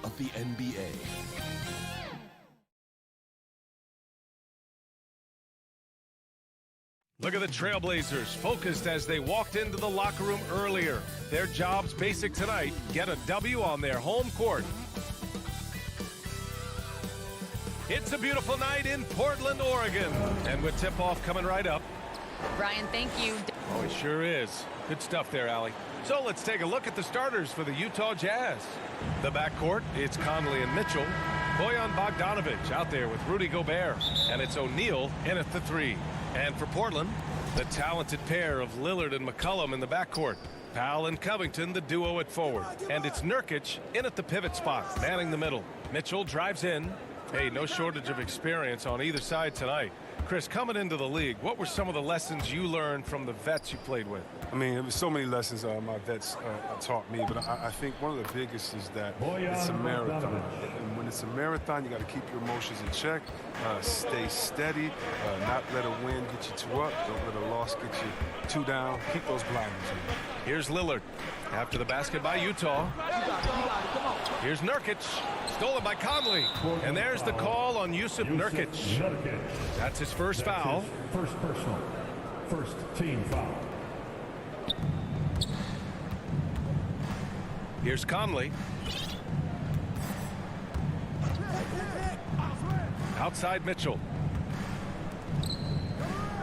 Of the NBA. Look at the Trailblazers, focused as they walked into the locker room earlier. Their job's basic tonight: get a W on their home court. It's a beautiful night in Portland, Oregon. And with tip-off coming right up. Brian, thank you. Oh, it sure is. Good stuff there, Allie. So let's take a look at the starters for the Utah Jazz. The backcourt, it's Conley and Mitchell. Bojan Bogdanovic out there with Rudy Gobert. And it's O'Neal in at the 3. And for Portland, the talented pair of Lillard and McCollum in the backcourt. Powell and Covington, the duo at forward. And it's Nurkic in at the pivot spot, manning the middle. Mitchell drives in. Hey, no shortage of experience on either side tonight. Chris, coming into the league, what were some of the lessons you learned from the vets you played with? I mean, there were so many lessons my vets taught me, but I think one of the biggest is that it's a marathon. And when it's a marathon, you got to keep your emotions in check, stay steady, not let a win get you 2 up, don't let a loss get you 2 down. Keep those blinders in. Here's Lillard after the basket by Utah. Here's Nurkic, stolen by Conley. And there's the call on Yusuf Nurkic. That's his first foul. First personal, first team foul. Here's Conley. Outside Mitchell.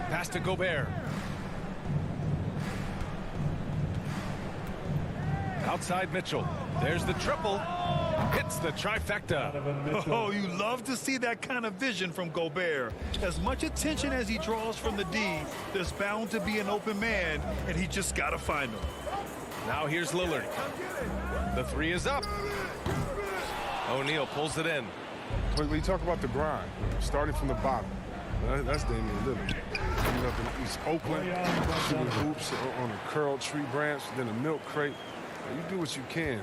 Pass to Gobert. Outside Mitchell. There's the triple. Hits the trifecta. Oh, you love to see that kind of vision from Gobert. As much attention as he draws from the D, there's bound to be an open man, and he just got to find him. Now here's Lillard. The 3 is up. O'Neal pulls it in. When you talk about the grind, starting from the bottom, that's Damian Lillard. You up in East Oakland, shooting hoops on a curled tree branch, then a milk crate. You do what you can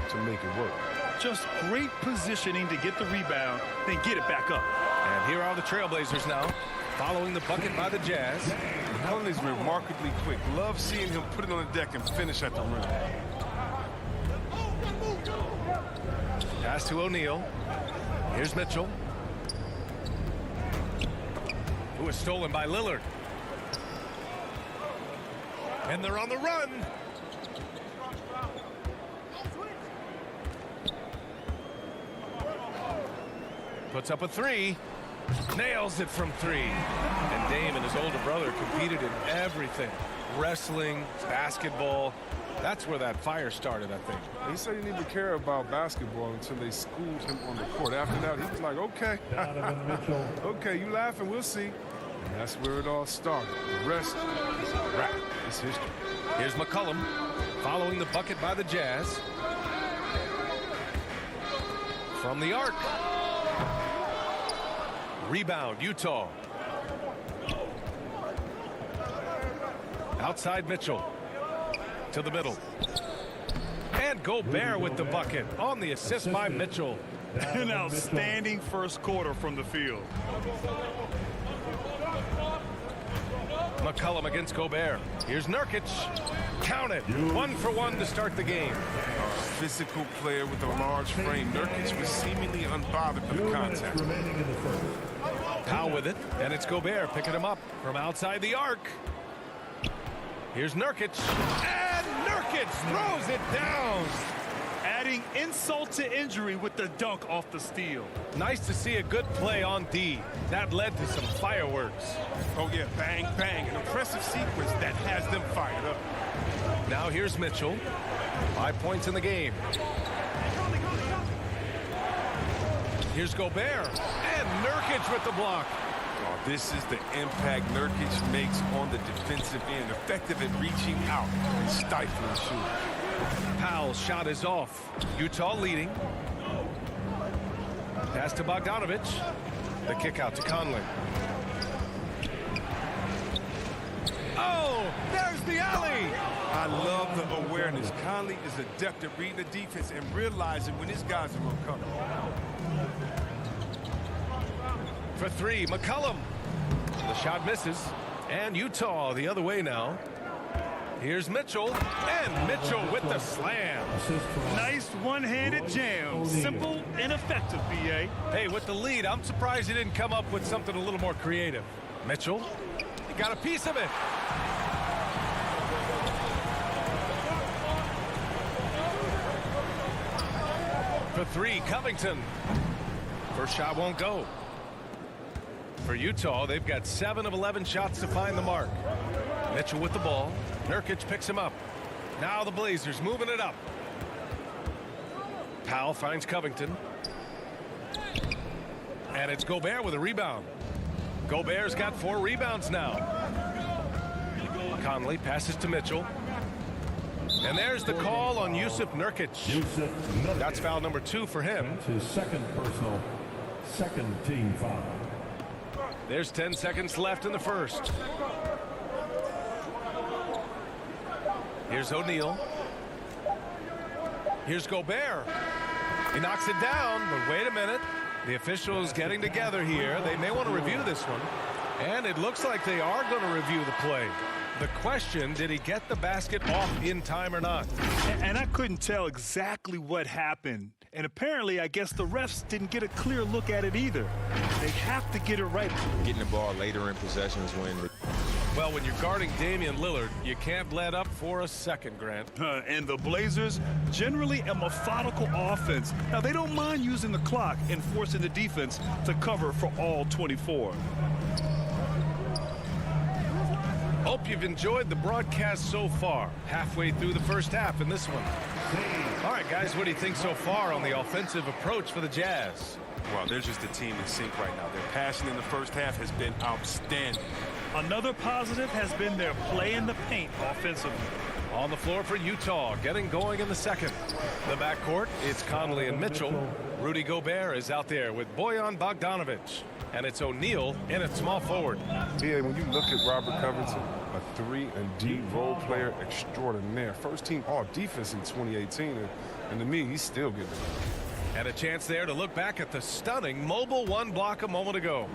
to make it work. Just great positioning to get the rebound, then get it back up. And here are the Trailblazers now, following the bucket by the Jazz. Conley's remarkably quick. Love seeing him put it on the deck and finish at the rim. Pass to O'Neal. Here's Mitchell, who is stolen by Lillard. And they're on the run. Puts up a 3. Nails it from 3. And Dame and his older brother competed in everything. Wrestling, basketball. That's where that fire started, I think. He said he didn't even care about basketball until they schooled him on the court. After that, he was like, okay. Okay, you laughing, we'll see. And that's where it all started. The rest is a wrap. It's history. Here's McCollum following the bucket by the Jazz. From the arc. Rebound, Utah. Outside Mitchell. To the middle. And Gobert with the bucket on the assist by Mitchell. An outstanding first quarter from the field. McCollum against Gobert. Here's Nurkic. Count it. 1 for 1 to start the game. A physical player with a large frame. Nurkic was seemingly unbothered with the contact. Powell with it, and it's Gobert picking him up from outside the arc. Here's Nurkic, and Nurkic throws it down. Adding insult to injury with the dunk off the steal. Nice to see a good play on D. That led to some fireworks. Oh, yeah, bang, bang. An impressive sequence that has them fired up. Now here's Mitchell. 5 points in the game. Here's Gobert, and Nurkic with the block. Oh, this is the impact Nurkic makes on the defensive end. Effective at reaching out and stifling shooters. Powell's shot is off. Utah leading. Pass to Bogdanovich. The kick out to Conley. Oh, there's the alley. I love the awareness. Conley is adept at reading the defense and realizing when his guys are going to come. For three, McCollum. The shot misses. And Utah the other way now. Here's Mitchell. And Mitchell with the slam. Nice one-handed jam. Simple and effective, B.A. Hey, with the lead, I'm surprised he didn't come up with something a little more creative. Mitchell, he got a piece of it. For three, Covington. First shot won't go. For Utah, they've got 7 of 11 shots to find the mark. Mitchell with the ball. Nurkic picks him up. Now the Blazers moving it up. Powell finds Covington. And it's Gobert with a rebound. Gobert's got 4 rebounds now. Conley passes to Mitchell. And there's the call on Yusuf Nurkic. That's foul number 2 for him. His second personal, second team foul. There's 10 seconds left in the first. Here's O'Neal. Here's Gobert. He knocks it down, but wait a minute. The officials getting together here. They may want to review this one. And it looks like they are going to review the play. The question, did he get the basket off in time or not? And I couldn't tell exactly what happened. And apparently, I guess the refs didn't get a clear look at it either. They have to get it right. Getting the ball later in possessions when... Well, when you're guarding Damian Lillard, you can't let up for a second, Grant. And the Blazers, generally a methodical offense. Now, they don't mind using the clock and forcing the defense to cover for all 24. Hope you've enjoyed the broadcast so far. Halfway through the first half in this one. All right, guys, what do you think so far on the offensive approach for the Jazz? Well, they're just a team in sync right now. Their passion in the first half has been outstanding. Another positive has been their play in the paint offensively. On the floor for Utah, getting going in the second. The backcourt, it's Conley and Mitchell. Rudy Gobert is out there with Bojan Bogdanovich. And it's O'Neal in at small forward. Yeah, when you look at Robert Covington, a 3-and-D role player extraordinaire. First team all-defense in 2018, and to me, he's still getting it. And a chance there to look back at the stunning mobile 1 block a moment ago.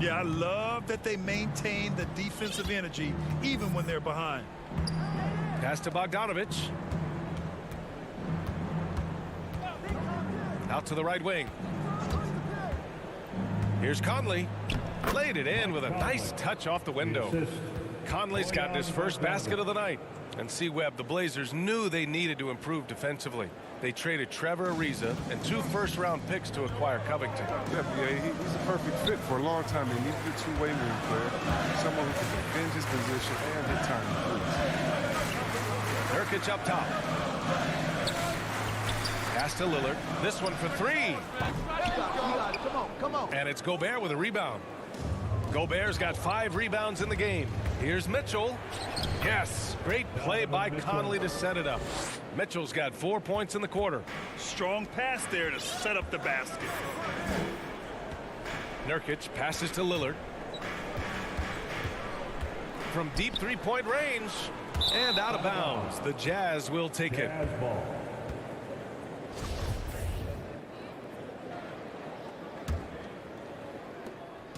Yeah, I love that they maintain the defensive energy even when they're behind. Pass to Bogdanovich. Out to the right wing. Here's Conley. Laid it in with a nice touch off the window. Conley's got his first basket of the night. And see, Webb, the Blazers knew they needed to improve defensively. They traded Trevor Ariza and 2 first-round picks to acquire Covington. Yeah, he's a perfect fit for a long time. They needed a two-way wing player, someone who can defend his position and hit time to Nurkic up top. Pass to Lillard. This one for 3. Come on. And it's Gobert with a rebound. Gobert's got 5 rebounds in the game. Here's Mitchell. Yes, great play by Conley to set it up. Mitchell's got 4 points in the quarter. Strong pass there to set up the basket. Nurkic passes to Lillard. From deep 3-point range and out of bounds. The Jazz will take it.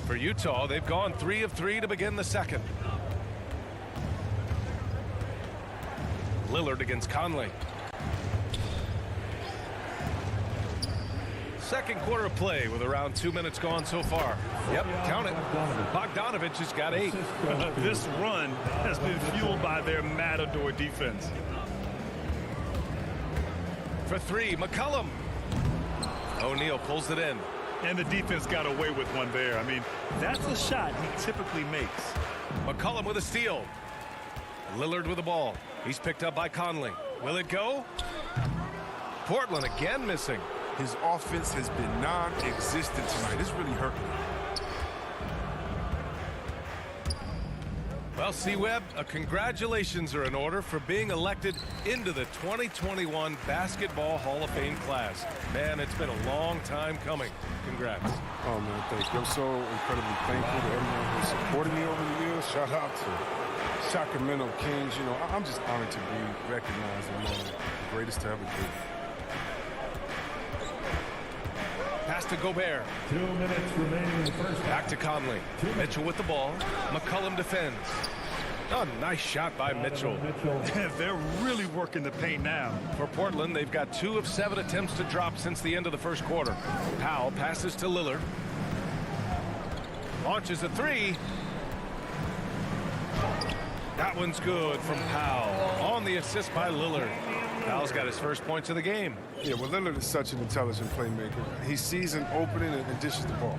For Utah, they've gone 3 of 3 to begin the second. Lillard against Conley. Second quarter of play with around 2 minutes gone so far. Yep, count it. Bogdanovich has got 8. This run has been fueled by their Matador defense. For 3, McCollum. O'Neal pulls it in. And the defense got away with one there. I mean, that's a shot he typically makes. McCollum with a steal. Lillard with the ball. He's picked up by Conley. Will it go? Portland again missing. His offense has been non-existent tonight. It's really hurt me. Well, C-Webb, congratulations are in order for being elected into the 2021 Basketball Hall of Fame class. Man, it's been a long time coming. Congrats. Oh, man, thank you. I'm so incredibly thankful to everyone who supported me over the years. Shout out to Sacramento Kings. You know, I'm just honored to be recognized among the greatest to ever do. Pass to Gobert. 2 minutes remaining in the first Back to Conley. Mitchell with the ball. McCollum defends. A nice shot by Mitchell. They're really working the paint now. For Portland, they've got 2 of 7 attempts to drop since the end of the first quarter. Powell passes to Lillard. Launches a 3. That one's good from Powell. On the assist by Lillard. Powell's got his first points of the game. Yeah, well, Lillard is such an intelligent playmaker. He sees an opening and dishes the ball.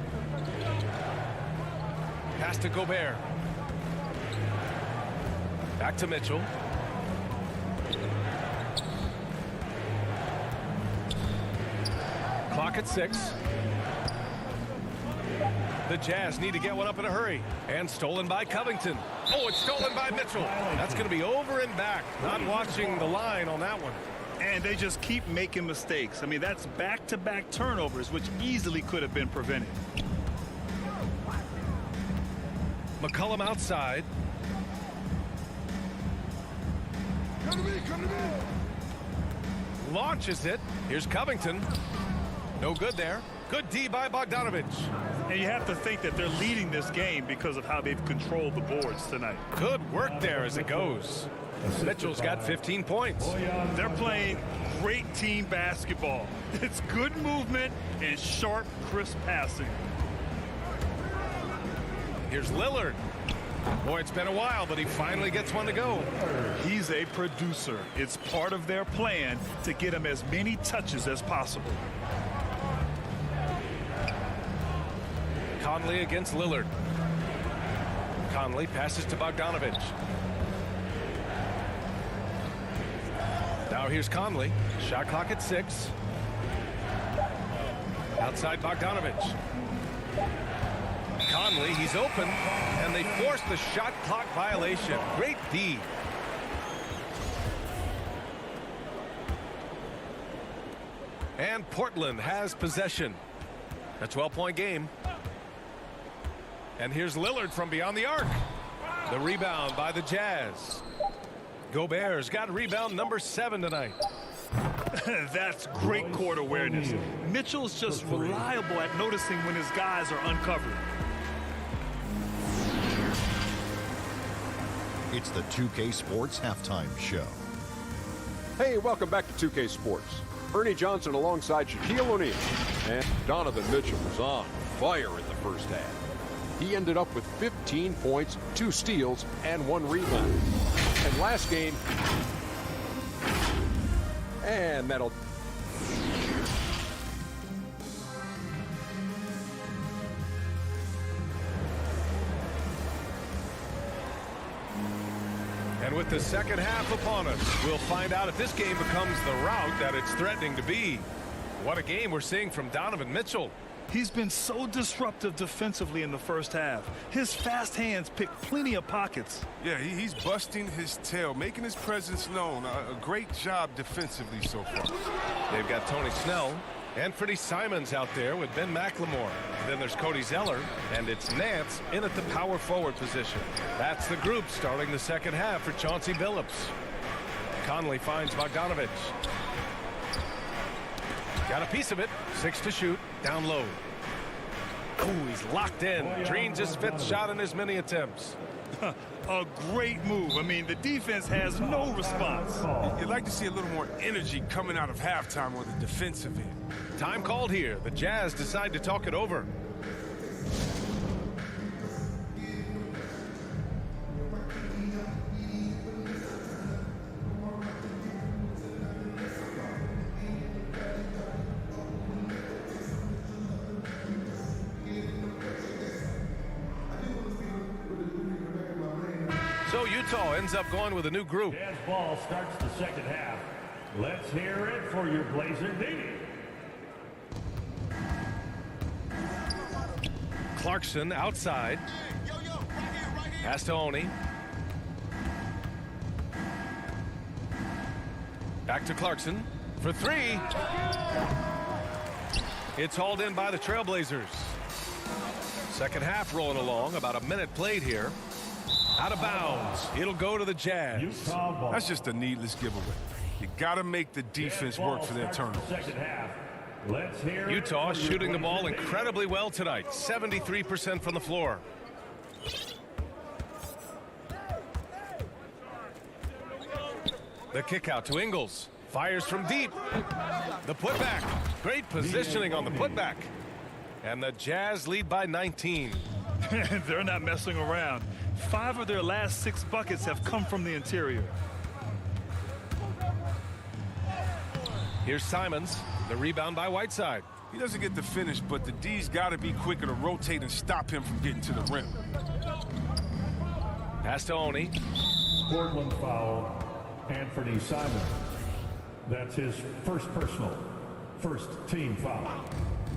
Pass to Gobert. Back to Mitchell. Clock at 6. The Jazz need to get one up in a hurry. And stolen by Covington. Oh, it's stolen by Mitchell. That's going to be over and back. Not watching the line on that one. And they just keep making mistakes. I mean, that's back-to-back turnovers, which easily could have been prevented. McCollum outside. Launches it. Here's Covington. No good there. Good D by Bogdanovich. And you have to think that they're leading this game because of how they've controlled the boards tonight. Good work there as it goes. Mitchell's got 15 points. They're playing great team basketball. It's good movement and sharp, crisp passing. Here's Lillard. Boy, it's been a while, but he finally gets one to go. He's a producer. It's part of their plan to get him as many touches as possible. Conley against Lillard. Conley passes to Bogdanovich. Now here's Conley. Shot clock at 6. Outside Bogdanovich. Conley, he's open, and they force the shot clock violation. Great D. And Portland has possession. A 12-point game. And here's Lillard from beyond the arc. The rebound by the Jazz. Gobert's got rebound number 7 tonight. That's great court awareness. Mitchell's just reliable at noticing when his guys are uncovered. It's the 2K Sports Halftime Show. Hey, welcome back to 2K Sports. Ernie Johnson alongside Shaquille O'Neal. And Donovan Mitchell was on fire in the first half. He ended up with 15 points, 2 steals, and 1 rebound. And last game, and that'll... And with the second half upon us, we'll find out if this game becomes the rout that it's threatening to be. What a game we're seeing from Donovan Mitchell. He's been so disruptive defensively in the first half. His fast hands pick plenty of pockets. Yeah, he's busting his tail, making his presence known. A great job defensively so far. They've got Tony Snell and Freddie Simons out there with Ben McLemore. Then there's Cody Zeller, and it's Nance in at the power forward position. That's the group starting the second half for Chauncey Billups. Conley finds Bogdanovich. Got a piece of it. 6 to shoot. Down low. Ooh, he's locked in. Drains his 5th shot in his many attempts. A great move. I mean, the defense has no response. You'd like to see a little more energy coming out of halftime on the defensive end. Time called here. The Jazz decide to talk it over. So Utah ends up going with a new group. Jazz ball starts the second half. Let's hear it for your Blazer D. Clarkson outside. Pass to Oni. Back to Clarkson for three. It's hauled in by the Trailblazers. Second half rolling along. About a minute played here. Out of bounds. It'll go to the Jazz. That's just a needless giveaway. You got to make the defense work for their turnovers. Second half. Let's hear Utah shooting the ball incredibly well tonight. 73% from the floor. The kick out to Ingles. Fires from deep. The putback. Great positioning on the putback. And the Jazz lead by 19. They're not messing around. 5 of their last 6 buckets have come from the interior. Here's Simons. The rebound by Whiteside. He doesn't get the finish, but the D's got to be quicker to rotate and stop him from getting to the rim. Pass to Oni. Portland foul. Anthony Simons. That's his first personal. First team foul.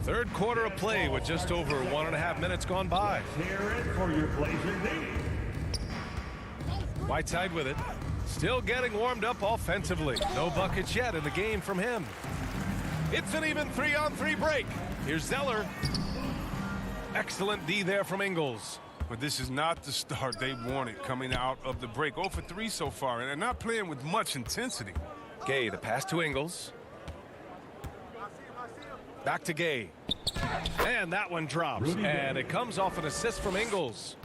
Third quarter of play with just over 1.5 minutes gone by. Hear it for your Blazer D. Whiteside with it. Still getting warmed up offensively. No buckets yet in the game from him. It's an even 3-on-3 break. Here's Zeller. Excellent D there from Ingles. But this is not the start they wanted coming out of the break. 0 for 3 so far, and they're not playing with much intensity. Gay, the pass to Ingles. Back to Gay. And that one drops. And it comes off an assist from Ingles.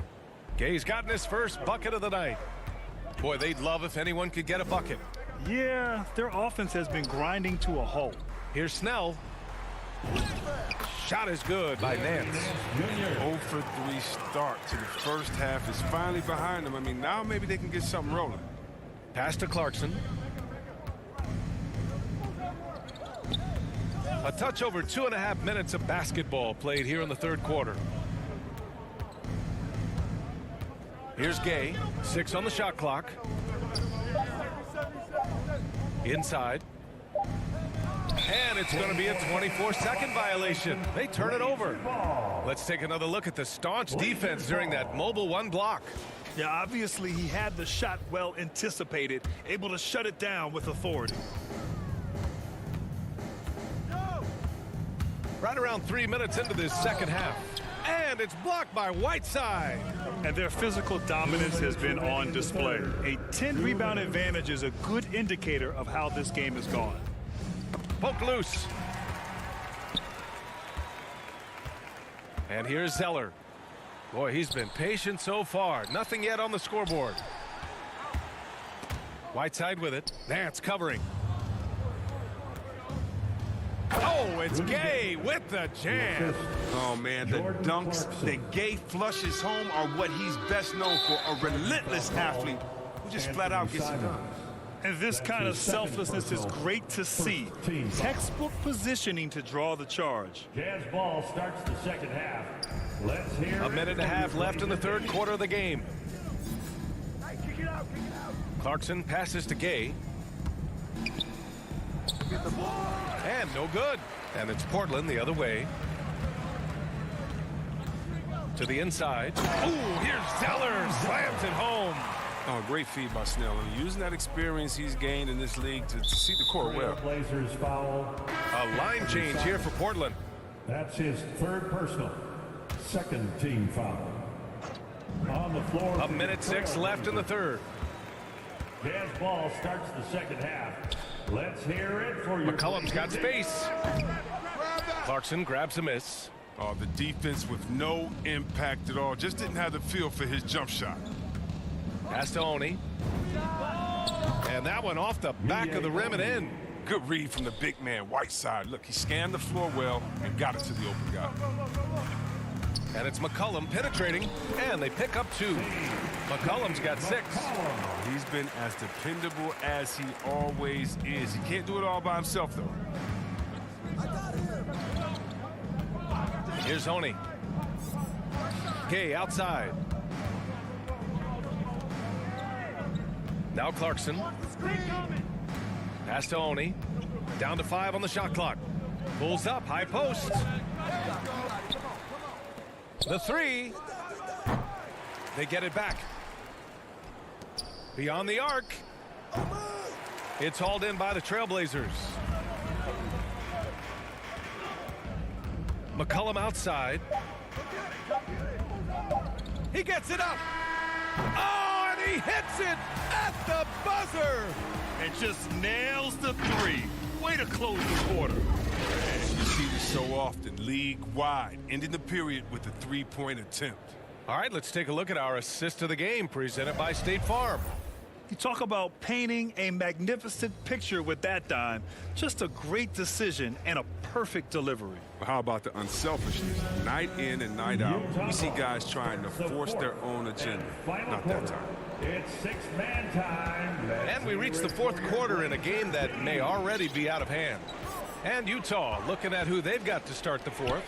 Gay's gotten his first bucket of the night. Boy, they'd love if anyone could get a bucket. Yeah, their offense has been grinding to a halt. Here's Snell. Shot is good by Nance. 0 for 3 start to the first half is finally behind them. I mean, now maybe they can get something rolling. Pass to Clarkson. A touch over 2.5 minutes of basketball played here in the third quarter. Here's Gay. 6 on the shot clock. Inside. And it's going to be a 24-second violation. They turn it over. Let's take another look at the staunch defense during that mobile 1 block. Yeah, obviously he had the shot well anticipated, able to shut it down with authority. Right around 3 minutes into this second half. And it's blocked by Whiteside. And their physical dominance has been on display. A 10-rebound advantage is a good indicator of how this game has gone. Poke loose. And here's Zeller. Boy, he's been patient so far. Nothing yet on the scoreboard. Whiteside with it. Nance covering. Oh, it's Gay with the jam. Oh, man, the dunks that Gay flushes home are what he's best known for, a relentless athlete who just flat out gets it done. And this kind of selflessness is great to see. Textbook positioning to draw the charge. Jazz ball starts the second half. Let's hear a minute and a half left in the third quarter of the game. Clarkson passes to Gay. And no good. And it's Portland the other way. To the inside. Ooh, here's Zeller. Slams it home. Oh, great feed by Snell. And using that experience he's gained in this league to see the court well. Blazers foul. A line change here for Portland. That's his third personal. Second team foul. On the floor. A minute 6 left in the third. Jazz ball starts the second half. Let's hear it for your... McCollum's got space. Clarkson grabs a miss. Oh, the defense with no impact at all. Just didn't have the feel for his jump shot. Pass to Oni. And that one off the back of the rim and in. Good read from the big man, Whiteside. Look, he scanned the floor well and got it to the open guy. And it's McCollum penetrating, and they pick up 2. McCollum's got 6. He's been as dependable as he always is. He can't do it all by himself, though. Here's Oni. Gay outside. Now Clarkson. Pass to Oni. Down to 5 on the shot clock. Pulls up, high post. The 3. They get it back. Beyond the arc. It's hauled in by the Trailblazers. McCollum outside. He gets it up. Oh, and he hits it at the buzzer. And just nails the three. Way to close the quarter. You see this so often, league-wide, ending the period with a three-point attempt. All right, let's take a look at our assist of the game presented by State Farm. You talk about painting a magnificent picture with that, Don. Just a great decision and a perfect delivery. How about the unselfishness? Night in and night out, we see guys trying to force their own agenda. Not that time. It's six-man time. And we reach the fourth quarter in a game that may already be out of hand. And Utah looking at who they've got to start the fourth.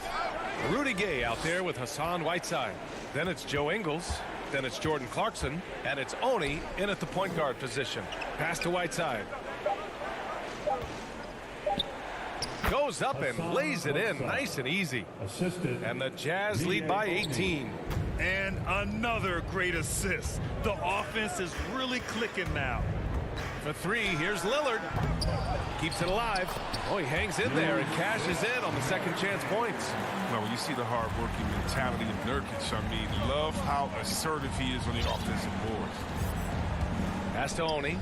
Rudy Gay out there with Hassan Whiteside. Then it's Joe Ingles. Then it's Jordan Clarkson. And it's Oni in at the point guard position. Pass to Whiteside. Goes up and lays it in nice and easy. Assisted. And the Jazz lead by 18. And another great assist. The offense is really clicking now. For three, here's Lillard. Keeps it alive. Oh, he hangs in there and cashes in on the second chance points. Well, when you see the hard-working mentality of Nurkic, I mean, love how assertive he is on the offensive boards. Pass to Oni.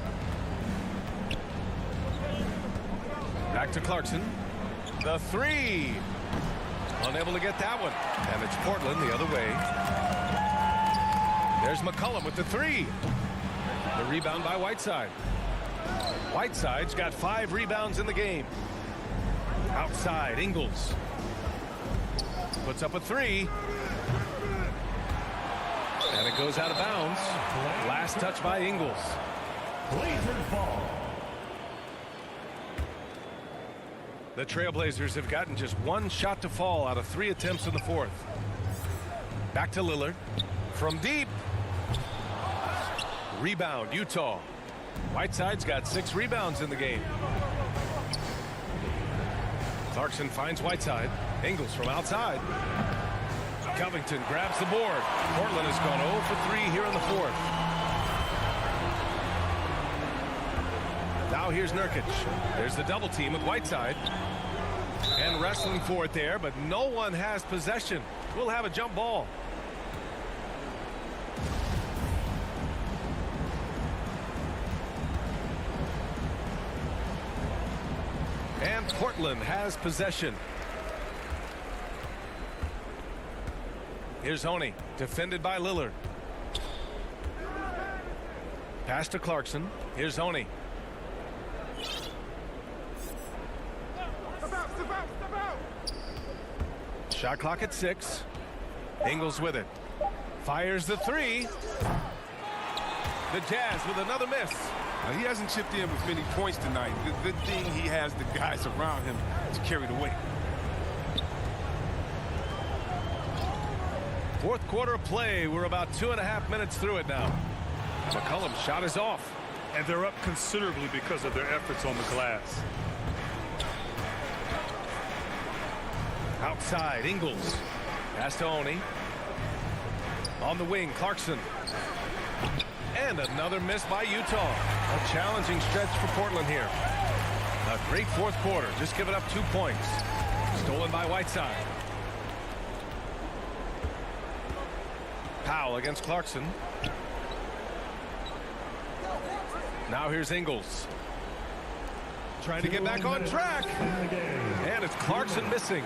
Back to Clarkson. The three. Unable to get that one. And it's Portland the other way. There's McCollum with the three. The rebound by Whiteside. Whiteside's got 5 rebounds in the game. Outside, Ingles. Puts up a three. And it goes out of bounds. Last touch by Ingles. Blazers ball. The Trailblazers have gotten just 1 shot to fall out of 3 attempts in the fourth. Back to Lillard. From deep. Rebound, Utah. Whiteside's got 6 rebounds in the game. Clarkson finds Whiteside. Ingles from outside. Covington grabs the board. Portland has gone 0 for 3 here in the fourth. Now here's Nurkic. There's the double team with Whiteside. And wrestling for it there, but no one has possession. We'll have a jump ball. And Portland has possession. Here's Oni, defended by Lillard. Pass to Clarkson. Here's Oni. Shot clock at 6. Ingles with it. Fires the three. The Jazz with another miss. He hasn't chipped in with many points tonight. Good thing he has the guys around him to carry the weight. Fourth quarter of play. We're about 2.5 minutes through it now. McCollum's shot is off. And they're up considerably because of their efforts on the glass. Outside, Ingles. Pass to Oni. On the wing, Clarkson. And another miss by Utah. A challenging stretch for Portland here. A great fourth quarter. Just giving up 2 points. Stolen by Whiteside. Powell against Clarkson. Now here's Ingles. Trying to get back on track. And it's Clarkson missing.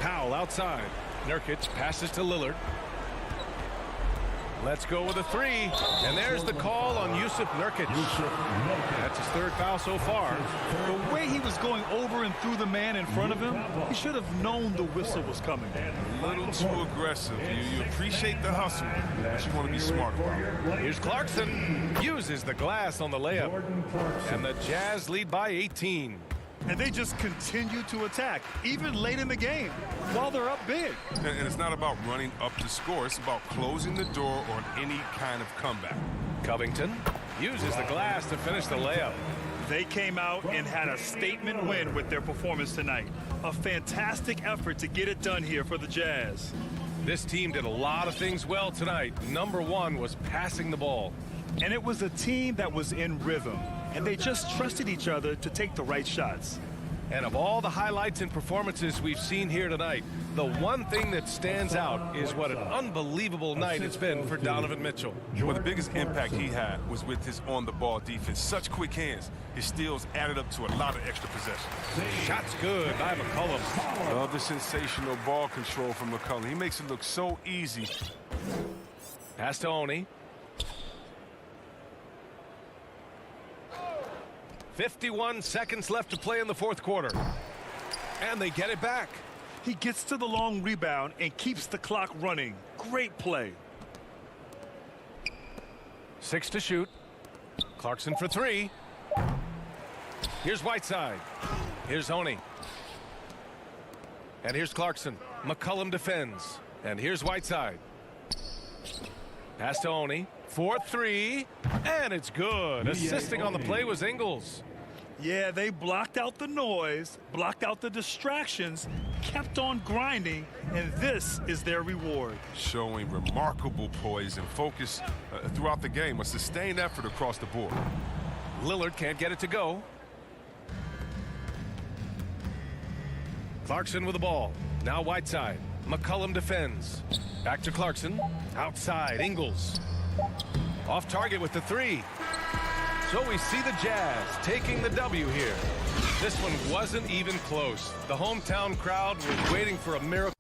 Powell outside. Nurkic passes to Lillard. Let's go with a three. And there's the call on Yusuf Nurkic. That's his 3rd foul so far. The way he was going over and through the man in front of him, he should have known the whistle was coming. A little too aggressive. You appreciate the hustle, but you want to be smart about it. Here's Clarkson. Uses the glass on the layup. And the Jazz lead by 18. And they just continue to attack, even late in the game, while they're up big. And it's not about running up to score. It's about closing the door on any kind of comeback. Covington uses the glass to finish the layup. They came out and had a statement win with their performance tonight. A fantastic effort to get it done here for the Jazz. This team did a lot of things well tonight. Number 1 was passing the ball. And it was a team that was in rhythm, and they just trusted each other to take the right shots. And of all the highlights and performances we've seen here tonight, the one thing that stands out is what an unbelievable night it's been for Donovan Mitchell. Well, the biggest impact he had was with his on-the-ball defense. Such quick hands. His steals added up to a lot of extra possessions. Shots good by McCollum. Love the sensational ball control from McCollum. He makes it look so easy. Pass to Oni. 51 seconds left to play in the fourth quarter. And they get it back. He gets to the long rebound and keeps the clock running. Great play. 6 to shoot. Clarkson for 3. Here's Whiteside. Here's Oni. And here's Clarkson. McCollum defends. And here's Whiteside. Pass to Oni. 4-3. And it's good. Assisting on the play was Ingles. Yeah, they blocked out the noise, blocked out the distractions, kept on grinding, and this is their reward. Showing remarkable poise and focus throughout the game. A sustained effort across the board. Lillard can't get it to go. Clarkson with the ball. Now Whiteside. McCollum defends. Back to Clarkson. Outside, Ingles. Off target with the 3. So we see the Jazz taking the W here. This one wasn't even close. The hometown crowd was waiting for a miracle.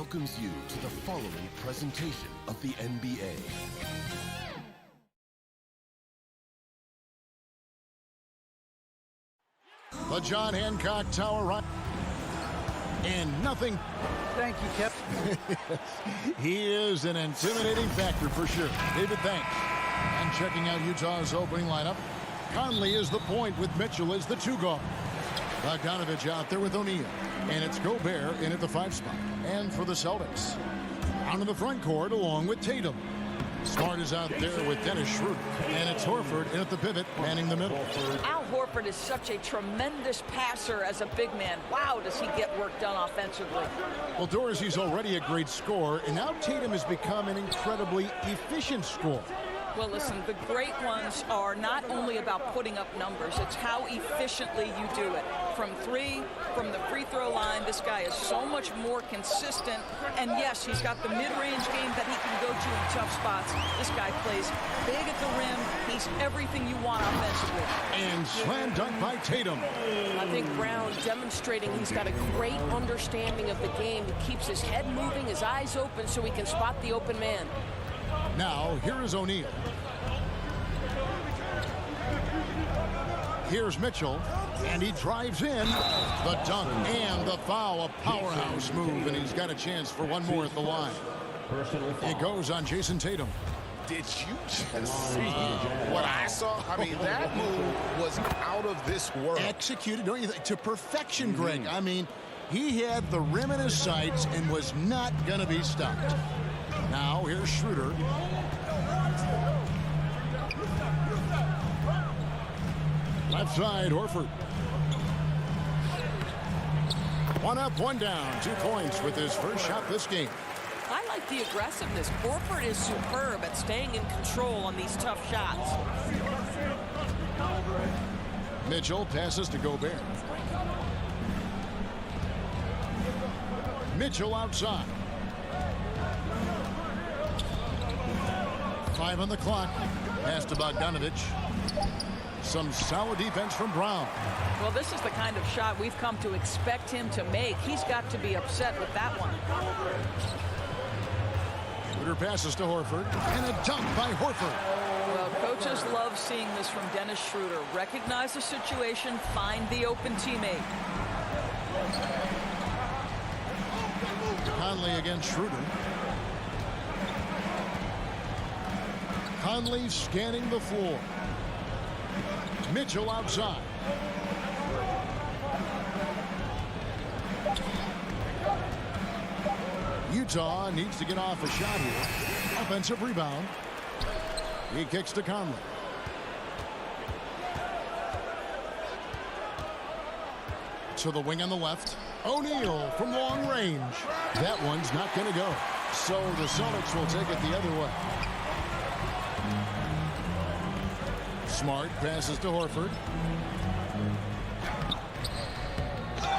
welcomes you to the following presentation of the NBA. The John Hancock Tower run. And nothing. Thank you, Kevin. He is an intimidating factor for sure. David, thanks. And checking out Utah's opening lineup, Conley is the point with Mitchell as the 2 guard. Bogdanovich out there with O'Neal. And it's Gobert in at the 5 spot. And for the Celtics, down in the front court along with Tatum. Smart is out there with Dennis Schroeder. And it's Horford in at the pivot, manning the middle. Al Horford is such a tremendous passer as a big man. Wow, does he get work done offensively. Well, Dorsey's already a great scorer, and now Tatum has become an incredibly efficient scorer. Well, listen, the great ones are not only about putting up numbers, it's how efficiently you do it. From 3, from the free throw line, this guy is so much more consistent. And yes, he's got the mid-range game that he can go to in tough spots. This guy plays big at the rim. He's everything you want offensively. And slam dunk by Tatum. I think Brown demonstrating he's got a great understanding of the game. He keeps his head moving, his eyes open so he can spot the open man. Now, here is O'Neal. Here's Mitchell, and he drives in. The dunk and the foul, a powerhouse move, and he's got a chance for one more at the line. It goes on Jason Tatum. Did you just see what I saw? I mean, that move was out of this world. Executed, don't you think, to perfection, Greg. I mean, he had the rim in his sights and was not going to be stopped. Now, here's Schroeder. Left side, Horford. 1 up, 1 down. 2 points with his first shot this game. I like the aggressiveness. Horford is superb at staying in control on these tough shots. Mitchell passes to Gobert. Mitchell outside. 5 on the clock. Pass to Bogdanovich. Some solid defense from Brown. Well, this is the kind of shot we've come to expect him to make. He's got to be upset with that one. Schroeder passes to Horford. And a dunk by Horford. Well, coaches love seeing this from Dennis Schroeder. Recognize the situation, find the open teammate. Conley against Schroeder. Conley scanning the floor. Mitchell outside. Utah needs to get off a shot here. Offensive rebound. He kicks to Conley. To the wing on the left. O'Neal from long range. That one's not going to go. So the Celtics will take it the other way. Smart passes to Horford.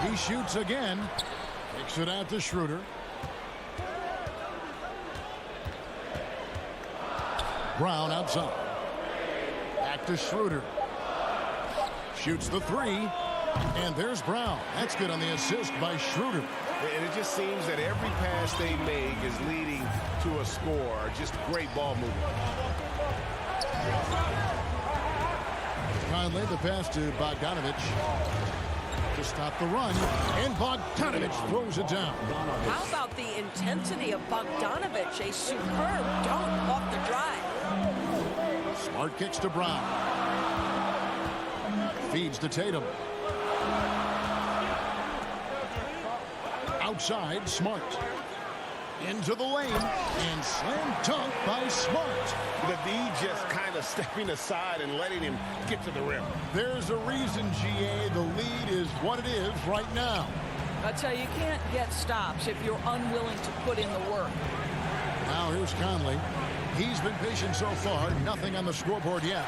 He shoots again. Kicks it out to Schroeder. Brown outside. Back to Schroeder. Shoots the 3. And there's Brown. That's good on the assist by Schroeder. And it just seems that every pass they make is leading to a score. Just great ball movement. Conley, the pass to Bogdanovich to stop the run, and Bogdanovich throws it down. How about the intensity of Bogdanovich? A superb dunk off the drive. Smart kicks to Brown. Feeds to Tatum. Outside, Smart. Into the lane, and slam dunk by Smart. The D just kind of stepping aside and letting him get to the rim. There's a reason, GA, the lead is what it is right now. I tell you, you can't get stops if you're unwilling to put in the work. Now here's Conley. He's been patient so far, nothing on the scoreboard yet.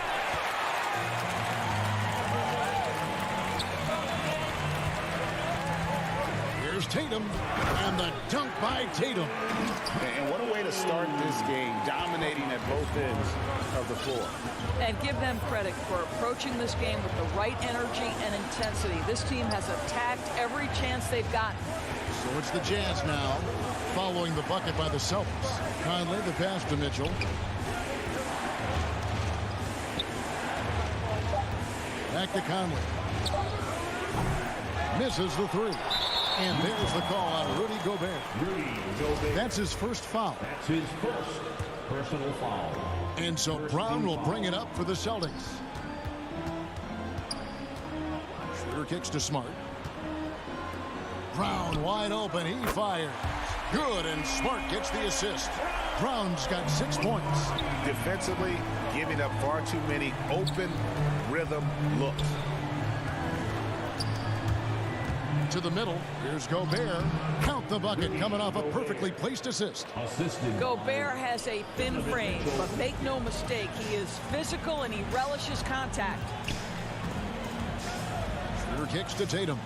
Here's Tatum, and the dunk by Tatum. And what a way to start this game, dominating at both ends of the floor. And give them credit for approaching this game with the right energy and intensity. This team has attacked every chance they've gotten. So So it's the Jazz now, following the bucket by the Celtics. Conley, the pass to Mitchell. Back to Conley. Misses the three. And there's the call on Rudy Gobert. That's his first foul. That's his first personal foul. And so Brown will bring it up for the Celtics. Schroeder kicks to Smart. Brown wide open. He fires. Good, and Smart gets the assist. Brown's got 6 points. Defensively, giving up far too many open rhythm looks. To the middle. Here's Gobert. Count the bucket, coming off a perfectly placed assist. Gobert has a thin frame, but make no mistake, he is physical and he relishes contact. Schroeder kicks to Tatum.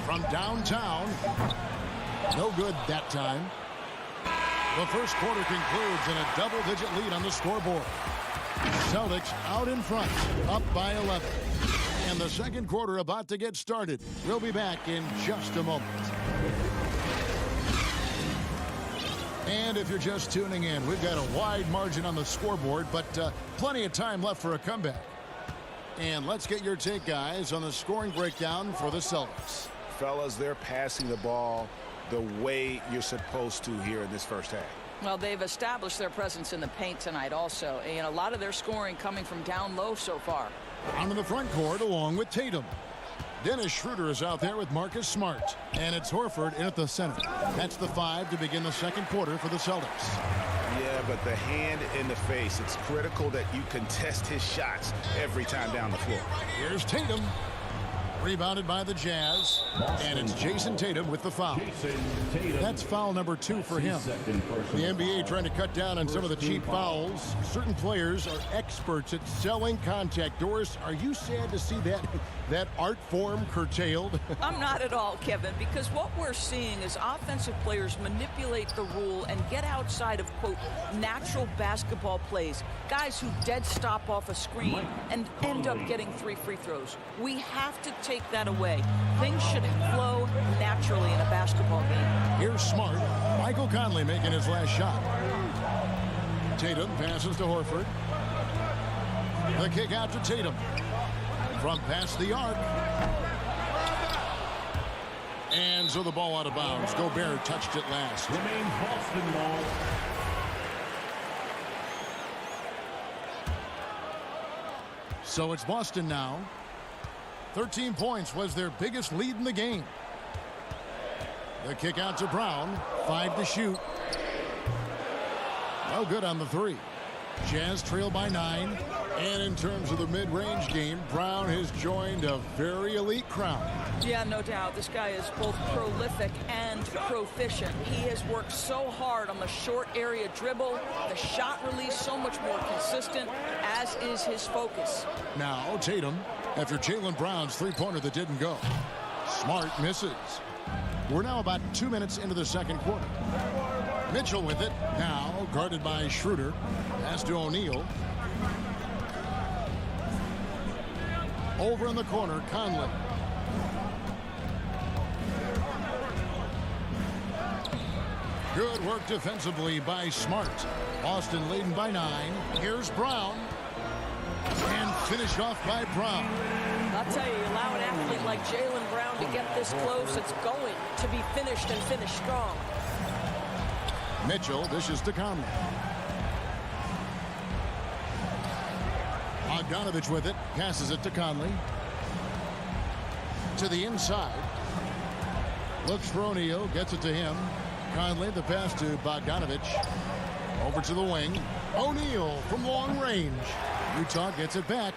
From downtown. No good that time. The first quarter concludes in a double-digit lead on the scoreboard. Celtics out in front, up by 11. And the second quarter about to get started. We'll be back in just a moment. And if you're just tuning in, we've got a wide margin on the scoreboard, but plenty of time left for a comeback. And let's get your take, guys, on the scoring breakdown for the Celtics. Fellas, they're passing the ball the way you're supposed to here in this first half. Well, they've established their presence in the paint tonight also. And a lot of their scoring coming from down low so far. Down in the front court along with Tatum. Dennis Schroeder is out there with Marcus Smart. And it's Horford in at the center. That's the 5 to begin the second quarter for the Celtics. Yeah, but the hand in the face, it's critical that you contest his shots every time down the floor. Here's Tatum. Rebounded by the Jazz. And it's Jason Tatum with the foul. That's foul number 2 for him. The NBA trying to cut down on some of the cheap fouls. Certain players are experts at selling contact. Doris, are you sad to see that art form curtailed? I'm not at all, Kevin, because what we're seeing is offensive players manipulate the rule and get outside of, quote, natural basketball plays. Guys who dead stop off a screen and end up getting 3 free throws. We have to take that away. Things should flow naturally in a basketball game. Here's Smart. Michael Conley making his last shot. Tatum passes to Horford. The kick out to Tatum. From past the arc. And so the ball out of bounds. Gobert touched it last. Remains Boston ball. So it's Boston now. 13 points was their biggest lead in the game. The kick out to Brown. 5 to shoot. No good on the 3. Jazz trail by 9. And in terms of the mid-range game, Brown has joined a very elite crowd. Yeah, no doubt. This guy is both prolific and proficient. He has worked so hard on the short area dribble, the shot release so much more consistent, as is his focus. Now Tatum, after Jaylen Brown's three-pointer that didn't go. Smart misses. We're now about 2 minutes into the second quarter. Mitchell with it, now guarded by Schroeder. Pass to O'Neal. Over in the corner, Conley. Good work defensively by Smart. Boston leading by 9. Here's Brown. And finished off by Brown. I'll tell you, allow an athlete like Jaylen Brown to get this close, it's going to be finished and finished strong. Mitchell dishes to Conley. Bogdanovich with it, passes it to Conley. To the inside. Looks for O'Neal, gets it to him. Conley, the pass to Bogdanovich. Over to the wing. O'Neal from long range. Utah gets it back.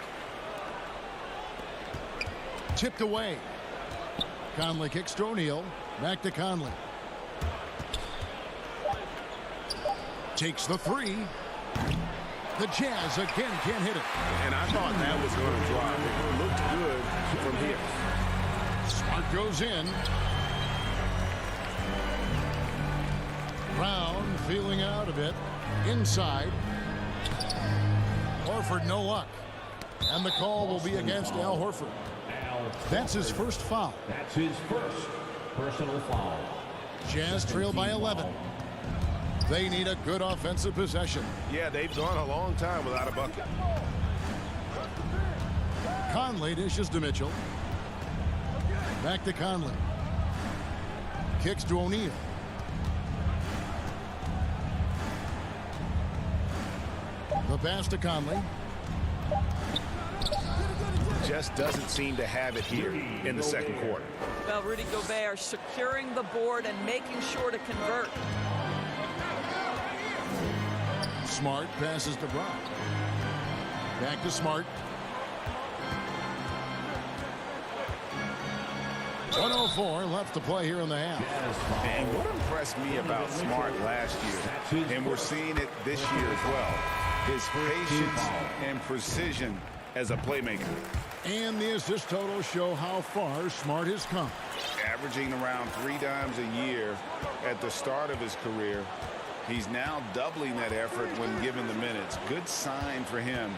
Tipped away. Conley kicks to O'Neal. Back to Conley. Takes the 3. The Jazz again can't hit it. And I thought that was going to drop. It looked good from here. Smart goes in. Brown feeling out a bit. Inside. Horford no luck. And the call will be against Al Horford. That's his first foul. That's his first personal foul. Jazz trail by 11. They need a good offensive possession. Yeah, they've gone a long time without a bucket. Conley dishes to Mitchell. Back to Conley. Kicks to O'Neal. The pass to Conley. Just doesn't seem to have it here in the second quarter. Well, Rudy Gobert securing the board and making sure to convert. Smart passes to Brown. Back to Smart. 1:04 left to play here in the half. And what impressed me about Smart last year, and we're seeing it this year as well, his patience and precision as a playmaker. And the assist totals show how far Smart has come. Averaging around 3 dimes a year at the start of his career. He's now doubling that effort when given the minutes. Good sign for him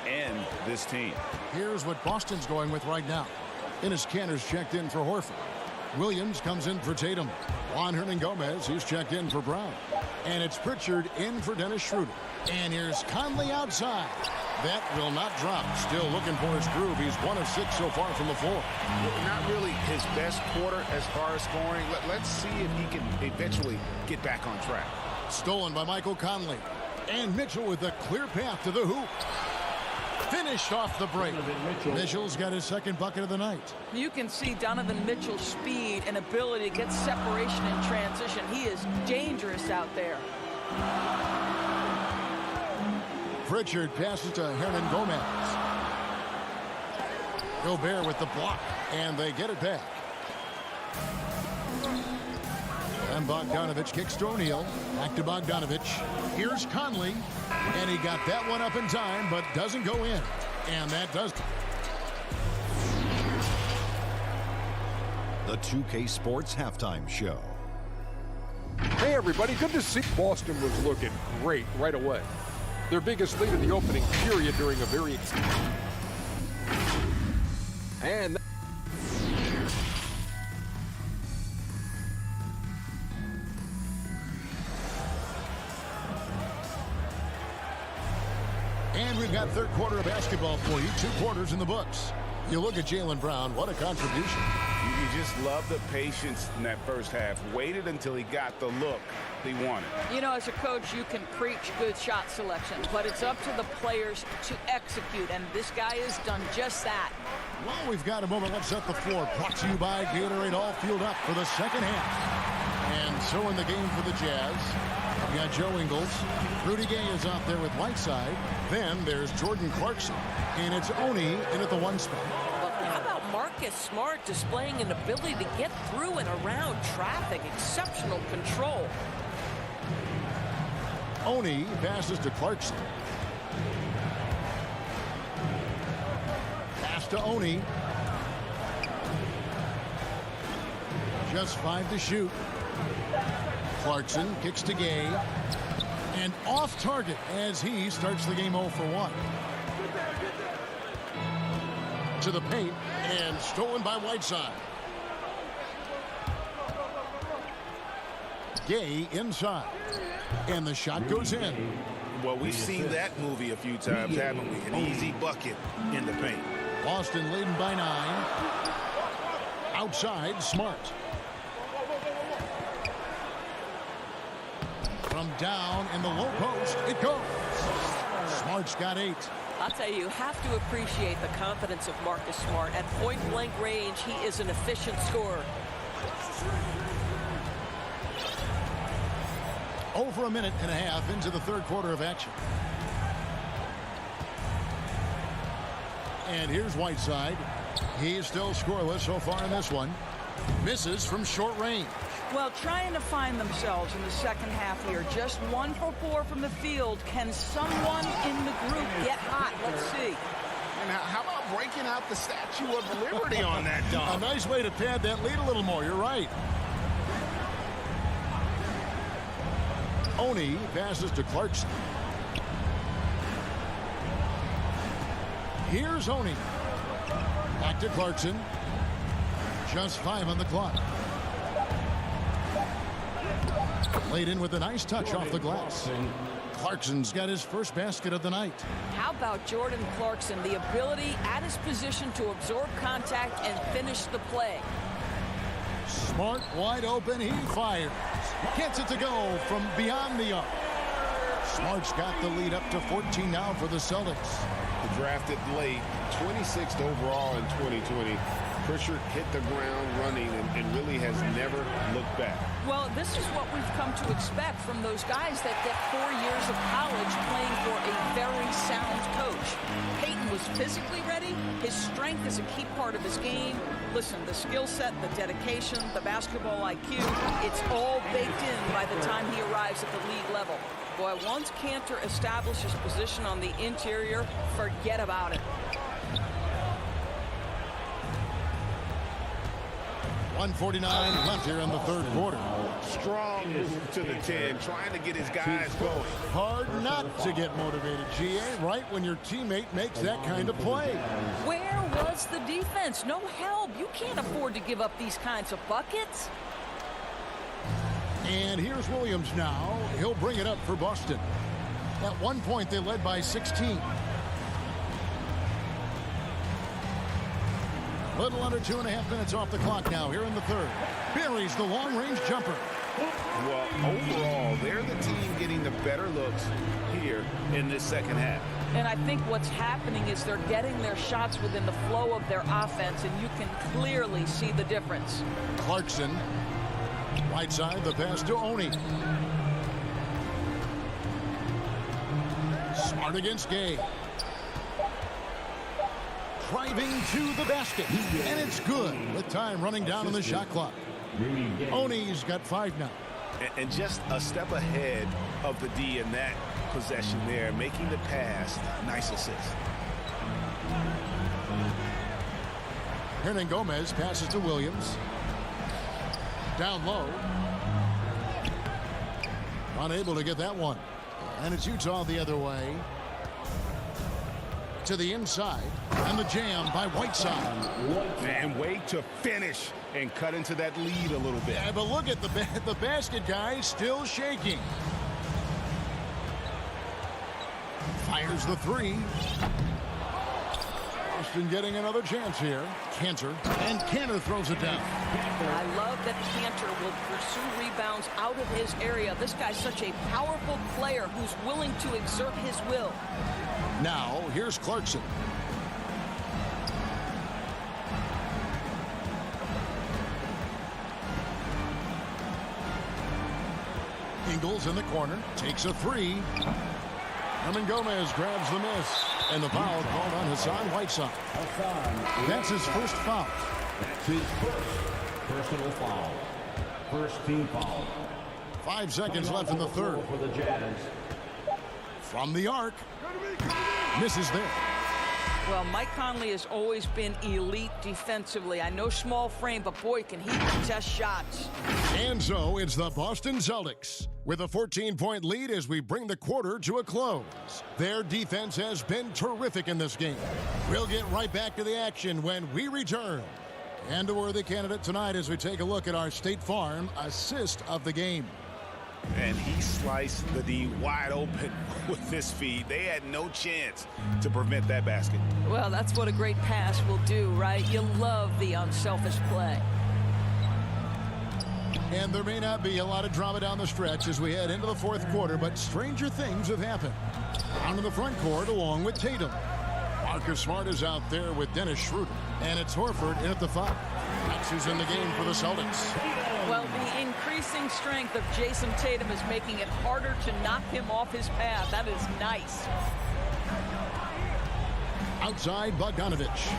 and this team. Here's what Boston's going with right now. Enes Kanter's checked in for Horford. Williams comes in for Tatum. Juan Hernangomez, he's checked in for Brown. And it's Pritchard in for Dennis Schroeder. And here's Conley outside. That will not drop. Still looking for his groove. He's 1 of 6 so far from the floor. Not really his best quarter as far as scoring. Let's see if he can eventually get back on track. Stolen by Michael Conley. And Mitchell with a clear path to the hoop. Finished off the break. Mitchell's got his second bucket of the night. You can see Donovan Mitchell's speed and ability to get separation in transition. He is dangerous out there. Pritchard passes to Hernangomez. Gobert with the block, and they get it back. And Bogdanovich kicks to O'Neal. Back to Bogdanovich. Here's Conley. And he got that one up in time, but doesn't go in. And that does. The 2K Sports Halftime Show. Hey, everybody. Good to see. Boston was looking great right away. Their biggest lead in the opening period during a very... And... And we've got third quarter of basketball for you. 2 quarters in the books. You look at Jaylen Brown. What a contribution. You just love the patience in that first half. Waited until he got the look he wanted. You know, as a coach, you can preach good shot selection, but it's up to the players to execute, and this guy has done just that. Well, we've got a moment. Let's set the floor. Brought to you by Gatorade. All fueled up for the second half. And so in the game for the Jazz, we got Joe Ingles. Rudy Gay is out there with Whiteside. Then there's Jordan Clarkson. And it's Oni in at the 1 spot. How about Marcus Smart displaying an ability to get through and around traffic? Exceptional control. Oni passes to Clarkson. Pass to Oni. Just 5 to shoot. Clarkson kicks to Gay. And off target as he starts the game 0 for 1. To the paint and stolen by Whiteside. Gay inside. And the shot goes in. Well, we've seen that movie a few times, haven't we? An easy bucket in the paint. Boston leading by 9. Outside, Smart. From down in the low post, it goes. Smart's got 8. I'll tell you have to appreciate the confidence of Marcus Smart. At point-blank range, he is an efficient scorer. Over a minute and a half into the third quarter of action. And here's Whiteside. He's still scoreless so far in this one. Misses from short range. Well, trying to find themselves in the second half here. Just 1 for 4 from the field. Can someone in the group get hot? Let's see. And how about breaking out the Statue of Liberty on that dunk? A nice way to pad that lead a little more. You're right. Oni passes to Clarkson. Here's Oni. Back to Clarkson. Just 5 on the clock. Laid in with a nice touch off the glass. Clarkson's got his first basket of the night. How about Jordan Clarkson? The ability at his position to absorb contact and finish the play. Smart, wide open, he fires. Gets it to go from beyond the arc. Smart's got the lead up to 14 now for the Celtics. Drafted late, 26th overall in 2020. Pritchard hit the ground running and really has never looked back. Well, this is what we've come to expect from those guys that get 4 years of college playing for a very sound coach. Peyton was physically ready. His strength is a key part of his game. Listen, the skill set, the dedication, the basketball IQ, it's all baked in by the time he arrives at the league level. Boy, once Cantor establishes position on the interior, forget about it. 1:49 left here in the third quarter. Strong move to the 10, trying to get his guys going. Hard not to get motivated, GA, right when your teammate makes that kind of play. Where was the defense? No help. You can't afford to give up these kinds of buckets. And here's Williams now. He'll bring it up for Boston. At one point, they led by 16. Little under 2.5 minutes off the clock now here in the third. Buries the long-range jumper. Well, overall, they're the team getting the better looks here in this second half. And I think what's happening is they're getting their shots within the flow of their offense, and you can clearly see the difference. Clarkson. Right side, the pass to Oni. Smart against Gay. Driving to the basket. And it's good with time running down on the shot clock. Oni's got 5 now. And just a step ahead of the D in that possession there, making the pass. Nice assist. Hernan Gomez passes to Williams. Down low. Unable to get that one. And it's Utah the other way. To the inside. And the jam by Whiteside. And way to finish and cut into that lead a little bit. Yeah, but look at the basket guy still shaking. Fires the 3. Boston getting another chance here. Cantor. And Cantor throws it down. I love that Cantor will pursue rebounds out of his area. This guy's such a powerful player who's willing to exert his will. Now, here's Clarkson. Ingles in the corner. Takes a 3. Hernan Gomez grabs the miss. And the foul called on Hassan Whiteside. That's his first foul. That's his first personal foul. First team foul. 5 seconds left in the third. For the Jazz. From the arc. Misses there. Well, Mike Conley has always been elite defensively. I know small frame, but boy, can he contest shots. And so it's the Boston Celtics with a 14-point lead as we bring the quarter to a close. Their defense has been terrific in this game. We'll get right back to the action when we return. And a worthy candidate tonight as we take a look at our State Farm assist of the game. And he sliced the D wide open with his feed. They had no chance to prevent that basket. Well, that's what a great pass will do, right? You love the unselfish play. And there may not be a lot of drama down the stretch as we head into the fourth quarter, but stranger things have happened. Down in the front court along with Tatum. Marcus Smart is out there with Dennis Schroeder. And it's Horford in at the 5. That's who's in the game for the Celtics. Well, the increasing strength of Jason Tatum is making it harder to knock him off his path. That is nice. Outside, Bogdanovich.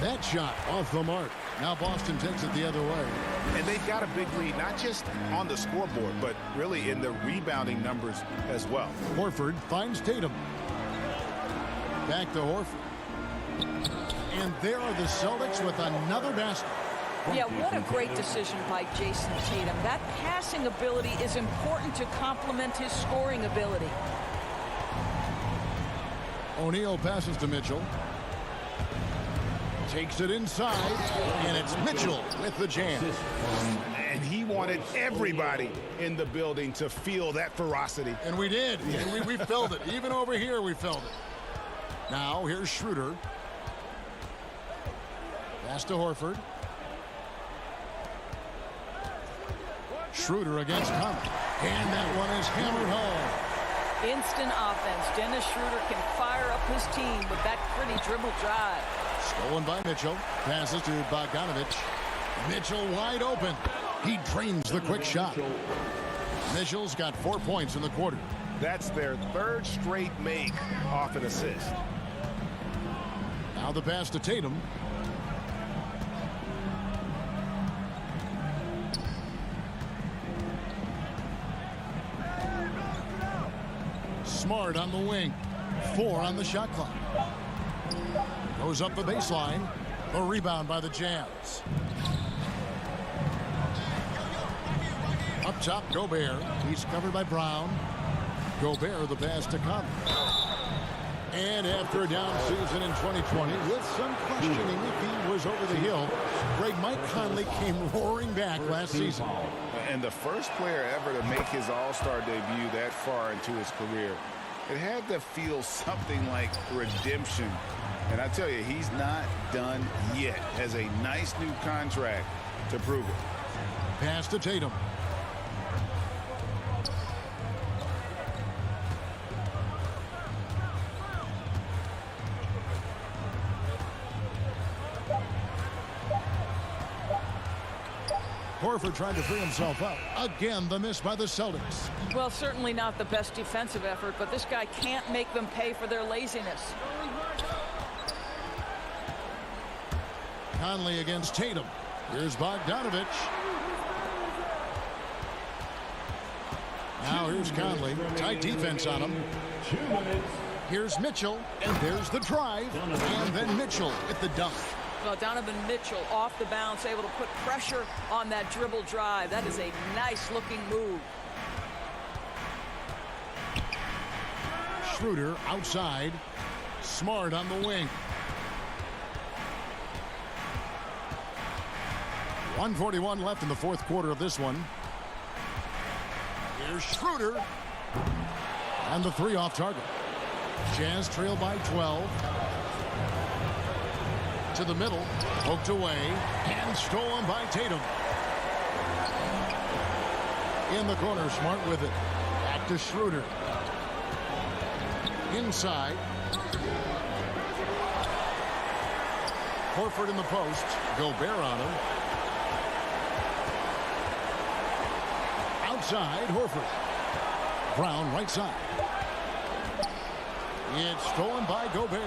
That shot off the mark. Now Boston takes it the other way. And they've got a big lead, not just on the scoreboard, but really in the rebounding numbers as well. Horford finds Tatum. Back to Horford. And there are the Celtics with another basket. Yeah, what a great decision by Jason Tatum. That passing ability is important to complement his scoring ability. O'Neal passes to Mitchell. Takes it inside, and it's Mitchell with the jam. And he wanted everybody in the building to feel that ferocity. And we did. And we felt it. Even over here, we felt it. Now, here's Schroeder. Pass to Horford. Schroeder against Conley. And that one is hammered home. Instant offense. Dennis Schroeder can fire up his team with that pretty dribble drive. Stolen by Mitchell. Passes to Bogdanovich. Mitchell wide open. He drains the quick shot. Mitchell's got 4 points in the quarter. That's their third straight make off an assist. Now the pass to Tatum. Smart on the wing. 4 on the shot clock. Goes up the baseline. A rebound by the Jazz. Up top, Gobert. He's covered by Brown. Gobert, the pass to Conley. And after a down season in 2020, with some questioning if he was over the hill, Mike Conley came roaring back last season. And the first player ever to make his All-Star debut that far into his career. It had to feel something like redemption. And I tell you, he's not done yet. Has a nice new contract to prove it. Pass to Tatum. Horford trying to free himself up. Again, the miss by the Celtics. Well, certainly not the best defensive effort, but this guy can't make them pay for their laziness. Conley against Tatum. Here's Bogdanovich. Now here's Conley. Tight defense on him. Here's Mitchell. And there's the drive. And then Mitchell with the dunk. Well, Donovan Mitchell off the bounce, able to put pressure on that dribble drive. That is a nice-looking move. Schroeder outside. Smart on the wing. 1:41 left in the fourth quarter of this one. Here's Schroeder. And the 3 off target. Jazz trail by 12. To the middle, poked away, and stolen by Tatum. In the corner, Smart with it. Back to Schroeder. Inside. Horford in the post. Gobert on him. Outside, Horford. Brown right side. It's stolen by Gobert.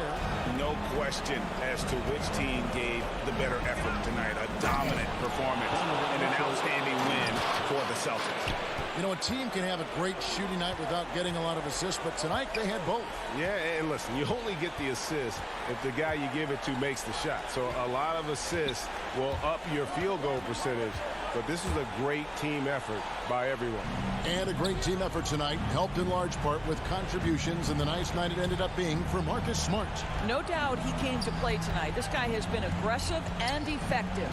No question as to which team gave the better effort tonight. A dominant performance and an outstanding win for the Celtics. You know, a team can have a great shooting night without getting a lot of assists, but tonight they had both. Yeah, and listen, you only get the assist if the guy you give it to makes the shot. So a lot of assists will up your field goal percentage, but this is a great team effort by everyone. And a great team effort tonight, helped in large part with contributions, and the nice night it ended up being for Marcus Smart. No doubt he came to play tonight. This guy has been aggressive and effective.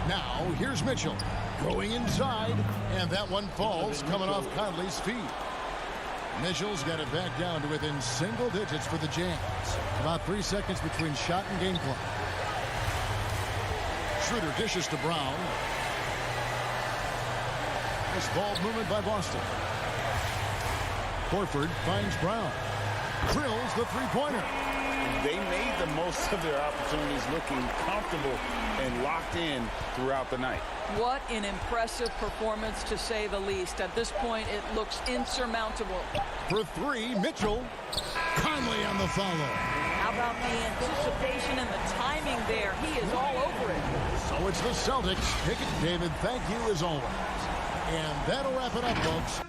Now, here's Mitchell going inside, and that one falls coming off Conley's feet. Mitchell's got it back down to within single digits for the Jazz. About 3 seconds between shot and game clock. Schroeder dishes to Brown. Nice ball movement by Boston. Horford finds Brown. Drills the three-pointer. They made the most of their opportunities, looking comfortable and locked in throughout the night. What an impressive performance, to say the least. At this point, it looks insurmountable. For 3, Mitchell. Conley on the follow. How about the anticipation and the timing there? He is all over it. So it's the Celtics. Pick it, David. Thank you as always. And that'll wrap it up, folks.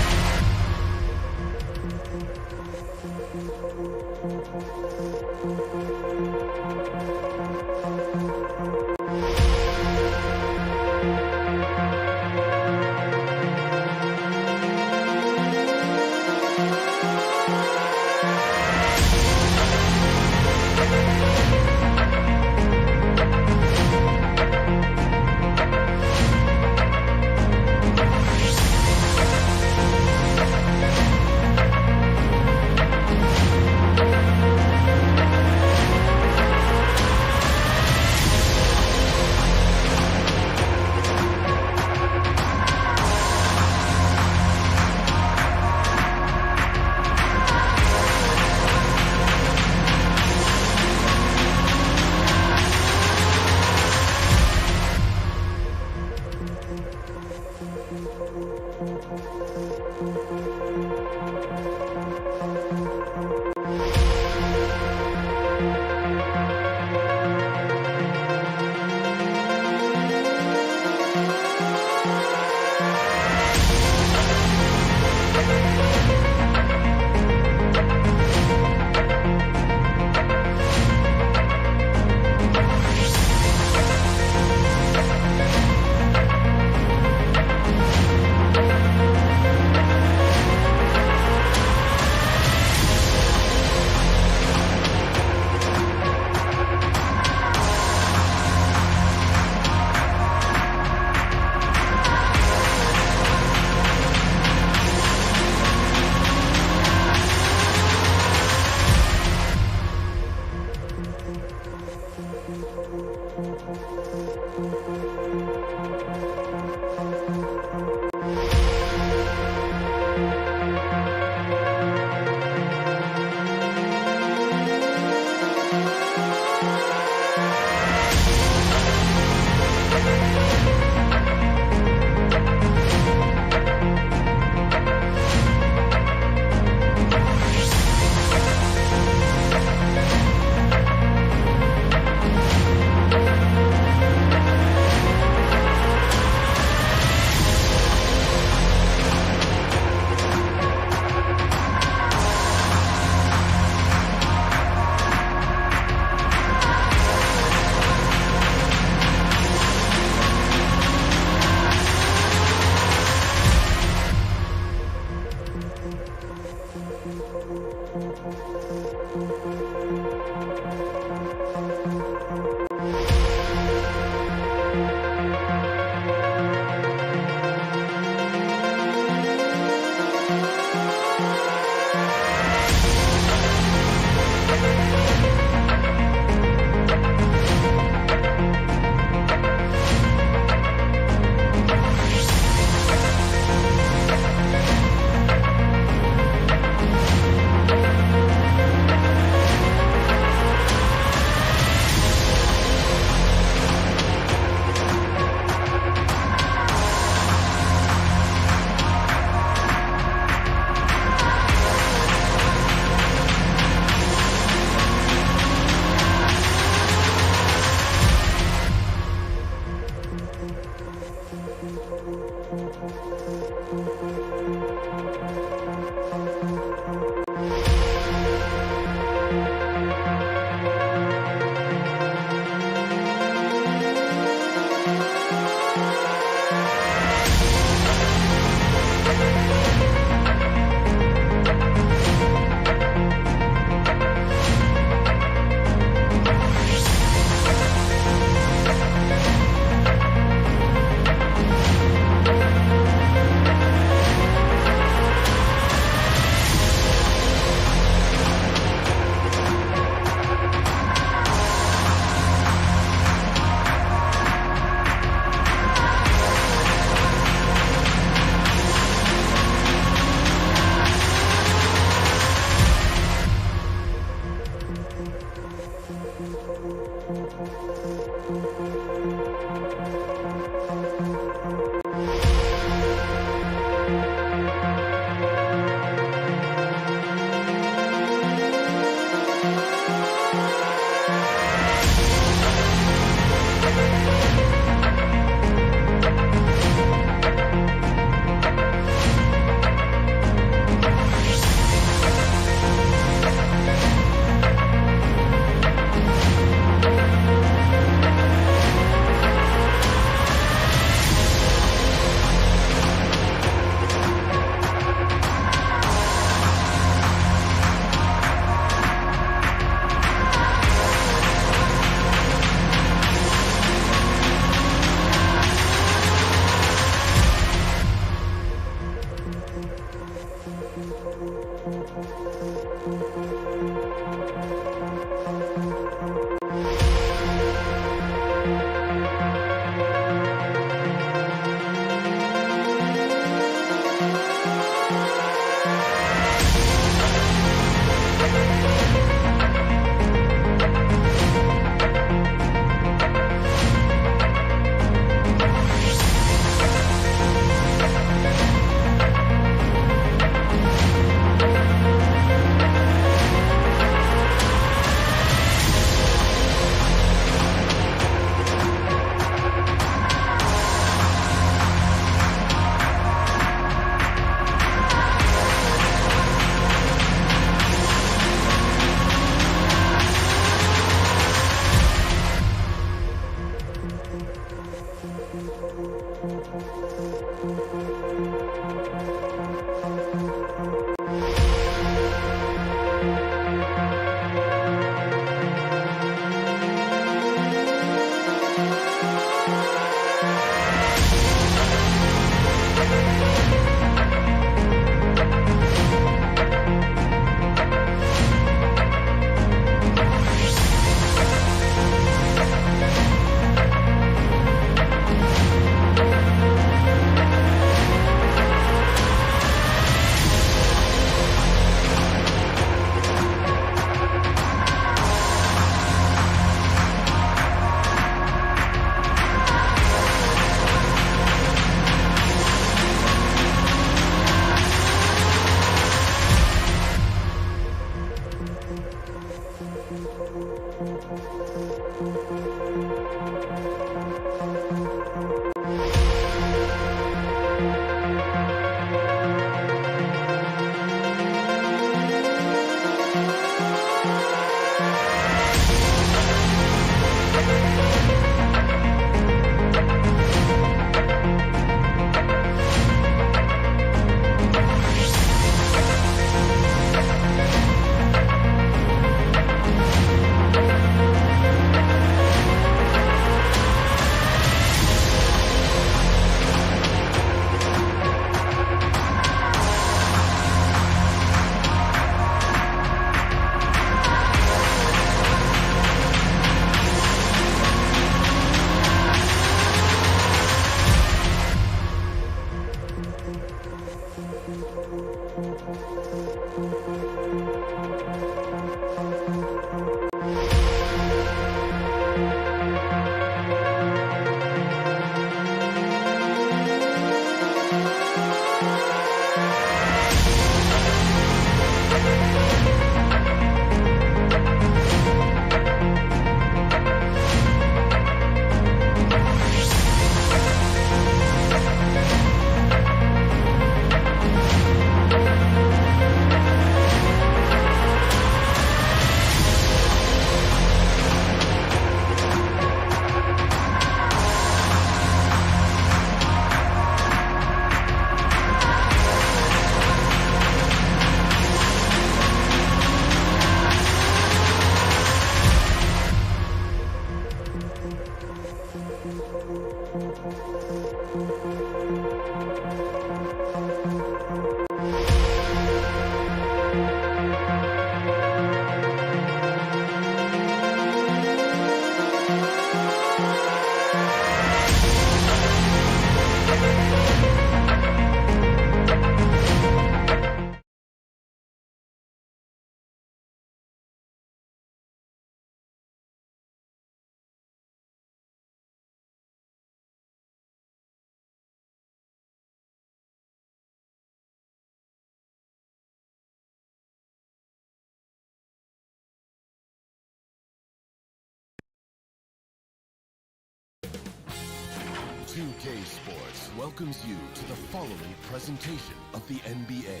2K Sports welcomes you to the following presentation of the NBA.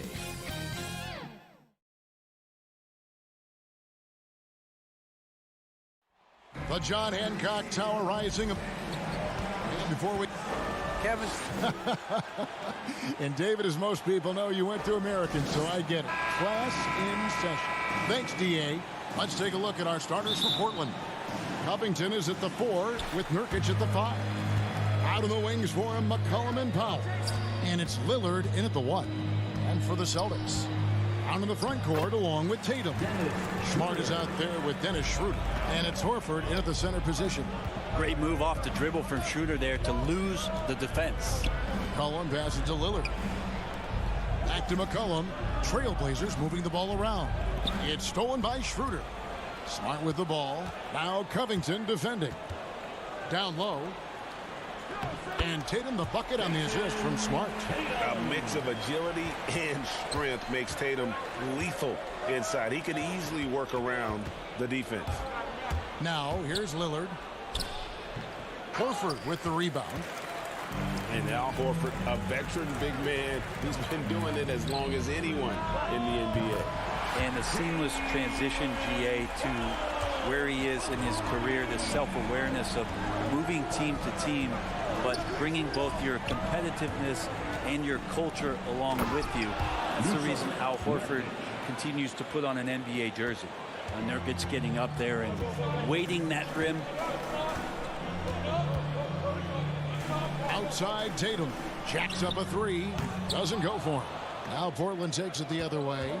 The John Hancock Tower rising. And before we... Kevin. And David, as most people know, you went to American, so I get it. Class in session. Thanks, DA. Let's take a look at our starters for Portland. Covington is at the 4 with Nurkic at the 5. Out of the wings for him, McCollum and Powell. And it's Lillard in at the 1. And for the Celtics, out in the front court along with Tatum. Smart is out there with Dennis Schroeder. And it's Horford in at the center position. Great move off the dribble from Schroeder there to lose the defense. McCollum passes to Lillard. Back to McCollum. Trailblazers moving the ball around. It's stolen by Schroeder. Smart with the ball. Now Covington defending. Down low. And Tatum the bucket on the assist from Smart. A mix of agility and strength makes Tatum lethal inside. He could easily work around the defense. Now here's Lillard. Horford with the rebound. And now Horford, a veteran big man who's been doing it as long as anyone in the NBA. And a seamless transition, GA, to where he is in his career, this self-awareness of moving team to team, but bringing both your competitiveness and your culture along with you. That's the reason Al Horford continues to put on an NBA jersey. Nurkic's getting up there and weighting that rim. Outside Tatum. Jacks up a three. Doesn't go for him. Now Portland takes it the other way.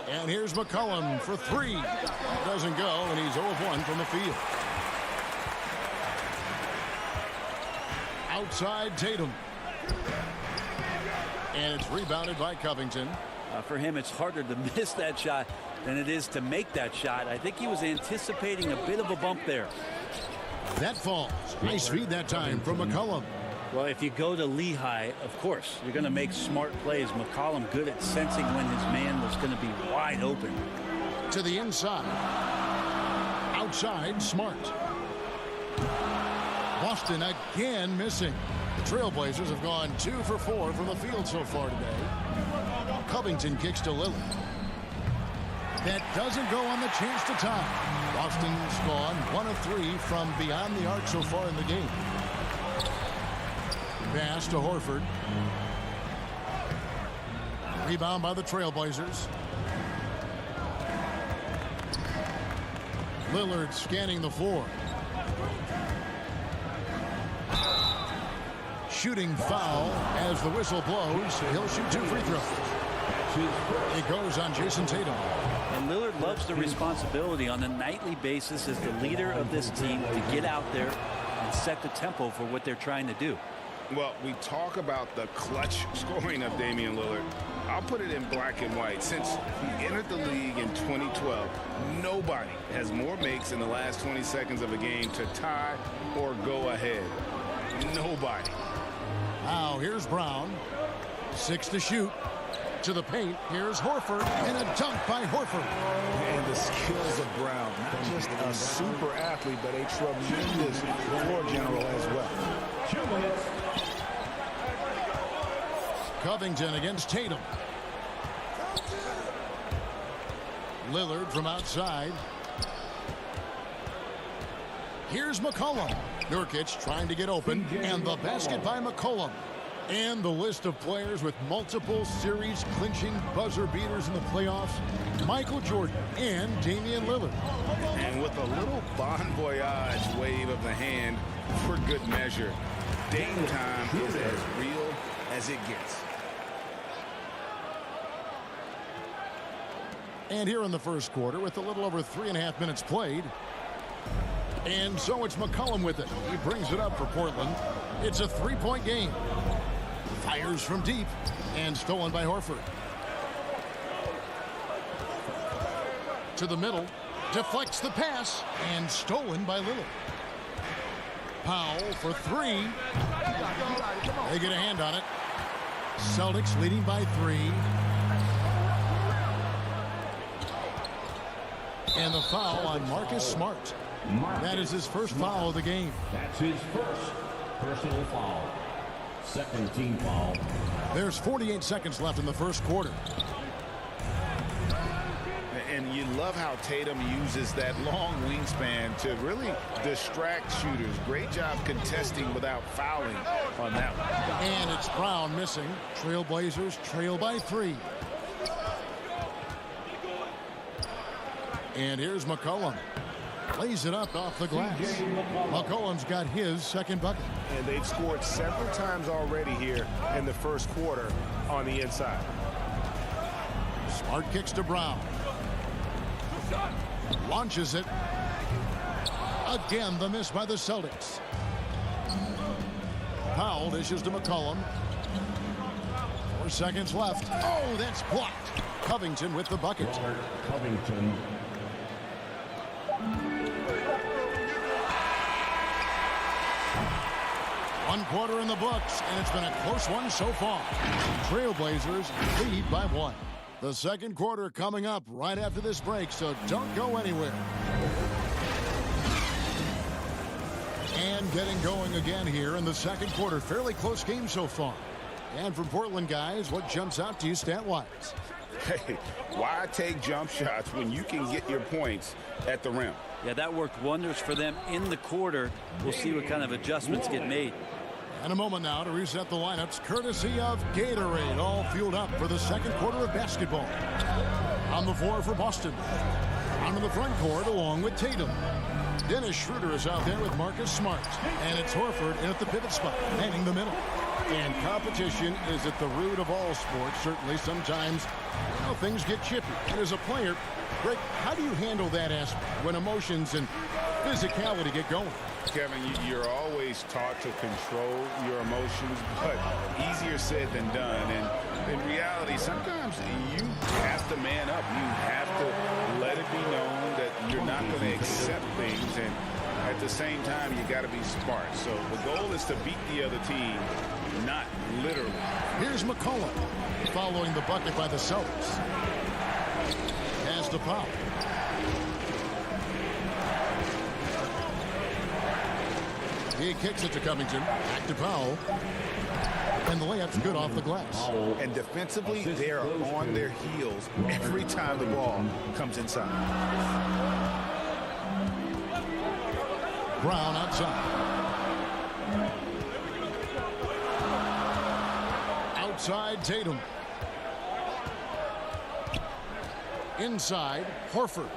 And here's McCollum for three. Doesn't go, and he's 0 of 1 from the field. Outside Tatum. And it's rebounded by Covington. For him, it's harder to miss that shot than it is to make that shot. I think he was anticipating a bit of a bump there. That falls. Nice feed that time from McCollum. Well, if you go to Lehigh, of course, you're going to make smart plays. McCollum good at sensing when his man was going to be wide open. To the inside. Outside, Smart. Boston again missing. The Trailblazers have gone 2 for 4 from the field so far today. Covington kicks to Lillard. That doesn't go on the chance to tie. Boston's gone 1 of 3 from beyond the arc so far in the game. Pass to Horford. Rebound by the Trailblazers. Lillard scanning the floor. Shooting foul as the whistle blows. He'll shoot 2 free throws. It goes on Jason Tatum. And Lillard loves the responsibility on a nightly basis as the leader of this team to get out there and set the tempo for what they're trying to do. Well, we talk about the clutch scoring of Damian Lillard. I'll put it in black and white. Since he entered the league in 2012, nobody has more makes in the last 20 seconds of a game to tie or go ahead. Nobody. Now here's Brown. 6 to shoot. To the paint. Here's Horford. And a dunk by Horford. And the skills of Brown. Not just a super athlete, but a tremendous floor general as well. Covington against Tatum. Lillard from outside. Here's McCollum. Nurkic trying to get open. And the basket by McCollum. And the list of players with multiple series clinching buzzer beaters in the playoffs. Michael Jordan and Damian Lillard. And with a little bon voyage wave of the hand for good measure, Dame time is as real as it gets. And here in the first quarter with a little over 3.5 minutes played. And so it's McCollum with it. He brings it up for Portland. It's a 3-point game. Fires from deep and stolen by Horford. To the middle. Deflects the pass and stolen by Lillard. Powell for 3. They get a hand on it. Celtics leading by 3. And the foul on Marcus Smart. That is his first foul of the game. That's his first personal foul. Second team foul. There's 48 seconds left in the first quarter. And you love how Tatum uses that long wingspan to really distract shooters. Great job contesting without fouling on that one. And it's Brown missing. Trailblazers trail by 3. And here's McCollum. Lays it up off the glass. McCollum's got his second bucket. And they've scored several times already here in the first quarter on the inside. Smart kicks to Brown. Launches it. Again, the miss by the Celtics. Powell dishes to McCollum. 4 seconds left. Oh, that's blocked. Covington with the bucket. Covington. One quarter in the books, and it's been a close one so far. Trailblazers lead by 1. The second quarter coming up right after this break, so don't go anywhere. And getting going again here in the second quarter. Fairly close game so far. And from Portland, guys, what jumps out to you stat-wise? Hey, why take jump shots when you can get your points at the rim? Yeah, that worked wonders for them in the quarter. We'll see what kind of adjustments get made. And a moment now to reset the lineups, courtesy of Gatorade, all fueled up for the second quarter of basketball. On the floor for Boston. Onto the front court along with Tatum. Dennis Schroeder is out there with Marcus Smart. And it's Horford in at the pivot spot, manning the middle. And competition is at the root of all sports. Certainly sometimes, things get chippy. And as a player, Greg, how do you handle that aspect when emotions and physicality get going? Kevin, you're always taught to control your emotions, but easier said than done. And in reality, sometimes you have to man up. You have to let it be known that you're not going to accept things. And at the same time, you got to be smart. So the goal is to beat the other team, not literally. Here's McCollum following the bucket by the Celtics. Has the foul. He kicks it to Covington. Back to Powell. And the layup's good off the glass. And defensively, they are on their heels every time the ball comes inside. Brown outside. Outside Tatum. Inside Horford.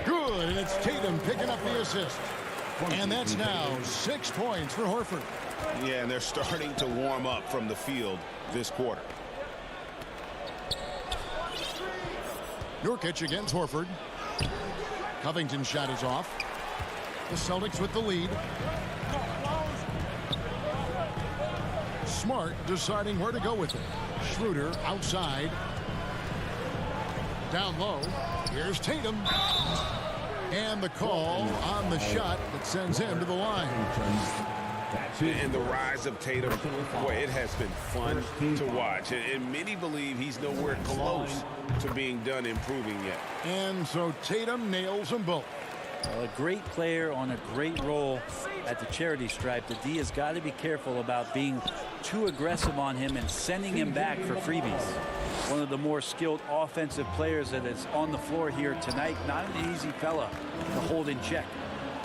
Good, and it's Tatum picking up the assist. And that's now 6 points for Horford. Yeah, and they're starting to warm up from the field this quarter. Nurkic against Horford. Covington's shot is off. The Celtics with the lead. Smart deciding where to go with it. Schroeder outside. Down low. Here's Tatum. And the call on the shot that sends him to the line. And the rise of Tatum, boy, it has been fun to watch. And many believe he's nowhere close to being done improving yet. And so Tatum nails them both. Well, a great player on a great role at the charity stripe. The D has got to be careful about being too aggressive on him and sending him back for freebies. One of the more skilled offensive players that is on the floor here tonight. Not an easy fella to hold in check.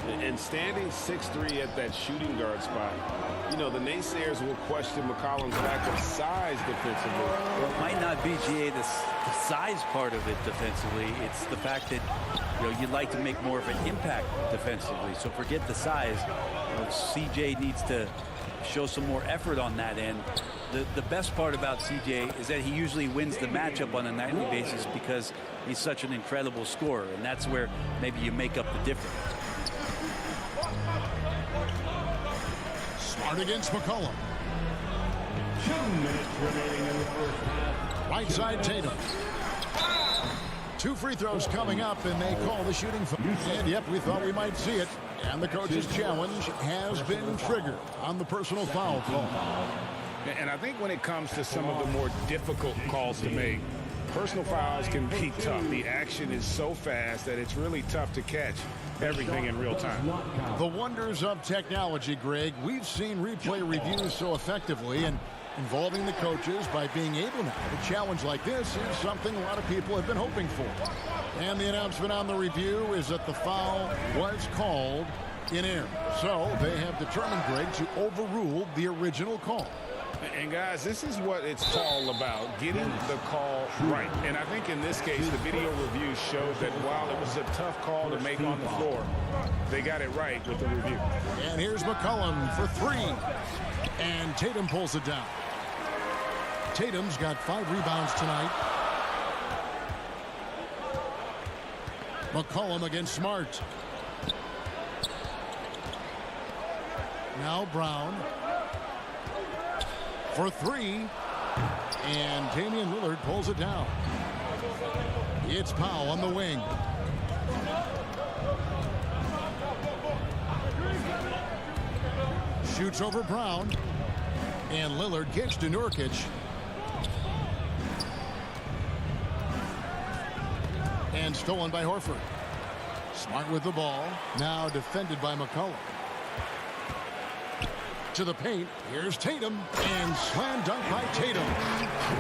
And standing 6'3" at that shooting guard spot, the naysayers will question McCollum's lack of size defensively. Well, it might not be, GA, the size part of it defensively. It's the fact that, you'd like to make more of an impact defensively. So forget the size. CJ needs to show some more effort on that end. The best part about CJ is that he usually wins the matchup on a nightly basis because he's such an incredible scorer. And that's where maybe you make up the difference. Smart against McCollum. 2 minutes remaining in the first half. Right side Tatum. 2 free throws coming up, and they call the shooting foul. And yep, we thought we might see it. And the coach's challenge has been triggered on the personal foul call. And I think when it comes to some of the more difficult calls to make, personal fouls can be tough. The action is so fast that it's really tough to catch everything in real time. The wonders of technology, Greg. We've seen replay reviews so effectively, and involving the coaches by being able now to challenge like this is something a lot of people have been hoping for. And the announcement on the review is that the foul was called in error. So they have determined, Greg, to overrule the original call. And guys, this is what it's all about, getting the call right. And I think in this case, the video review showed that while it was a tough call to make on the floor, they got it right with the review. And here's McCollum for 3. And Tatum pulls it down. Tatum's got 5 rebounds tonight. McCollum against Smart. Now Brown for 3. And Damian Lillard pulls it down. It's Powell on the wing. Shoots over Brown. And Lillard kicks to Nurkic. And stolen by Horford. Smart with the ball. Now defended by McCollum. To the paint, here's Tatum, and slam dunk by Tatum.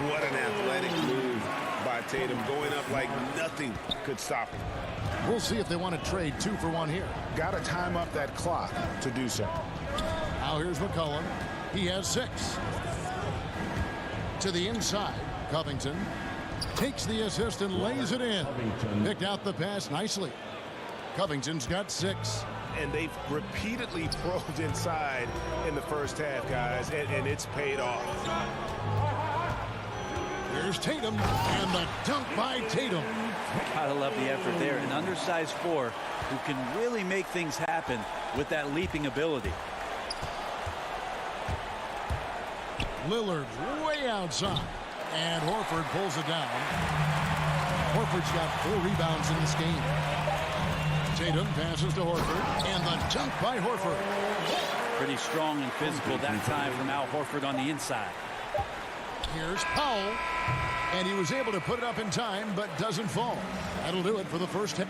What an athletic move by Tatum, going up like nothing could stop him. We'll see if they want to trade 2 for 1 here. Got to time up that clock to do so. Now here's McCollum. He has 6. To the inside, Covington takes the assist and lays it in. Picked out the pass nicely. Covington's got 6. And they've repeatedly probed inside in the first half, guys, and it's paid off. Here's Tatum, and the dunk by Tatum. Gotta love the effort there. An undersized 4 who can really make things happen with that leaping ability. Lillard way outside, and Horford pulls it down. Horford's got 4 rebounds in this game. Tatum passes to Horford, and the dunk by Horford. Pretty strong and physical that time from Al Horford on the inside. Here's Powell, and he was able to put it up in time, but doesn't fall. That'll do it for the first half.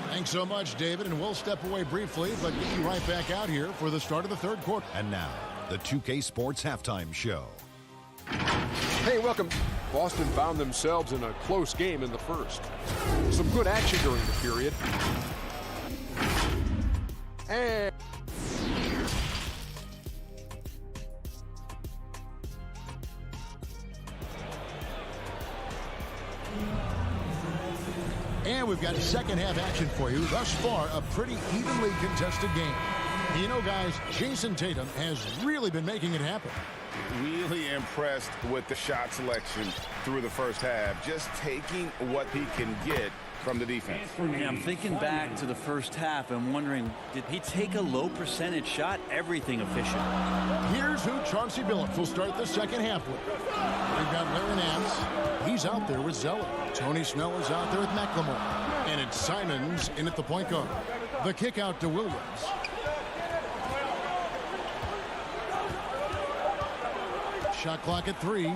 Thanks so much, David, and we'll step away briefly, but get you right back out here for the start of the third quarter. And now, the 2K Sports Halftime Show. Hey, welcome. Boston found themselves in a close game in the first. Some good action during the period. And we've got second half action for you. Thus far, a pretty evenly contested game. You know, guys, Jason Tatum has really been making it happen. Really impressed with the shot selection through the first half. Just taking what he can get from the defense. Yeah, I'm thinking back to the first half and wondering, did he take a low percentage shot? Everything efficient. Here's who Chauncey Billups will start the second half with. We've got Larry Nance. He's out there with Zeller. Tony Snell is out there with McLemore. And it's Simons in at the point guard. The kick out to Williams. Shot clock at 3.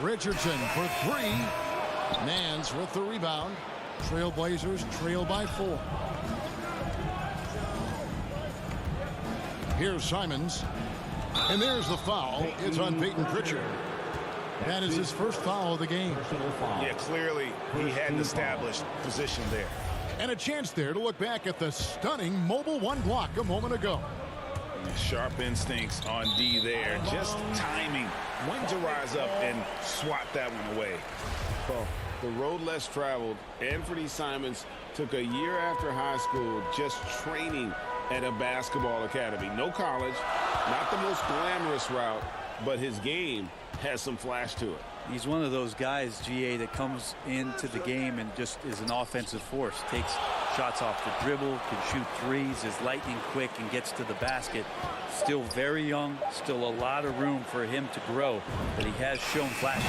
Richardson for 3. Nance with the rebound. Trailblazers trail by 4. Here's Simons. And there's the foul. It's on Peyton Pritchard. That is his first foul of the game. Yeah, clearly he had an established position there. And a chance there to look back at the stunning mobile 1 block a moment ago. Sharp instincts on D there. Just timing when to rise up and swat that one away. Well, the road less traveled, Anthony Simons took a year after high school just training at a basketball academy. No college, not the most glamorous route, but his game has some flash to it. He's one of those guys, GA, that comes into the game and just is an offensive force. Takes shots off the dribble, can shoot threes, is lightning quick, and gets to the basket. Still very young, still a lot of room for him to grow, but he has shown flashes.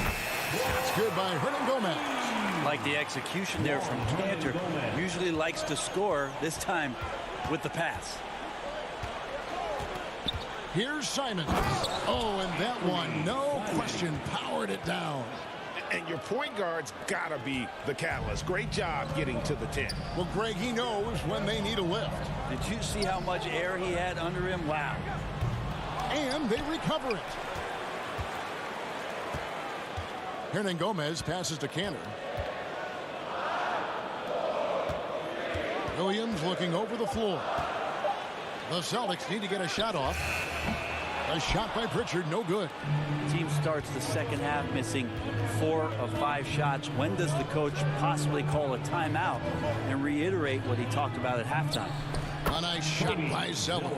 That's good by Hernan Gomez. Like the execution there from Cantor. Usually likes to score, this time with the pass. Here's Simons. Oh, and that one, no question, powered it down. And your point guard's got to be the catalyst. Great job getting to the 10. Well, Greg, he knows when they need a lift. Did you see how much air he had under him? Wow. And they recover it. Hernan Gomez passes to Cantor. Williams looking over the floor. The Celtics need to get a shot off. A shot by Pritchard, no good. Team starts the second half missing 4 of 5 shots. When does the coach possibly call a timeout and reiterate what he talked about at halftime? A nice shot by Zeller.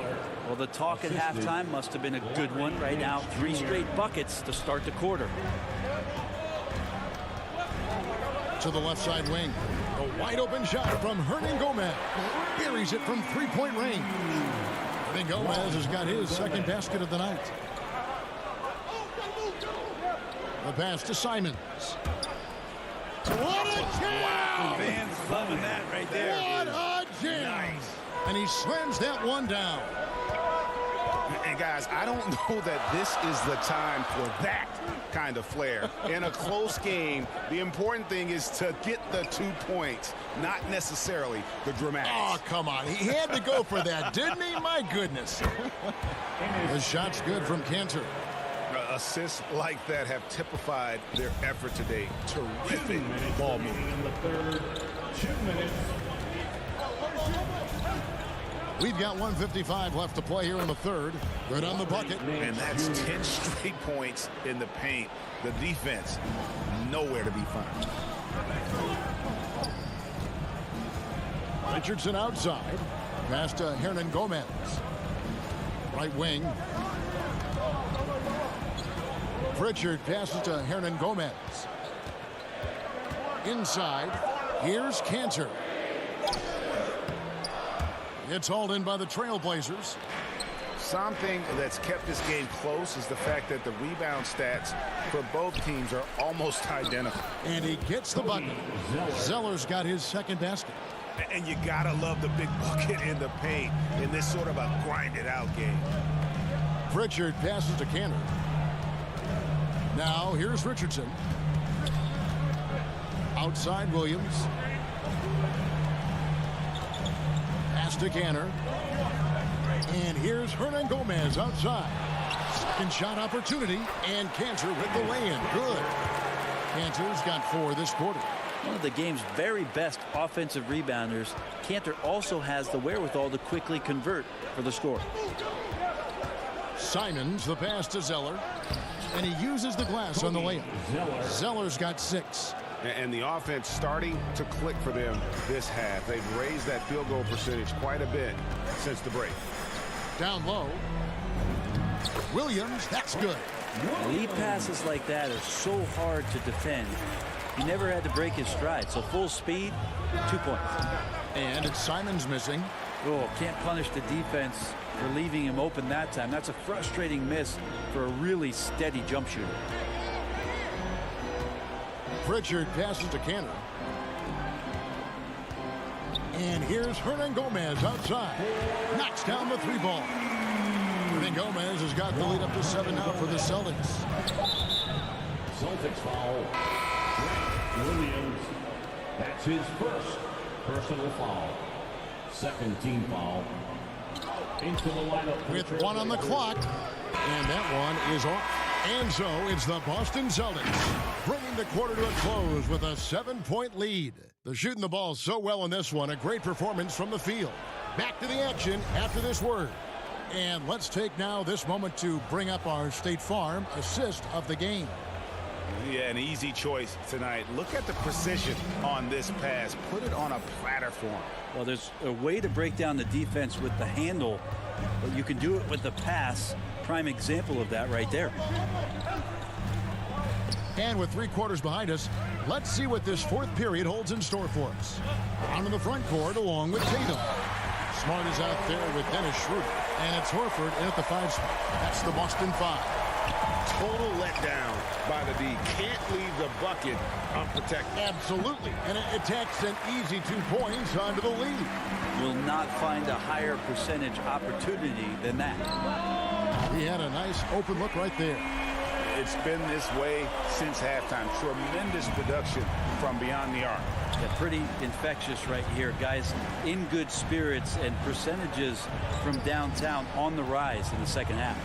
Well, the talk at halftime must have been a good one. Right now, 3 straight buckets to start the quarter. To the left side wing. A wide open shot from Hernan Gomez. Buries it from 3-point range. Hernan Gomez has got his second basket of the night. The pass to Simons. What a jam! Fans loving that right there. What a jam! Nice. And he slams that one down. And guys, I don't know that this is the time for that kind of flair. In a close game, the important thing is to get the 2 points, not necessarily the dramatics. Oh, come on. He had to go for that, didn't he? My goodness. The shot's good from Cantor. Assists like that have typified their effort today. Terrific ball movement. In the third, 2 minutes. We've got 1:55 left to play here in the third. Good on the bucket. And that's 10 straight points in the paint. The defense, nowhere to be found. Richardson outside. Pass to Hernan Gomez. Right wing. Pritchard passes to Hernan Gomez. Inside. Here's Cantor. It's hauled in by the Trailblazers. Something that's kept this game close is the fact that the rebound stats for both teams are almost identical. And he gets the bucket. Zeller's got his second basket. And you gotta love the big bucket in the paint in this sort of a grinded out game. Pritchard passes to Cantor. Now here's Richardson. Outside Williams. Pass to Cantor. And here's Hernan Gomez outside. Second shot opportunity. And Cantor with the lay-in. Good. Cantor's got 4 this quarter. One of the game's very best offensive rebounders, Cantor also has the wherewithal to quickly convert for the score. Simons, the pass to Zeller. And he uses the glass on the layup. Zeller's got 6. And the offense starting to click for them this half. They've raised that field goal percentage quite a bit since the break. Down low. Williams, that's good. Lead passes like that are so hard to defend. He never had to break his stride, so full speed, 2 points. And it's Simons missing. Oh, can't punish the defense for leaving him open that time. That's a frustrating miss for a really steady jump shooter. Pritchard passes to Cantor. And here's Hernan Gomez outside. Knocks down the 3-ball. Hernan Gomez has got the lead up to 7 now for the Celtics. Celtics foul. Williams. That's his first personal foul. Second team foul. Into the lineup with 1 on the clock. And that one is off. And so it's the Boston Celtics bringing the quarter to a close with a 7-point lead. They're shooting the ball so well in this one. A great performance from the field. Back to the action after this word. And let's take now this moment to bring up our State Farm assist of the game. Yeah, an easy choice tonight. Look at the precision on this pass. Put it on a platter for him. Well, there's a way to break down the defense with the handle, but you can do it with the pass. Prime example of that right there. And with 3 quarters behind us, let's see what this 4th period holds in store for us. Down in the front court along with Tatum. Smart is out there with Dennis Schroeder. And it's Horford in at the 5 spot. That's the Boston 5. Total letdown by the D. Can't leave the bucket unprotected. Absolutely. And it takes an easy 2 points onto the lead. Will not find a higher percentage opportunity than that. He had a nice open look right there. It's been this way since halftime. Tremendous production from beyond the arc. Yeah, pretty infectious right here. Guys in good spirits and percentages from downtown on the rise in the second half.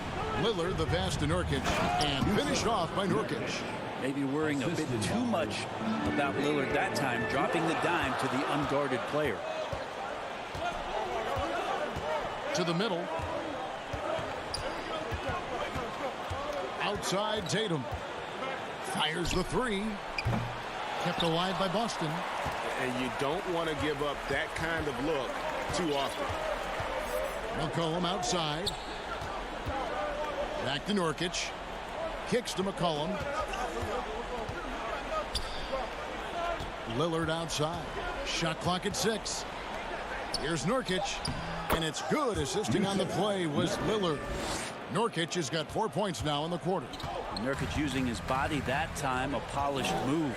Lillard the pass to Nurkic and finished off by Nurkic. Maybe worrying a bit too much about Lillard that time, dropping the dime to the unguarded player. To the middle. Outside Tatum. Fires the 3. Kept alive by Boston. And you don't want to give up that kind of look too often. McCollum outside. Back to Nurkic. Kicks to McCollum. Lillard outside. Shot clock at 6. Here's Nurkic. And it's good. Assisting on the play was Lillard. Nurkic has got 4 points now in the quarter. Nurkic using his body that time, a polished move.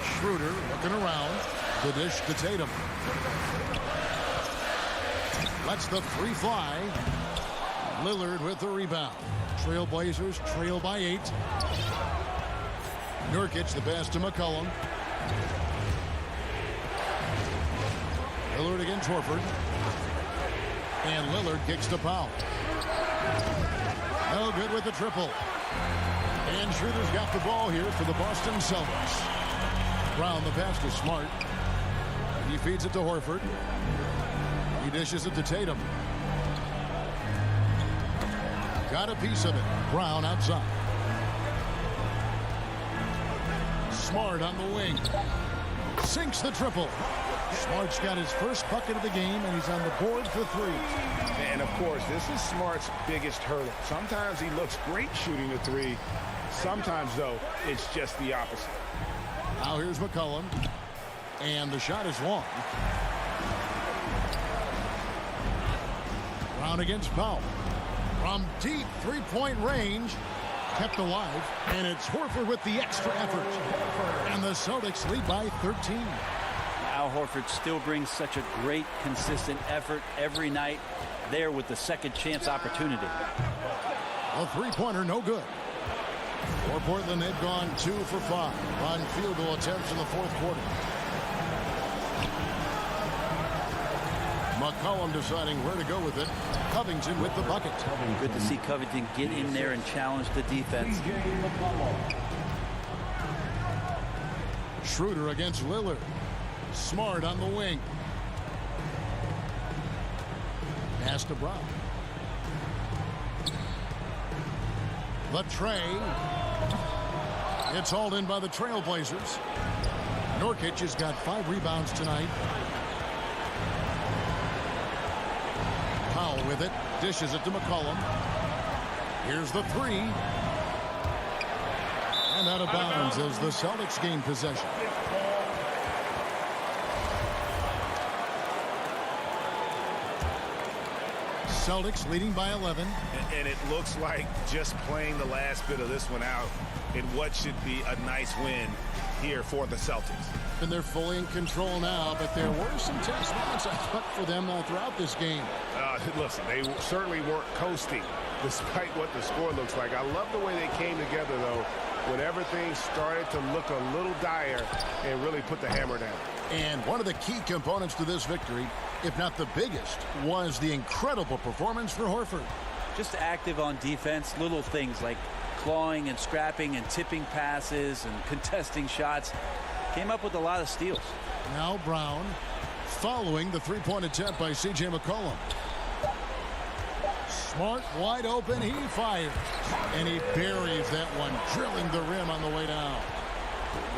Schroeder looking around. The dish to Tatum. Lets the three fly. Lillard with the rebound. Trailblazers trail by 8. Nurkic the pass to McCollum. Lillard against Horford. And Lillard kicks to Powell. No good with the triple. And Schroeder's got the ball here for the Boston Celtics. Brown the pass to Smart. He feeds it to Horford. He dishes it to Tatum. Got a piece of it. Brown outside. Smart on the wing. Sinks the triple. Smart's got his first bucket of the game, and he's on the board for 3. And, of course, this is Smart's biggest hurdle. Sometimes he looks great shooting the 3. Sometimes, though, it's just the opposite. Now here's McCollum. And the shot is long. Brown against Powell. From deep three-point range. Kept alive. And it's Horford with the extra effort. And the Celtics lead by 13. Al Horford still brings such a great, consistent effort every night there with the second chance opportunity. A three-pointer, no good. For Portland, they've gone 2 for 5 on field goal attempts in the fourth quarter. McCollum deciding where to go with it. Covington with the bucket. Good to see Covington get in there and challenge the defense. Schroeder against Lillard. Smart on the wing. Pass to Brown. The tray. It's hauled in by the Trailblazers. Nurkic has got 5 rebounds tonight. Powell with it. Dishes it to McCollum. Here's the 3. And out of bounds as the Celtics gain possession. Celtics leading by 11. And it looks like just playing the last bit of this one out in what should be a nice win here for the Celtics. And they're fully in control now, but there were some tense moments, I thought, for them throughout this game. Listen, they certainly weren't coasting despite what the score looks like. I love the way they came together, though, when everything started to look a little dire and really put the hammer down. And one of the key components to this victory, if not the biggest, was the incredible performance for Horford. Just active on defense, little things like clawing and scrapping and tipping passes and contesting shots. Came up with a lot of steals. Now Brown following the three-point attempt by C.J. McCollum. Smart wide open, he fires. And he buries that one, drilling the rim on the way down.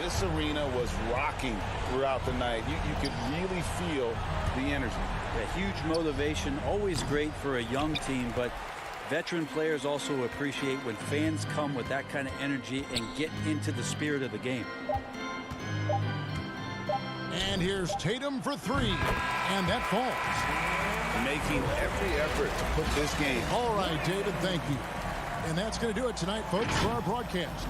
This arena was rocking throughout the night. You could really feel the energy. A huge motivation, always great for a young team, but veteran players also appreciate when fans come with that kind of energy and get into the spirit of the game. And here's Tatum for 3, and that falls. Making every effort to put this game. All right, David, thank you. And that's going to do it tonight, folks, for our broadcast.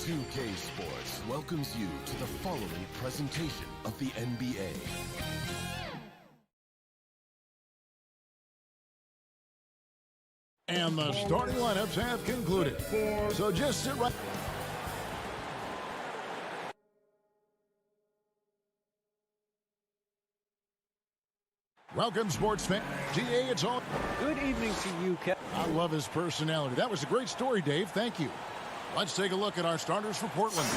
2K Sports welcomes you to the following presentation of the NBA. And the starting lineups have concluded. So just sit right. Welcome, sports fan. GA, it's all. Good evening to you, Kevin. I love his personality. That was a great story, Dave. Thank you. Let's take a look at our starters for Portland.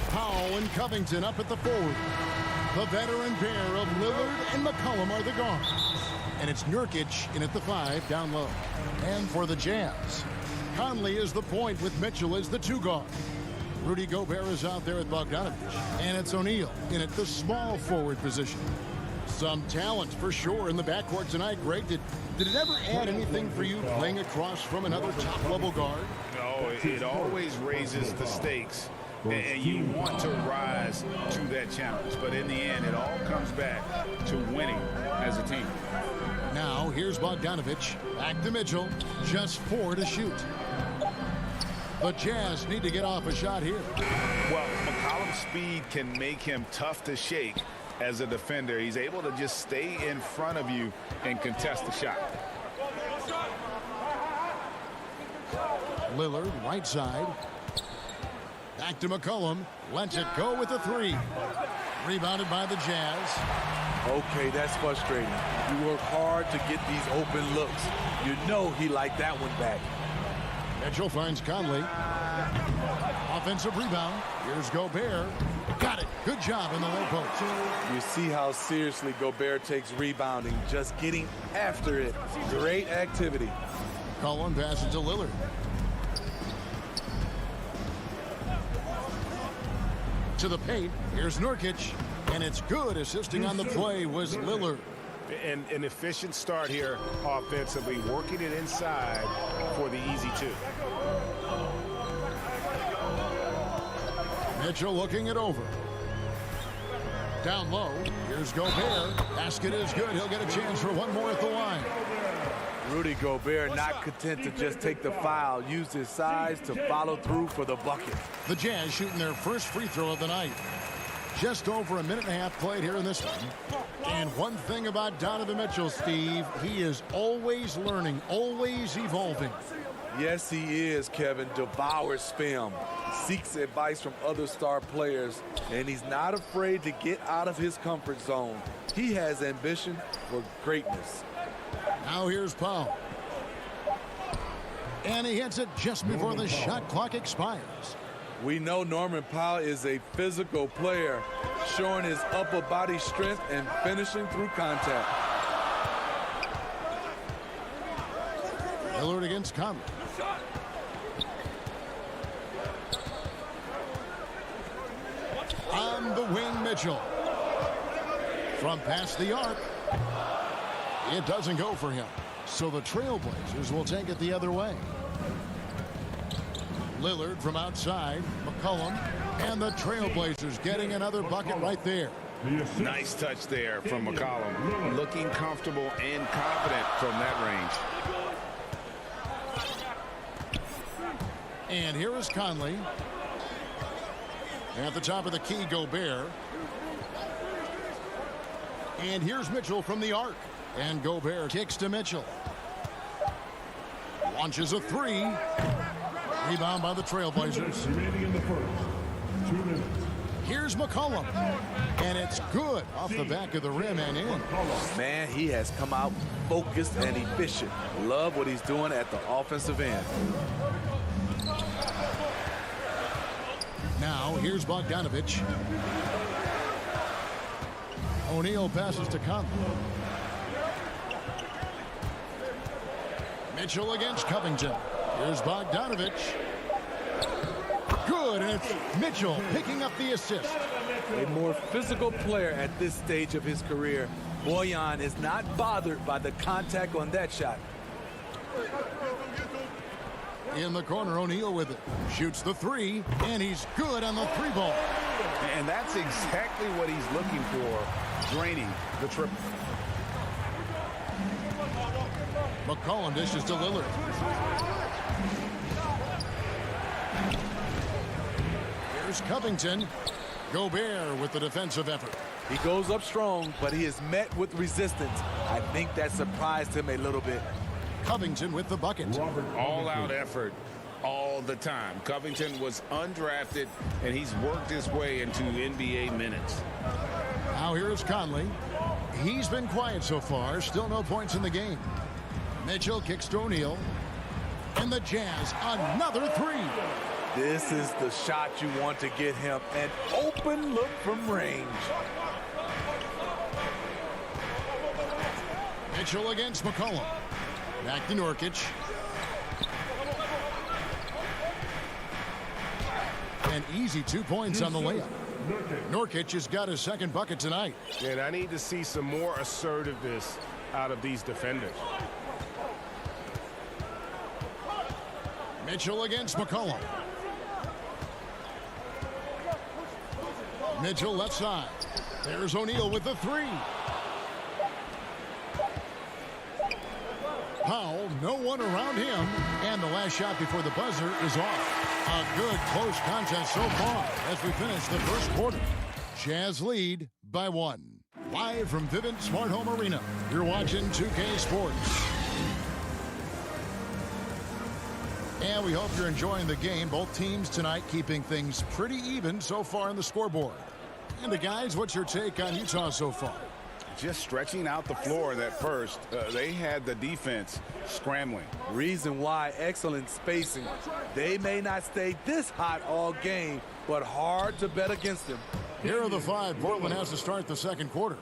Powell and Covington up at the forward. The veteran pair of Lillard and McCollum are the guards. And it's Nurkic in at the 5 down low. And for the Jazz, Conley is the point with Mitchell as the 2 guard. Rudy Gobert is out there at Bogdanovich. And it's O'Neal in at the small forward position. Some talent for sure in the backcourt tonight, Greg. Did it ever add anything for you playing across from another top-level guard? No, it always raises the stakes, and you want to rise to that challenge. But in the end, it all comes back to winning as a team. Now, here's Bogdanovich. Back to Mitchell. Just 4 to shoot. The Jazz need to get off a shot here. Well, McCollum's speed can make him tough to shake as a defender. He's able to just stay in front of you and contest the shot. Lillard, right side. Back to McCollum. Lets it go with the 3. Rebounded by the Jazz. Okay, that's frustrating. You work hard to get these open looks. You know he liked that one back. Mitchell finds Conley. Offensive rebound. Here's Gobert. Got it. Good job in the low post. You see how seriously Gobert takes rebounding, just getting after it. Great activity. Collin passes to Lillard. To the paint. Here's Nurkic. And it's good. Assisting on the play was Lillard. And an efficient start here offensively, working it inside for the easy 2. Mitchell looking it over. Down low. Here's Gobert. Basket is good. He'll get a chance for one more at the line. Rudy Gobert not content to just take the foul. Used his size to follow through for the bucket. The Jazz shooting their first free throw of the night. Just over a minute and a half played here in this one. And one thing about Donovan Mitchell, Steve, he is always learning, always evolving. Yes, he is, Kevin. Devours film, seeks advice from other star players, and he's not afraid to get out of his comfort zone. He has ambition for greatness. Now here's Powell. And he hits it just before the shot clock expires. We know Norman Powell is a physical player, showing his upper body strength and finishing through contact. Lillard against Conley. On the wing, Mitchell. From past the arc. It doesn't go for him. So the Trailblazers will take it the other way. Lillard from outside. McCollum. And the Trailblazers getting another bucket right there. Nice touch there from McCollum. Looking comfortable and confident from that range. And here is Conley. At the top of the key, Gobert. And here's Mitchell from the arc. And Gobert kicks to Mitchell. Launches a three. Rebound by the Trailblazers. Remaining in the first. 2 minutes. Here's McCollum. And it's good off the back of the rim and in. Man, he has come out focused and efficient. Love what he's doing at the offensive end. Now, here's Bogdanovich. O'Neal passes to Conley. Mitchell against Covington. Here's Bogdanovich. Good, and it's Mitchell picking up the assist. A more physical player at this stage of his career. Bojan is not bothered by the contact on that shot. In the corner, O'Neal with it. Shoots the three, and he's good on the three ball. And that's exactly what he's looking for, draining the triple. McCollum dishes to Lillard. Here's Covington. Gobert with the defensive effort. He goes up strong, but he is met with resistance. I think that surprised him a little bit. Covington with the bucket. All-out effort all the time. Covington was undrafted, and he's worked his way into NBA minutes. Now here's Conley. He's been quiet so far. Still no points in the game. Mitchell kicks to O'Neal. And the Jazz, another three. This is the shot you want to get him. An open look from range. Mitchell against McCollum. Back to Nurkic. An easy 2 points on the layup. Nurkic has got his second bucket tonight. And I need to see some more assertiveness out of these defenders. Mitchell against McCollum. Mitchell left side. There's O'Neal with the three. Powell, no one around him. And the last shot before the buzzer is off. A good close contest so far as we finish the first quarter. Jazz lead by 1. Live from Vivint Smart Home Arena, you're watching 2K Sports. And we hope you're enjoying the game. Both teams tonight keeping things pretty even so far on the scoreboard. And the guys, what's your take on Utah so far? Just stretching out the floor in that first. They had the defense scrambling. Reason why, excellent spacing. They may not stay this hot all game, but hard to bet against them. Here are the 5 Portland has to start the second quarter.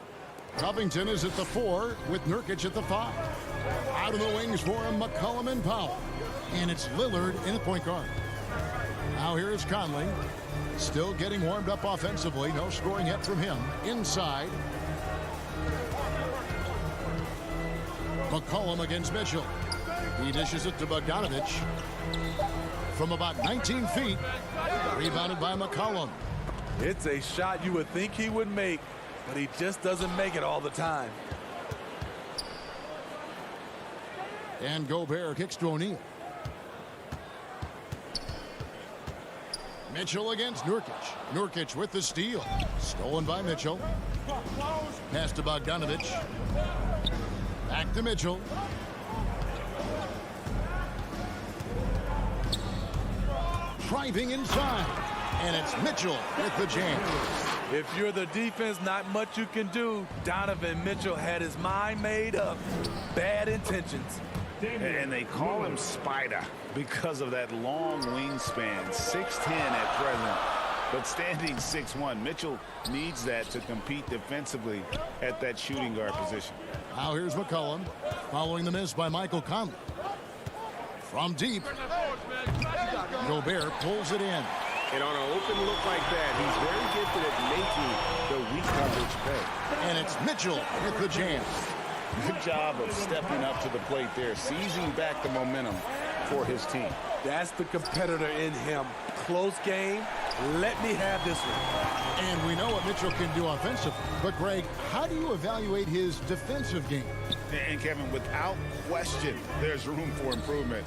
Covington is at the 4 with Nurkic at the 5. Out of the wings for him, McCollum and Powell. And it's Lillard in at point guard. Now here is Conley. Still getting warmed up offensively. No scoring yet from him. Inside. McCollum against Mitchell. He dishes it to Bogdanovich. From about 19 feet. Rebounded by McCollum. It's a shot you would think he would make, but he just doesn't make it all the time. And Gobert kicks to O'Neal. Mitchell against Nurkic. Nurkic with the steal. Stolen by Mitchell. Pass to Bogdanovich. Back to Mitchell. Driving inside. And it's Mitchell with the jam. If you're the defense, not much you can do. Donovan Mitchell had his mind made up. Bad intentions. And they call him Spider because of that long wingspan. 6'10" at present, but standing 6'1". Mitchell needs that to compete defensively at that shooting guard position. Now here's McCollum following the miss by Michael Conley. From deep, Gobert pulls it in. And on an open look like that, he's very gifted at making the weak coverage pay. And it's Mitchell with the jam. Good job of stepping up to the plate there, seizing back the momentum for his team. That's the competitor in him. Close game. Let me have this one. And we know what Mitchell can do offensively. But, Greg, how do you evaluate his defensive game? And, Kevin, without question, there's room for improvement.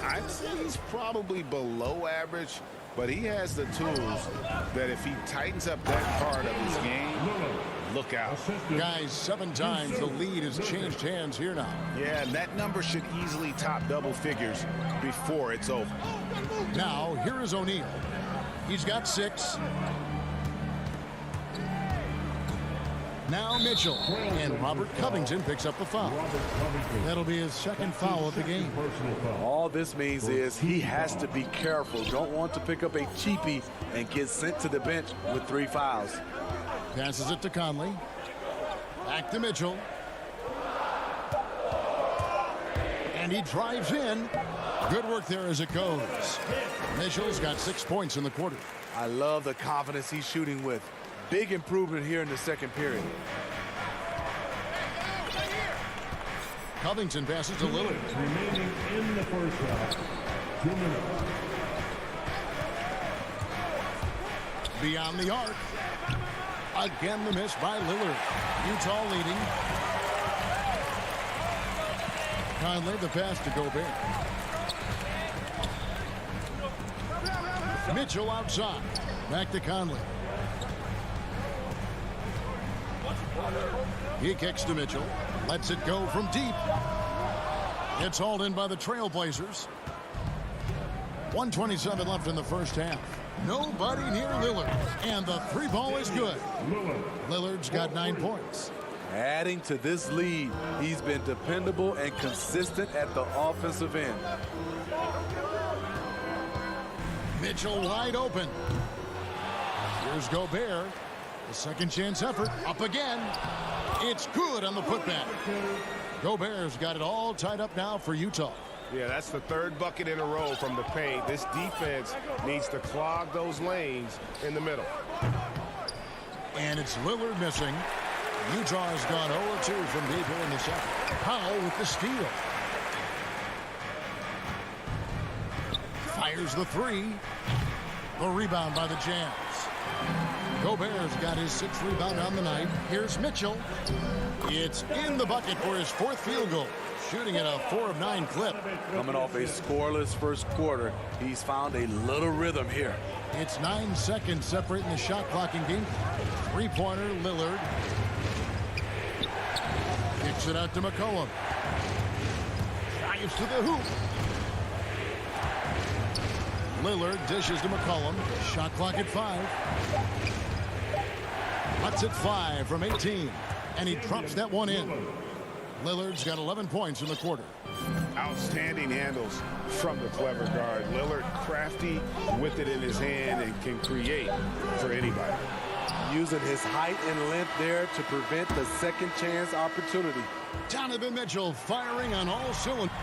I'd say he's probably below average, but he has the tools that if he tightens up that part of his game, look out. Guys, 7 times the lead has changed hands here now. Yeah, and that number should easily top double figures before it's over. Now, here is O'Neal. He's got 6. Now Mitchell, and Robert Covington picks up the foul. That'll be his second foul of the game. All this means is he has to be careful. Don't want to pick up a cheapie and get sent to the bench with 3 fouls. Passes it to Conley. Back to Mitchell. And he drives in. Good work there as it goes. Mitchell's got 6 points in the quarter. I love the confidence he's shooting with. Big improvement here in the second period. Covington passes to Lillard. Remaining in the first half. 2 minutes. Beyond the arc. Again the miss by Lillard. Utah leading. Conley the pass to Gobert. Mitchell outside. Back to Conley. He kicks to Mitchell. Lets it go from deep. It's hauled in by the Trailblazers. 1:27 left in the first half. Nobody near Lillard. And the 3 ball is good. Lillard's got 9 points. Adding to this lead, he's been dependable and consistent at the offensive end. Mitchell wide open. Here's Gobert. The second chance effort. Up again. It's good on the putback. Gobert's got it all tied up now for Utah. Yeah, that's the 3rd bucket in a row from the paint. This defense needs to clog those lanes in the middle. And it's Lillard missing. Utah has gone 0-2 from deep here in the second. Powell with the steal. Fires the 3. The rebound by the Jazz. Gobert's got his 6th rebound on the night. Here's Mitchell. It's in the bucket for his 4th field goal. Shooting at a 4 of 9 clip. Coming off a scoreless first quarter, he's found a little rhythm here. It's 9 seconds separating the shot clock in game. 3-pointer, Lillard. Kicks it out to McCollum. Drives to the hoop. Lillard dishes to McCollum. Shot clock at 5. Cuts at 5 from 18. And he drops that one in. Lillard's got 11 points in the quarter. Outstanding handles from the clever guard. Lillard crafty with it in his hand and can create for anybody. Using his height and length there to prevent the second chance opportunity. Donovan Mitchell firing on all cylinders.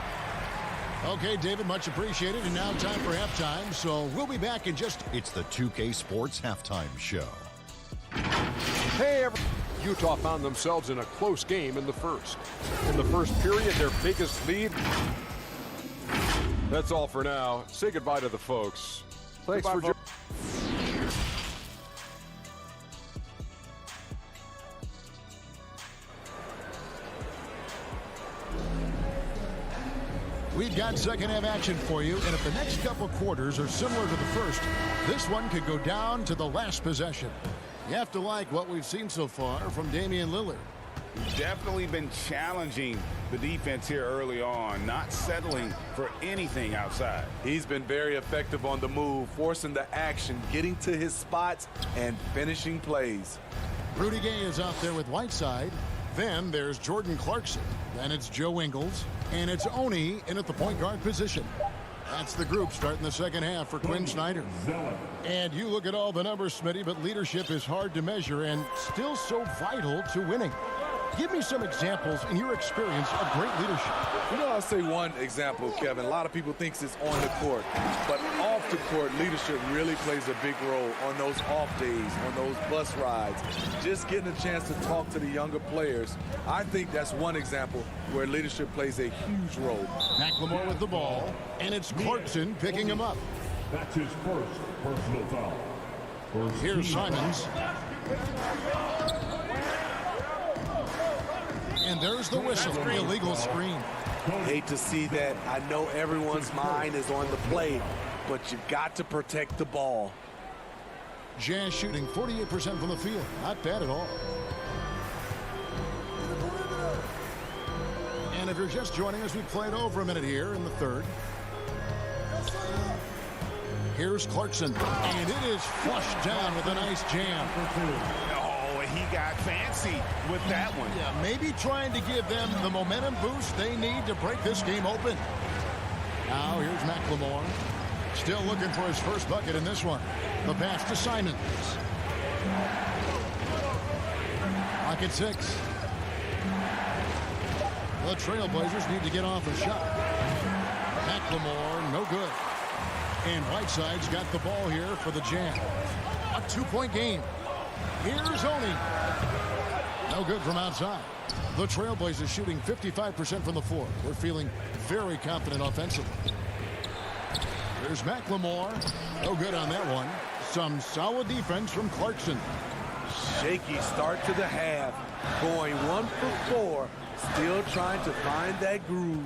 Okay, David, much appreciated. And now time for halftime. So we'll be back in just... It's the 2K Sports Halftime Show. Hey, everyone. Utah found themselves in a close game in the first. In the first period, their biggest lead. That's all for now. Say goodbye to the folks. Thanks for joining. We've got second half action for you, and if the next couple quarters are similar to the first, this one could go down to the last possession. You have to like what we've seen so far from Damian Lillard. Definitely been challenging the defense here early on, not settling for anything outside. He's been very effective on the move, forcing the action, getting to his spots, and finishing plays. Rudy Gay is out there with Whiteside. Then there's Jordan Clarkson. Then it's Joe Ingles. And it's Oni in at the point guard position. That's the group starting the second half for Quinn Snyder. And you look at all the numbers, Smitty, but leadership is hard to measure and still so vital to winning. Give me some examples in your experience of great leadership. You know, I'll say one example, Kevin. A lot of people think it's on the court, but off the court, leadership really plays a big role on those off days, on those bus rides. Just getting a chance to talk to the younger players. I think that's one example where leadership plays a huge role. McLemore with the ball, and it's Clarkson picking him up. That's his first personal foul. Here's Simons. And there's the whistle, illegal screen. Hate to see that. I know everyone's mind is on the play, but you got to protect the ball. Jazz shooting 48% from the field. Not bad at all. And if you're just joining us, we played over a minute here in the third. Here's Clarkson, and it is flushed down with a nice jam. Oh, he got fancy with that one. Yeah, maybe trying to give them the momentum boost they need to break this game open. Now here's McLemore. Still looking for his first bucket in this one. The pass to Simons. Clock at 6. The Trailblazers need to get off a shot. McLemore, no good. And Whiteside's got the ball here for the Jam. A 2-point game. Here's Oni. No good from outside. The Trailblazers shooting 55% from the floor. We're feeling very confident offensively. Here's McLemore. No good on that one. Some solid defense from Clarkson. Shaky start to the half. Going 1 for 4. Still trying to find that groove.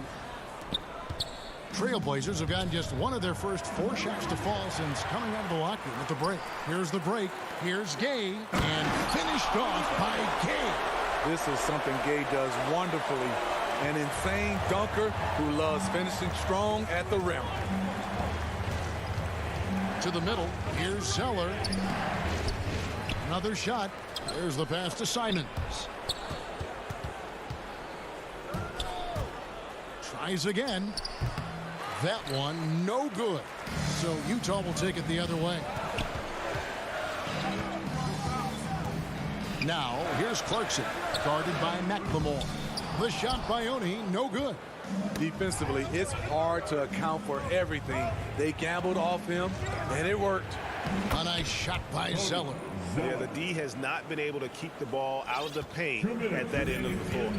Trailblazers have gotten just one of their first 4 shots to fall since coming out of the locker room at the break. Here's the break. Here's Gay, and finished off by Gay. This is something Gay does wonderfully. An insane dunker who loves finishing strong at the rim. To the middle. Here's Zeller. Another shot. There's the pass to Simons. Tries again. That one, no good. So Utah will take it the other way. Now, here's Clarkson, guarded by McLemore. The shot by Oni, no good. Defensively, it's hard to account for everything. They gambled off him, and it worked. A nice shot by Zeller. Yeah, the D has not been able to keep the ball out of the paint at that end of the floor.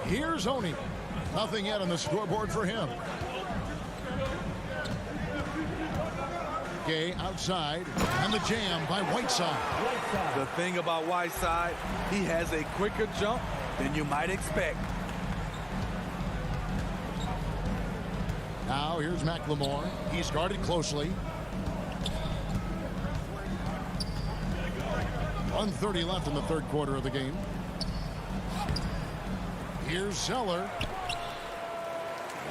Here's Oni. Nothing yet on the scoreboard for him. Gay outside, and the jam by Whiteside. The thing about Whiteside, he has a quicker jump than you might expect. Now here's McLemore. He's guarded closely. 1:30 left in the third quarter of the game. Here's Zeller.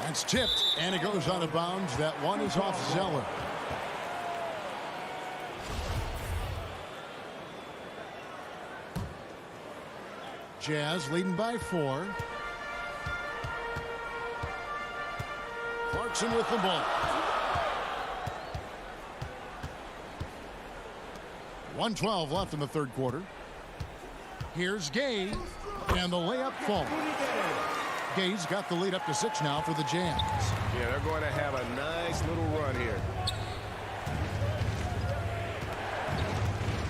That's tipped, and it goes out of bounds. That one is off Zeller. Jazz leading by 4. Clarkson with the ball. 1:12 left in the third quarter. Here's Gay, and the layup falls. Gay's got the lead up to 6 now for the Jazz. Yeah, they're going to have a nice little run here.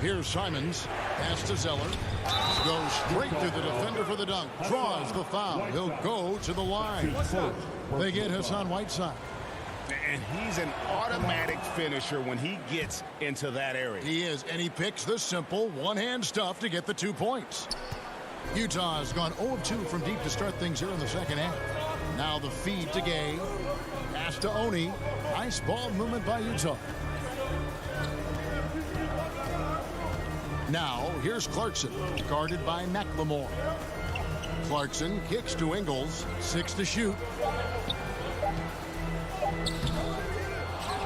Here's Simons. Pass to Zeller. Goes straight to the defender for the dunk. Draws the foul. He'll go to the line. They get Hassan Whiteside. And he's an automatic finisher when he gets into that area. He is, and he picks the simple one-hand stuff to get the 2 points. Utah has gone 0-2 from deep to start things here in the second half. Now the feed to Gay. Pass to Oni. Nice ball movement by Utah. Now here's Clarkson, guarded by McLemore. Clarkson kicks to Ingles. 6 to shoot.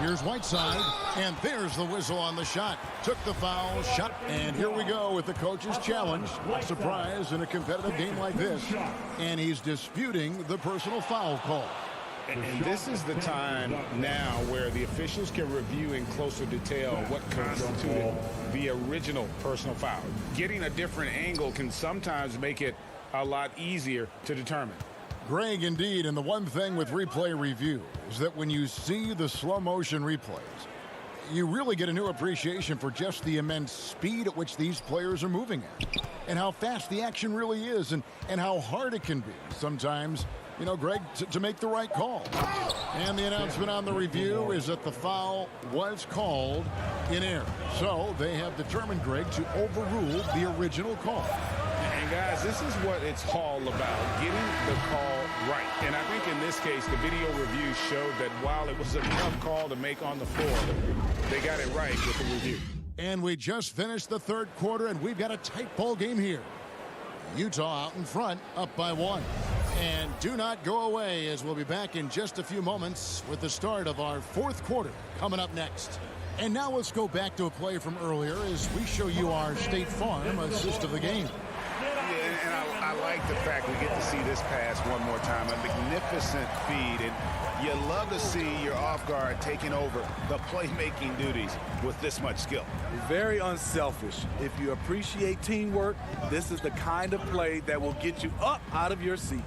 Here's Whiteside, and there's the whistle on the shot. Took the foul, shot, and here we go with the coach's challenge. Surprise in a competitive game like this. And he's disputing the personal foul call. And this is the time now where the officials can review in closer detail what constituted the original personal foul. Getting a different angle can sometimes make it a lot easier to determine. Greg, indeed, and the one thing with replay review is that when you see the slow motion replays, you really get a new appreciation for just the immense speed at which these players are moving at and how fast the action really is and how hard it can be sometimes, you know, Greg, to make the right call. And the announcement on the review is that the foul was called in error. So they have determined, Greg, to overrule the original call. And guys, this is what it's all about, getting the call right. And I think in this case, the video review showed that while it was a tough call to make on the floor, they got it right with the review. And we just finished the third quarter, and we've got a tight ball game here. Utah out in front, up by 1. And do not go away, as we'll be back in just a few moments with the start of our fourth quarter coming up next. And now let's go back to a play from earlier as we show you our State Farm assist of the game. And I like the fact we get to see this pass one more time. A magnificent feed. And you love to see your off guard taking over the playmaking duties with this much skill. Very unselfish. If you appreciate teamwork, this is the kind of play that will get you up out of your seat.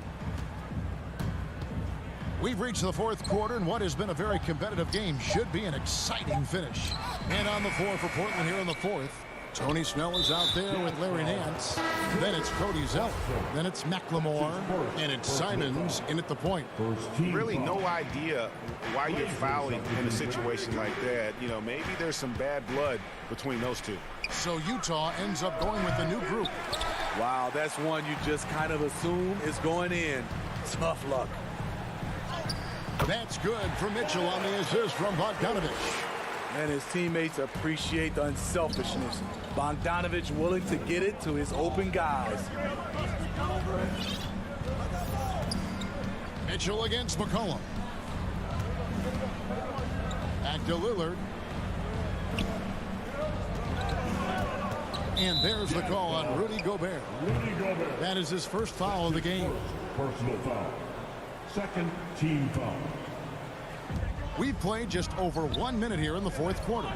We've reached the fourth quarter, and what has been a very competitive game should be an exciting finish. And on the floor for Portland here in the fourth, Tony Snell is out there with Larry Nance. Then it's Cody Zeller. Then it's McLemore. And it's Simons in at the point. Really no idea why you're fouling in a situation like that. You know, maybe there's some bad blood between those two. So Utah ends up going with a new group. Wow, that's one you just kind of assume is going in. Tough luck. That's good for Mitchell on the assist from Bogdanovich. And his teammates appreciate the unselfishness. Bogdanovich willing to get it to his open guys. Mitchell against McCollum. Back to Lillard. And there's the call on Rudy Gobert. That is his first foul of the game. Personal foul. Second team foul. We've played just over 1 minute here in the fourth quarter.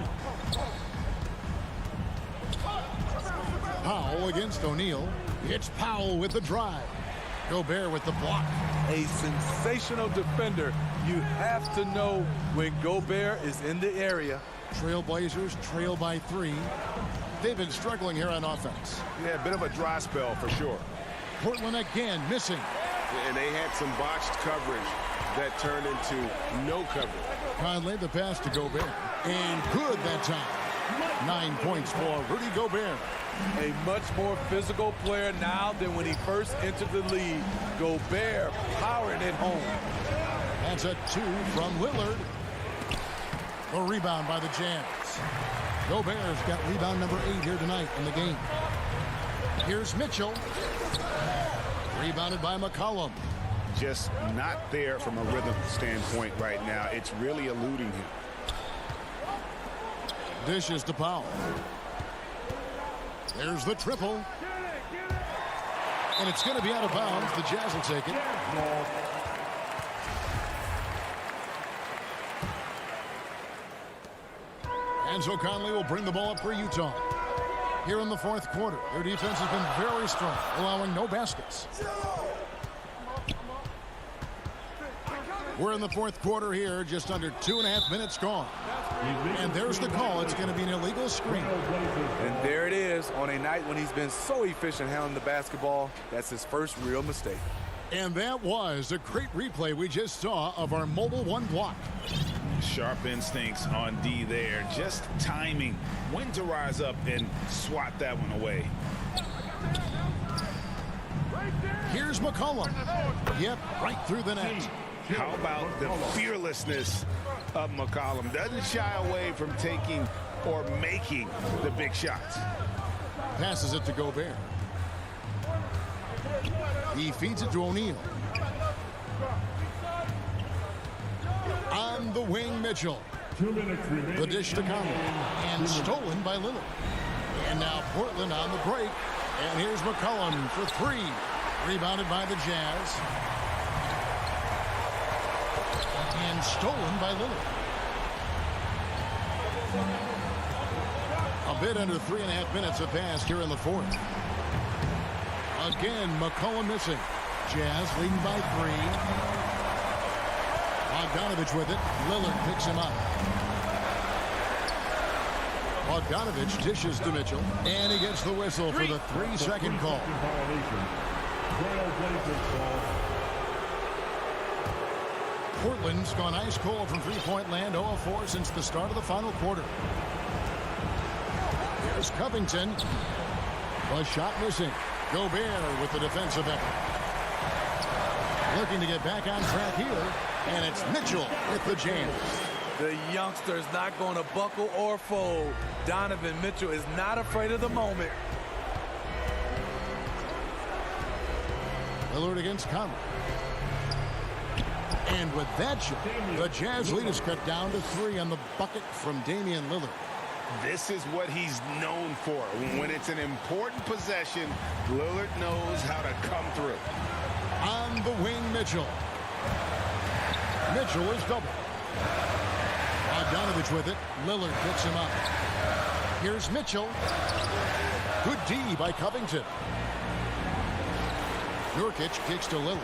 Powell against O'Neal. It's Powell with the drive. Gobert with the block. A sensational defender. You have to know when Gobert is in the area. Trailblazers trail by 3. They've been struggling here on offense. Yeah, a bit of a dry spell for sure. Portland again missing. And they had some botched coverage that turned into no coverage. Conley, the pass to Gobert. And good that time. 9 points for Rudy Gobert. A much more physical player now than when he first entered the league. Gobert powering it home. That's a 2 from Lillard. A rebound by the Jazz. Gobert's got rebound number 8 here tonight in the game. Here's Mitchell. Rebounded by McCollum. Just not there from a rhythm standpoint right now. It's really eluding him. Dishes to Powell. There's the triple. And it's going to be out of bounds. The Jazz will take it. And so Conley will bring the ball up for Utah. Here in the fourth quarter, their defense has been very strong, allowing no baskets. We're in the fourth quarter here, just under 2.5 minutes gone. And there's the call. It's going to be an illegal screen. And there it is on a night when he's been so efficient handling the basketball. That's his first real mistake. And that was a great replay we just saw of our Mobile One block. Sharp instincts on D there. Just timing when to rise up and swat that one away. Here's McCollum. Yep, right through the net. How about the fearlessness of McCollum? Doesn't shy away from taking or making the big shots. Passes it to Gobert. He feeds it to O'Neal. On the wing, Mitchell. 2 minutes remaining. The dish to Conley. And stolen by Lillard. And now Portland on the break. And here's McCollum for 3. Rebounded by the Jazz. And stolen by Lillard. A bit under 3.5 minutes have passed here in the fourth. Again, McCollum missing. Jazz leading by 3. Bogdanovich with it. Lillard picks him up. Bogdanovich dishes to Mitchell. And he gets the whistle for the 3-second call. Portland's gone ice cold from three-point land, 0 of 4 since the start of the final quarter. Here's Covington. The shot missing. Gobert with the defensive effort. Looking to get back on track here, and it's Mitchell with the jam. The youngster is not going to buckle or fold. Donovan Mitchell is not afraid of the moment. Lillard against Conley. And with that shot, the Jazz lead is cut down to 3 on the bucket from Damian Lillard. This is what he's known for. When it's an important possession, Lillard knows how to come through. On the wing, Mitchell. Mitchell is double. Bogdanovich with it. Lillard picks him up. Here's Mitchell. Good D by Covington. Nurkic kicks to Lillard.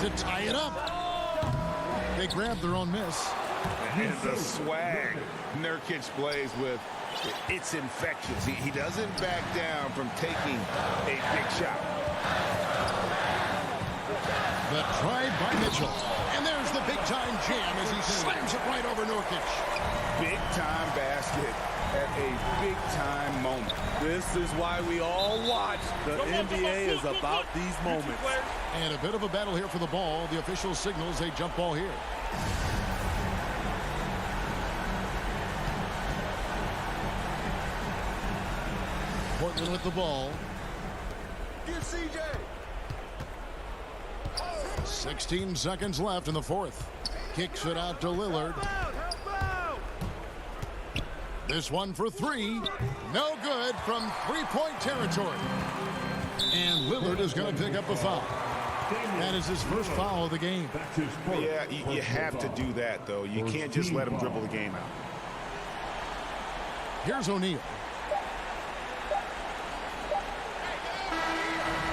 To tie it up. They grab their own miss. And the swag Nurkic plays with, it's infectious. He doesn't back down from taking a big shot. The try by Mitchell. And there's the big-time jam as he slams it right over Nurkic. Big-time basket at a big-time moment. This is why we all watch. The NBA is about these moments. And a bit of a battle here for the ball. The official signals a jump ball here. Portland with the ball. Get CJ. 16 seconds left in the fourth. Kicks it out to Lillard. This one for 3. No good from three-point territory. And Lillard is going to pick up a foul. That is his first foul of the game. Yeah, you have to do that, though. You can't just let him dribble the game out. Here's O'Neal.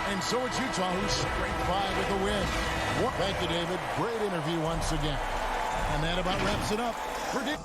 And so it's Utah who scraped by with the win. Thank you, David. Great interview once again. And that about wraps it up for Dick.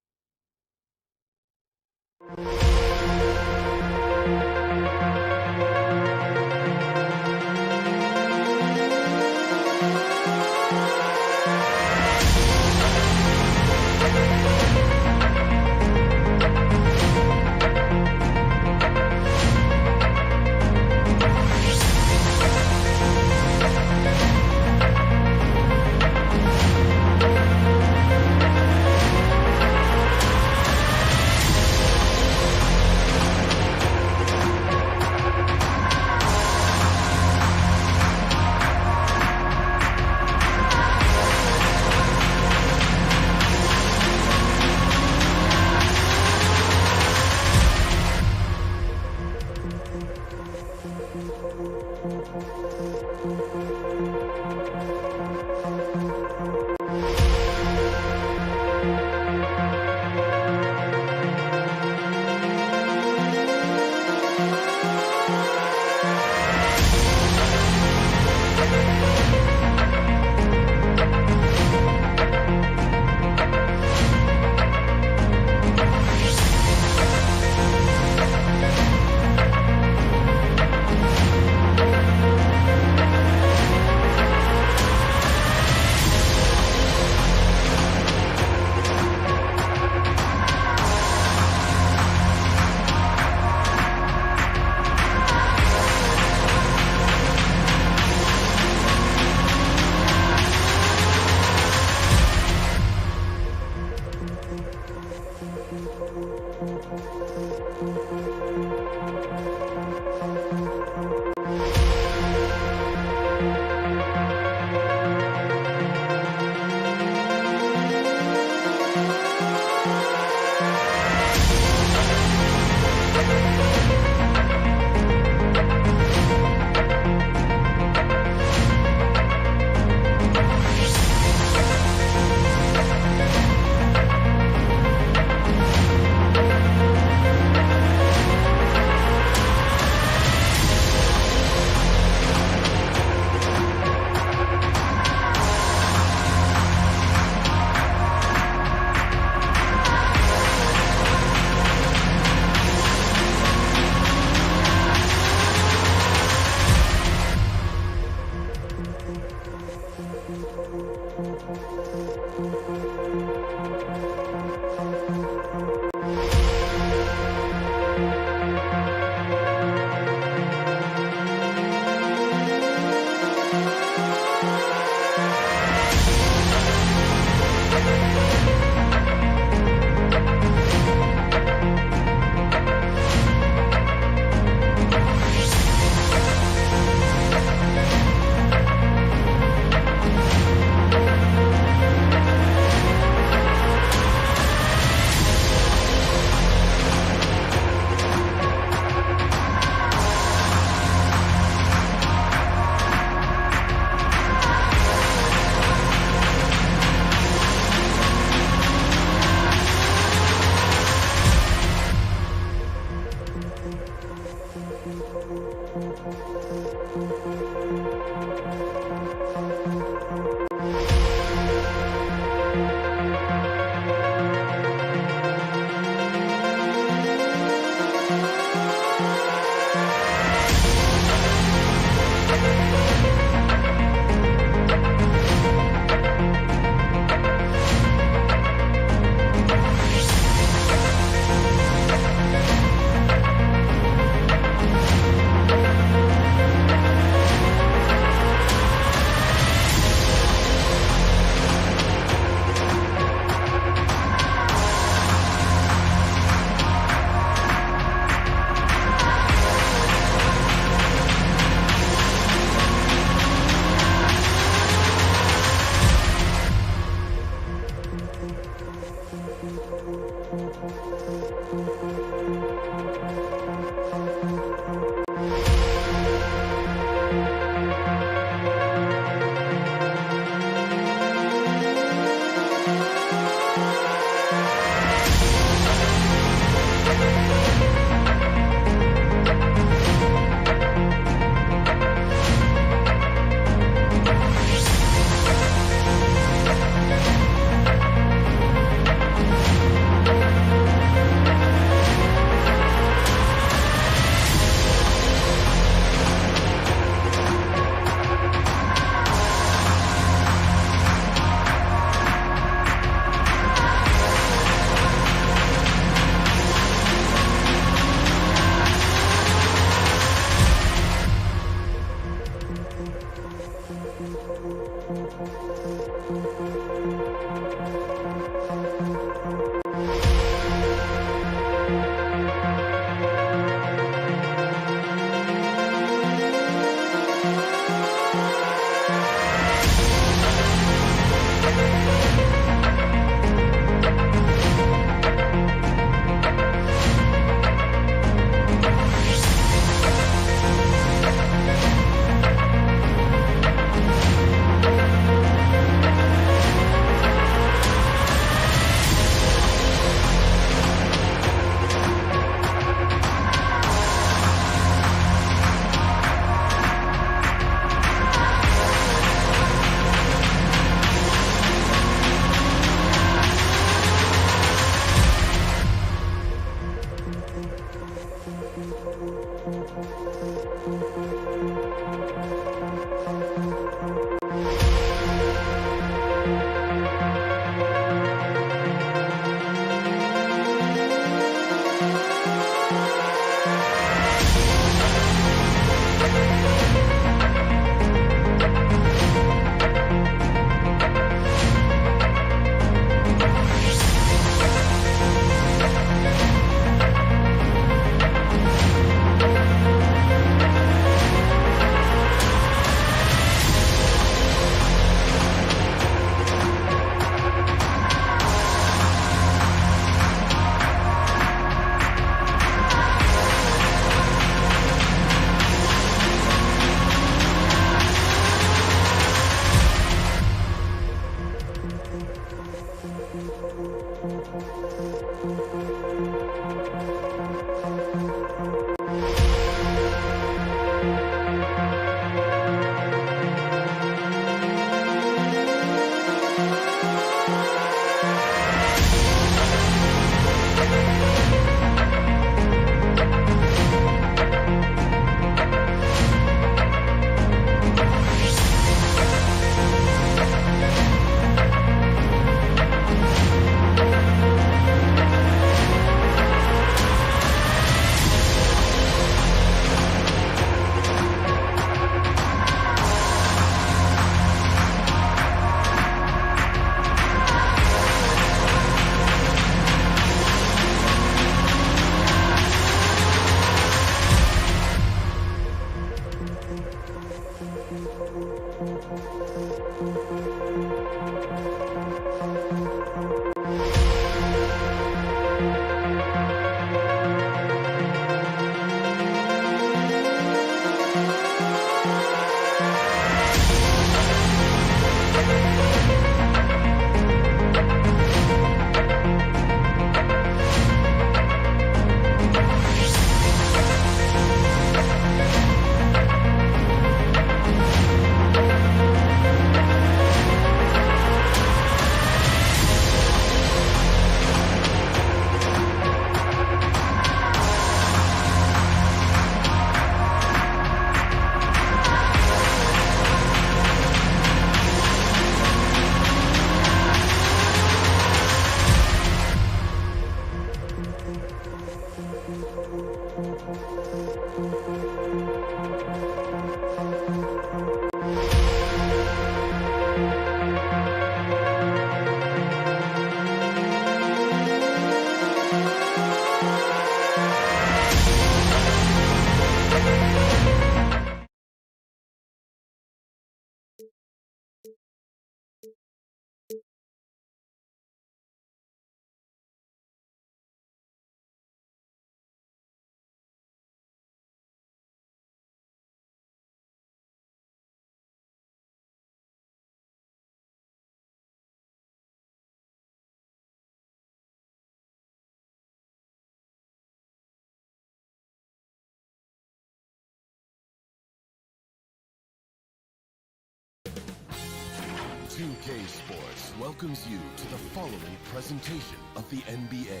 2K Sports welcomes you to the following presentation of the NBA.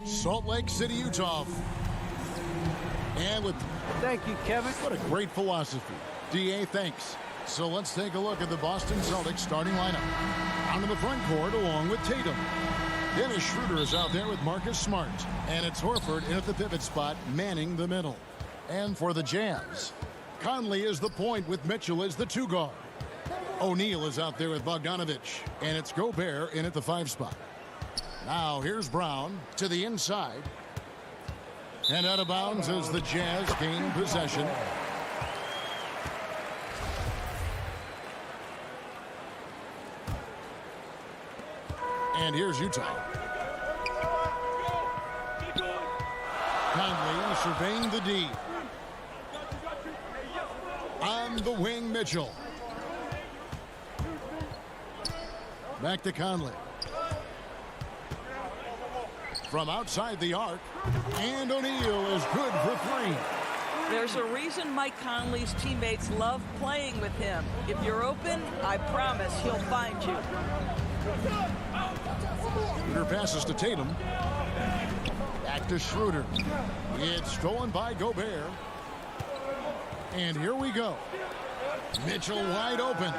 Salt Lake City, Utah. And with... Thank you, Kevin. What a great philosophy. DA, thanks. So let's take a look at the Boston Celtics starting lineup. Out in the front court along with Tatum. Dennis Schroeder is out there with Marcus Smart. And it's Horford in at the pivot spot, manning the middle. And for the Jazz, Conley is the point with Mitchell as the 2 guard. O'Neal is out there with Bogdanovich. And it's Gobert in at the 5 spot. Now here's Brown to the inside. And out of bounds as the Jazz gain possession. And here's Utah. Conley surveying the D. On the wing, Mitchell. Back to Conley. From outside the arc. And O'Neal is good for 3. There's a reason Mike Conley's teammates love playing with him. If you're open, I promise he'll find you. Schroeder passes to Tatum. Back to Schroeder. It's stolen by Gobert. And here we go. Mitchell wide open.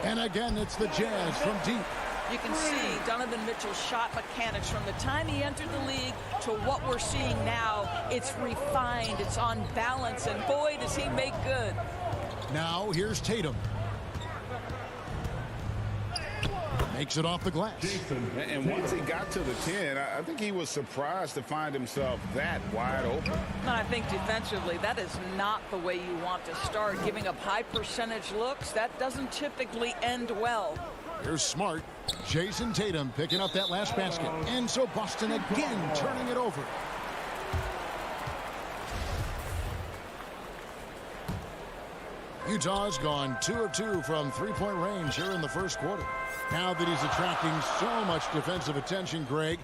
And again, it's the Jazz from deep. You can see Donovan Mitchell's shot mechanics from the time he entered the league to what we're seeing now. It's refined, it's on balance, and boy, does he make good. Now here's Tatum. Makes it off the glass. And once he got to the 10, I think he was surprised to find himself that wide open. And I think defensively, that is not the way you want to start. Giving up high percentage looks, that doesn't typically end well. Here's Smart. Jason Tatum picking up that last basket. And so Boston again turning it over. Utah's gone 2 of 2 from three-point range here in the first quarter. Now that he's attracting so much defensive attention, Greg,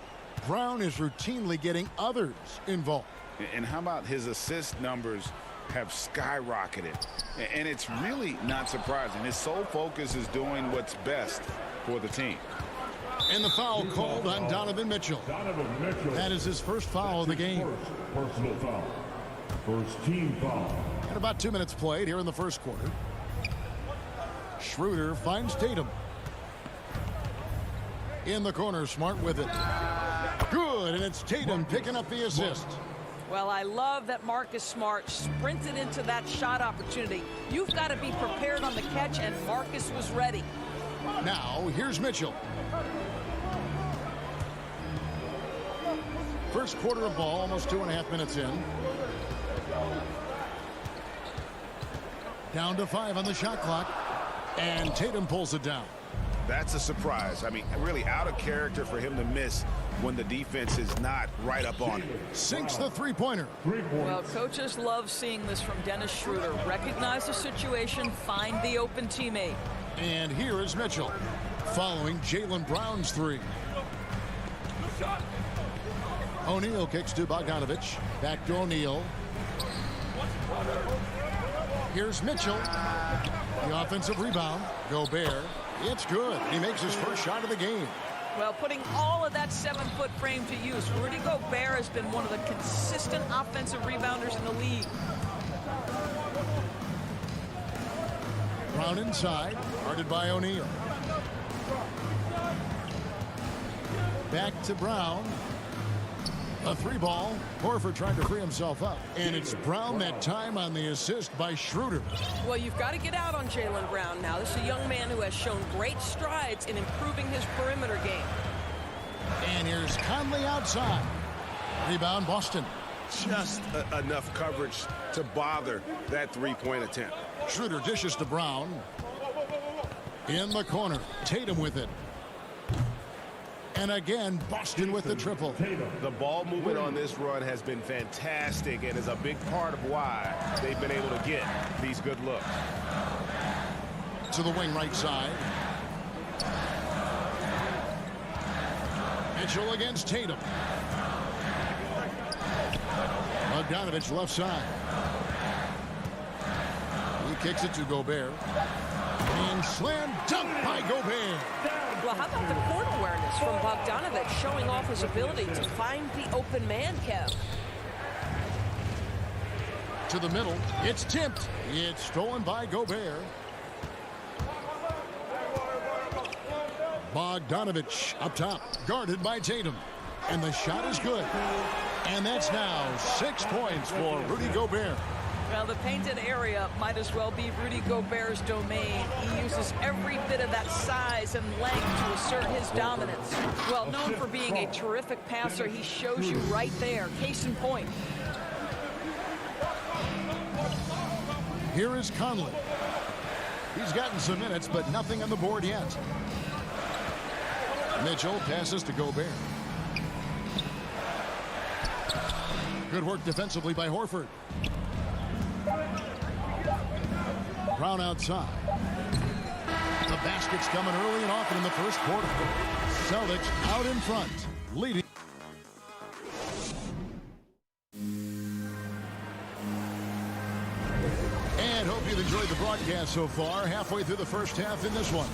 Brown is routinely getting others involved. And how about his assist numbers have skyrocketed? And it's really not surprising. His sole focus is doing what's best for the team. And the foul called on Donovan Mitchell. That is his first foul of the game. Personal foul. First team foul. And about 2 minutes played here in the first quarter. Schroeder finds Tatum. In the corner, Smart with it. Good, and it's Tatum picking up the assist. Well, I love that Marcus Smart sprinted into that shot opportunity. You've got to be prepared on the catch, and Marcus was ready. Now, here's Mitchell. First quarter of ball, almost 2.5 minutes in. Down to 5 on the shot clock. And Tatum pulls it down. That's a surprise. I mean, really out of character for him to miss when the defense is not right up on him. Sinks the three-pointer. Well, coaches love seeing this from Dennis Schroeder. Recognize the situation, find the open teammate. And here is Mitchell, following Jaylen Brown's three. O'Neal kicks to Bogdanovich. Back to O'Neal. Here's Mitchell. The offensive rebound. Gobert. It's good. He makes his first shot of the game. Well, putting all of that 7-foot frame to use, Rudy Gobert has been one of the consistent offensive rebounders in the league. Brown inside, guarded by O'Neal. Back to Brown. A three ball. Horford trying to free himself up. And it's Brown that time on the assist by Schroeder. Well, you've got to get out on Jaylen Brown now. This is a young man who has shown great strides in improving his perimeter game. And here's Conley outside. Rebound Boston. Just enough coverage to bother that three-point attempt. Schroeder dishes to Brown. In the corner. Tatum with it. And again, Boston with the triple. The ball movement on this run has been fantastic and is a big part of why they've been able to get these good looks. To the wing right side. Mitchell against Tatum. Bogdanovich left side. He kicks it to Gobert. And slam dunk by Gobert. Well, how about the court awareness from Bogdanovich showing off his ability to find the open man, Kev? To the middle. It's tipped. It's stolen by Gobert. Bogdanovich up top. Guarded by Tatum. And the shot is good. And that's now 6 points for Rudy Gobert. Well, the painted area might as well be Rudy Gobert's domain. He uses every bit of that size and length to assert his dominance. Well, known for being a terrific passer, he shows you right there. Case in point. Here is Conley. He's gotten some minutes, but nothing on the board yet. Mitchell passes to Gobert. Good work defensively by Horford. Brown outside. The basket's coming early and often in the first quarter. Celtics out in front, leading. And hope you've enjoyed the broadcast so far. Halfway through the first half in this one.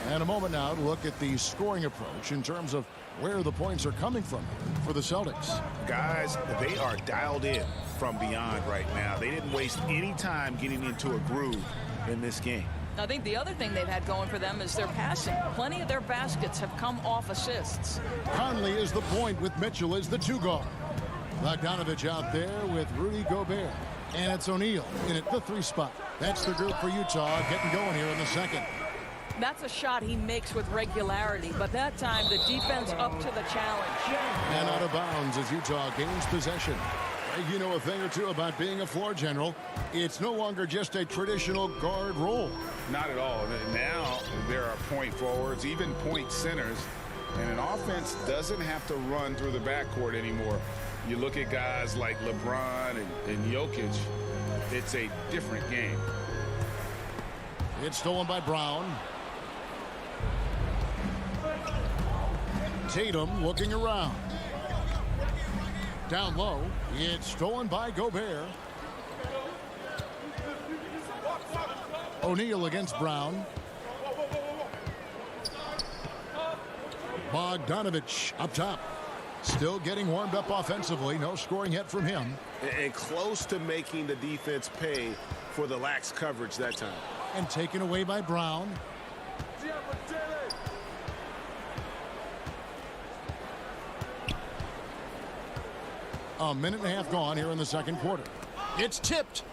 And a moment now to look at the scoring approach in terms of where the points are coming from for the Celtics. Guys, they are dialed in from beyond right now. They didn't waste any time getting into a groove in this game. I think the other thing they've had going for them is their passing. Plenty of their baskets have come off assists. Conley is the point with Mitchell as the two guard. Bogdanovich out there with Rudy Gobert. And it's O'Neal in at the three spot. That's the group for Utah getting going here in the second. That's a shot he makes with regularity, but that time the defense up to the challenge. And out of bounds as Utah gains possession. You know a thing or two about being a floor general. It's no longer just a traditional guard role. Not at all. Now there are point forwards, even point centers, and an offense doesn't have to run through the backcourt anymore. You look at guys like LeBron and Jokic, it's a different game. It's stolen by Brown. Tatum looking around. Down low. It's stolen by Gobert. O'Neal against Brown. Bogdanovich up top. Still getting warmed up offensively. No scoring yet from him. And close to making the defense pay for the lax coverage that time. And taken away by Brown. A minute and a half gone here in the second quarter. It's tipped.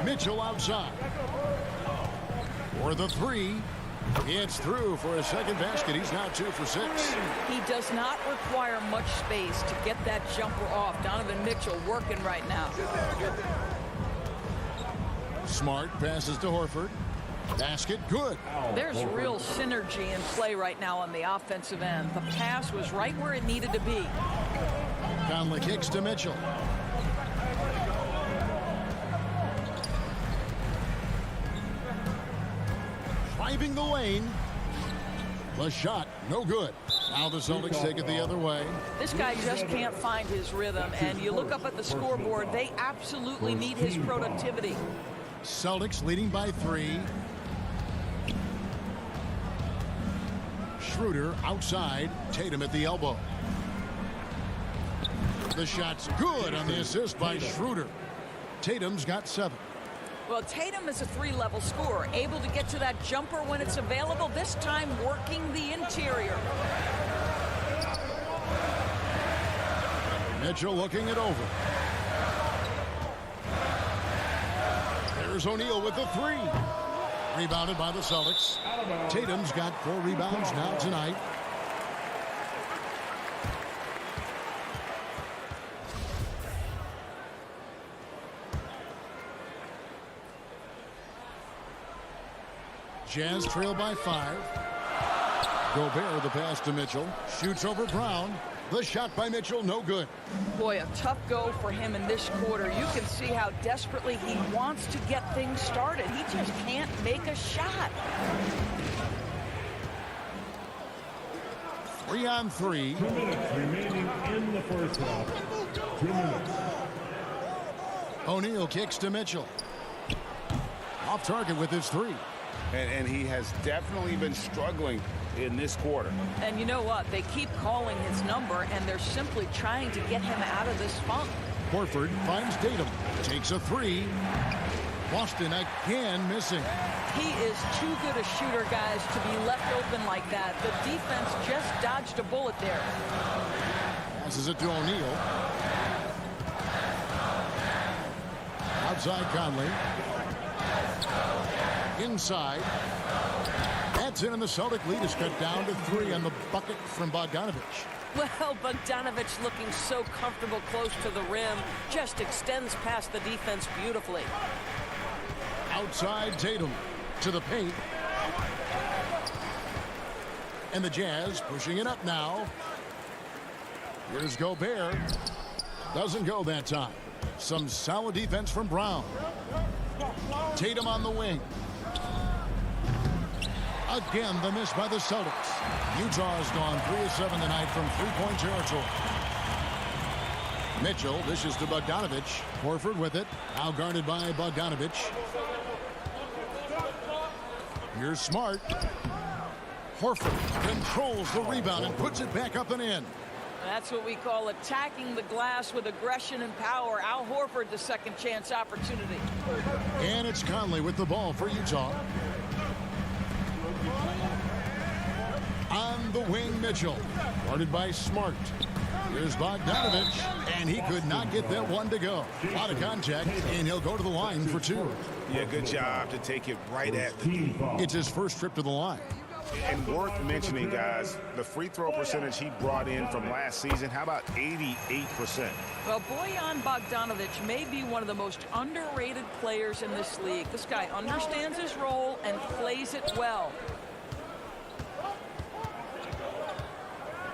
Mitchell outside. For the three. It's through for a second basket. He's now 2 for 6. He does not require much space to get that jumper off. Donovan Mitchell working right now. Smart passes to Horford. Basket good. There's real synergy in play right now on the offensive end. The pass was right where it needed to be. Conley kicks to Mitchell. Driving the lane. The shot, no good. Now the Celtics take it the other way. This guy just can't find his rhythm, and you look up at the scoreboard, they absolutely need his productivity. Celtics leading by 3. Schroeder outside. Tatum at the elbow. The shot's good on the assist by Schroeder. Tatum's got 7. Well, Tatum is a 3-level scorer, able to get to that jumper when it's available, this time working the interior. Mitchell looking it over. There's O'Neal with the 3. Rebounded by the Celtics. Tatum's got 4 rebounds now tonight. Jazz trail by 5. Gobert the pass to Mitchell. Shoots over Brown. The shot by Mitchell, no good. Boy, a tough go for him in this quarter. You can see how desperately he wants to get things started. He just can't make a shot. 3 on 3. 2 minutes remaining in the first half. 2 minutes. O'Neal kicks to Mitchell. Off target with his 3. And he has definitely been struggling in this quarter. And you know what? They keep calling his number, and they're simply trying to get him out of this funk. Horford finds Tatum. Takes a 3. Boston again missing. He is too good a shooter, guys, to be left open like that. The defense just dodged a bullet there. Passes it to O'Neal. Outside Conley. Inside. That's in, and the Celtic lead is cut down to 3 on the bucket from Bogdanovich. Well, Bogdanovich looking so comfortable close to the rim, just extends past the defense beautifully. Outside Tatum to the paint. And the Jazz pushing it up now. Here's Gobert. Doesn't go that time. Some solid defense from Brown. Tatum on the wing. Again, the miss by the Celtics. Utah's gone 3 of 7 tonight from 3-point territory. Mitchell dishes to Bogdanovich. Horford with it. Now guarded by Bogdanovich. Here's Smart. Horford controls the rebound and puts it back up and in. That's what we call attacking the glass with aggression and power. Al Horford, the second chance opportunity. And it's Conley with the ball for Utah. On the wing, Mitchell. Guarded by Smart. Here's Bogdanovich, and he could not get that one to go. Out of contact, and he'll go to the line for 2. Yeah, good job to take it right at the... It's his first trip to the line. And worth mentioning, guys, the free throw percentage he brought in from last season, how about 88%? Well, Bojan Bogdanovic may be one of the most underrated players in this league. This guy understands his role and plays it well.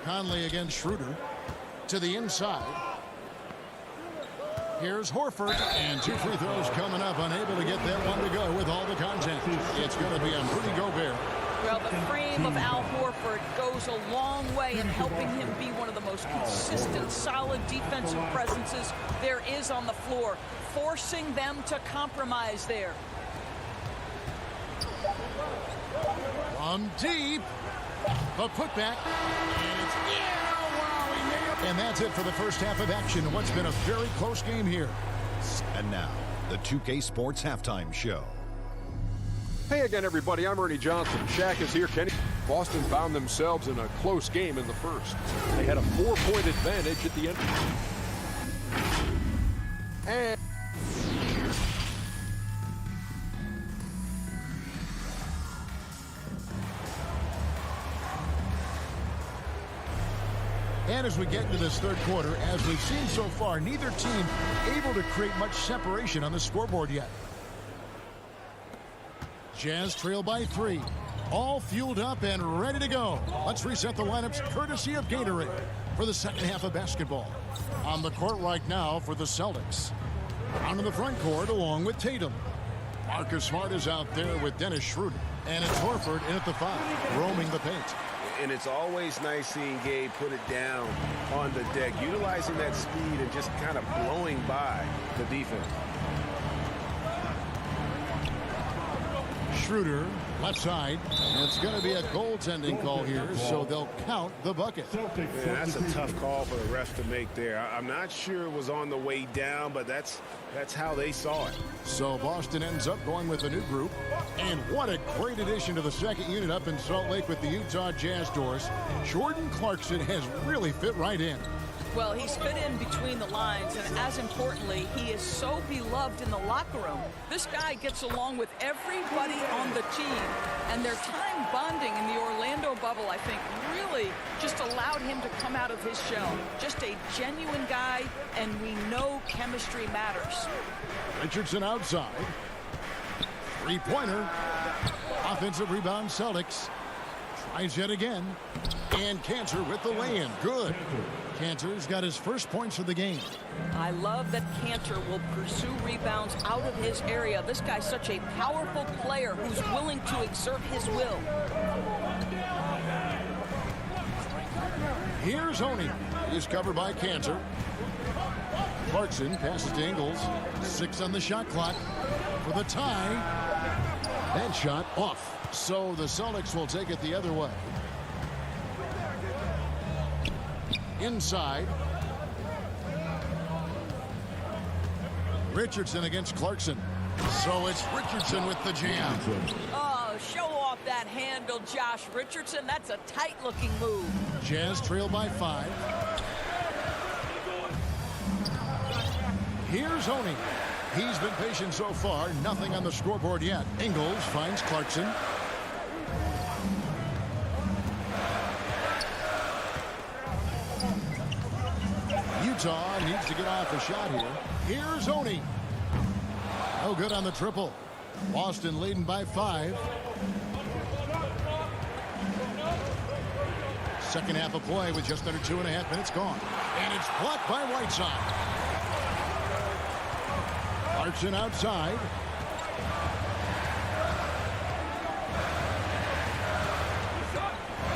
Conley against Schroeder. To the inside. Here's Horford, and 2 free throws coming up, unable to get that one to go with all the contact. It's going to be on Rudy Gobert. Well, the frame of Al Horford goes a long way in helping him be one of the most consistent, solid defensive presences there is on the floor, forcing them to compromise there. From deep. The putback. And it's and that's it for the first half of action in what's been a very close game here. And now, the 2K Sports Halftime Show. Hey again, everybody. I'm Ernie Johnson. Shaq is here. Kenny. Boston found themselves in a close game in the first. They had a 4-point advantage at the end. And And as we get into this third quarter, as we've seen so far, neither team able to create much separation on the scoreboard yet. Jazz trail by 3. All fueled up and ready to go. Let's reset the lineups courtesy of Gatorade for the second half of basketball. On the court right now for the Celtics. Out in the front court along with Tatum. Marcus Smart is out there with Dennis Schroeder. And it's Horford in at the 5, roaming the paint. And it's always nice seeing Gabe put it down on the deck, utilizing that speed and just kind of blowing by the defense. Schroeder, left side. And it's going to be a goaltending call here, so they'll count the bucket. Man, that's a tough call for the refs to make there. I'm not sure it was on the way down, but that's how they saw it. So Boston ends up going with a new group. And what a great addition to the second unit up in Salt Lake with the Utah Jazz doors. Jordan Clarkson has really fit right in. Well, he's fit in between the lines, and as importantly, he is so beloved in the locker room. This guy gets along with everybody on the team, and their time bonding in the Orlando bubble, I think, really just allowed him to come out of his shell. Just a genuine guy, and we know chemistry matters. Richardson outside. Three-pointer. Offensive rebound, Celtics. Tries yet again. And Cantor with the lay-in. Good. Cantor's got his first points of the game. I love that Cantor will pursue rebounds out of his area. This guy's such a powerful player who's willing to exert his will. Here's Honey. He's covered by Cantor. Clarkson passes to Ingles. 6 on the shot clock for the tie. That shot off. So the Celtics will take it the other way. Inside. Richardson against Clarkson. So it's Richardson with the jam. Oh, show off that handle, Josh Richardson. That's a tight-looking move. Jazz trail by 5. Here's Honey. He's been patient so far. Nothing on the scoreboard yet. Ingles finds Clarkson. Utah needs to get off a shot here. Here's Oni. No good on the triple. Boston leading by 5. Second half of play with just under 2.5 minutes gone. And it's blocked by Whiteside. Clarkson outside.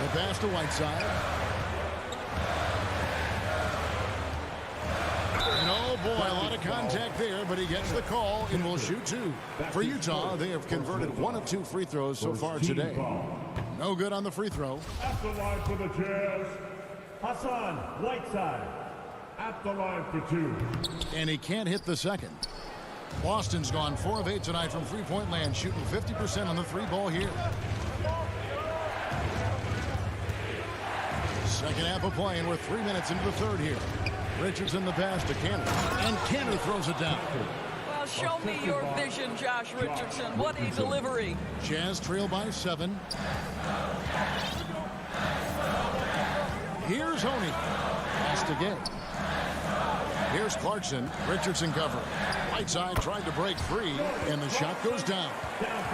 The pass to Whiteside. And oh boy, a lot of contact there, but he gets the call and will shoot 2. For Utah, they have converted 1 of 2 free throws so far today. No good on the free throw. At the line for the Jazz, Hassan Whiteside. At the line for 2. And he can't hit the second. Boston's gone 4 of 8 tonight from three-point land, shooting 50% on the 3-ball here. Second half of play, and we're 3 minutes into the third here. Richardson the pass to Cantor, and Cantor throws it down. Well, show me your vision, Josh Richardson. What a delivery. Jazz trail by 7. Here's Honey. Pass to Gay. Here's Clarkson. Richardson cover. Whiteside tried to break free, and the shot goes down.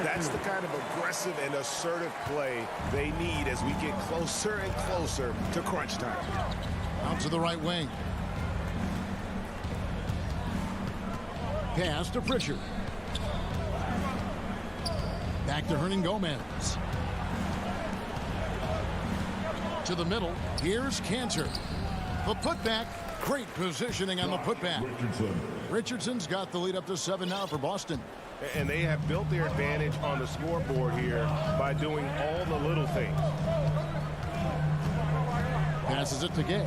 That's the kind of aggressive and assertive play they need as we get closer and closer to crunch time. Out to the right wing. Pass to Pritchard. Back to Hernan Gomez. To the middle. Here's Cantor. The putback. Great positioning on the putback. Richardson's got the lead up to 7 now for Boston. And they have built their advantage on the scoreboard here by doing all the little things. Passes it to Gay.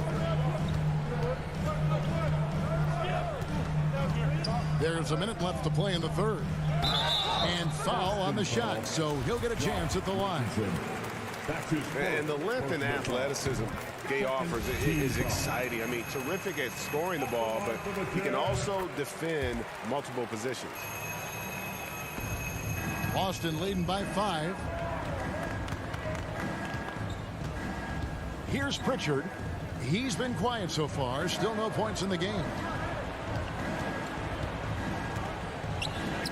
There's a minute left to play in the third. And foul on the shot, so he'll get a chance at the line. And the length and athleticism Gay offers is exciting. I mean, terrific at scoring the ball, but he can also defend multiple positions. Boston leading by 5. Here's Pritchard. He's been quiet so far. Still no points in the game.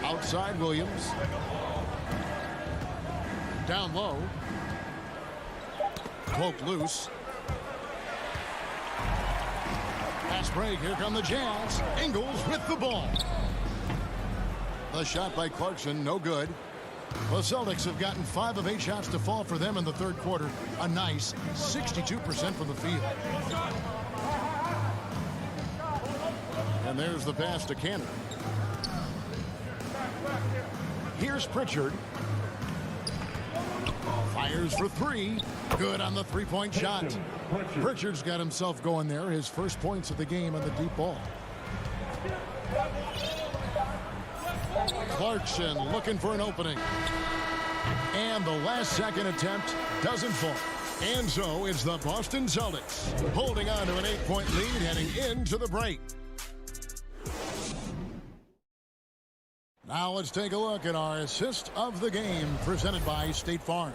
Outside Williams. Down low. Cloak loose. Pass break. Here come the Jazz. Ingles with the ball. The shot by Clarkson, no good. The Celtics have gotten 5 of 8 shots to fall for them in the third quarter. A nice 62% from the field. And there's the pass to Cannon. Here's Pritchard. Fires for 3. Good on the three-point shot. Pritchard's got himself going there. His first points of the game on the deep ball. Clarkson looking for an opening. And the last-second attempt doesn't fall. And so it's the Boston Celtics holding on to an 8-point lead heading into the break. Now let's take a look at our assist of the game presented by State Farm.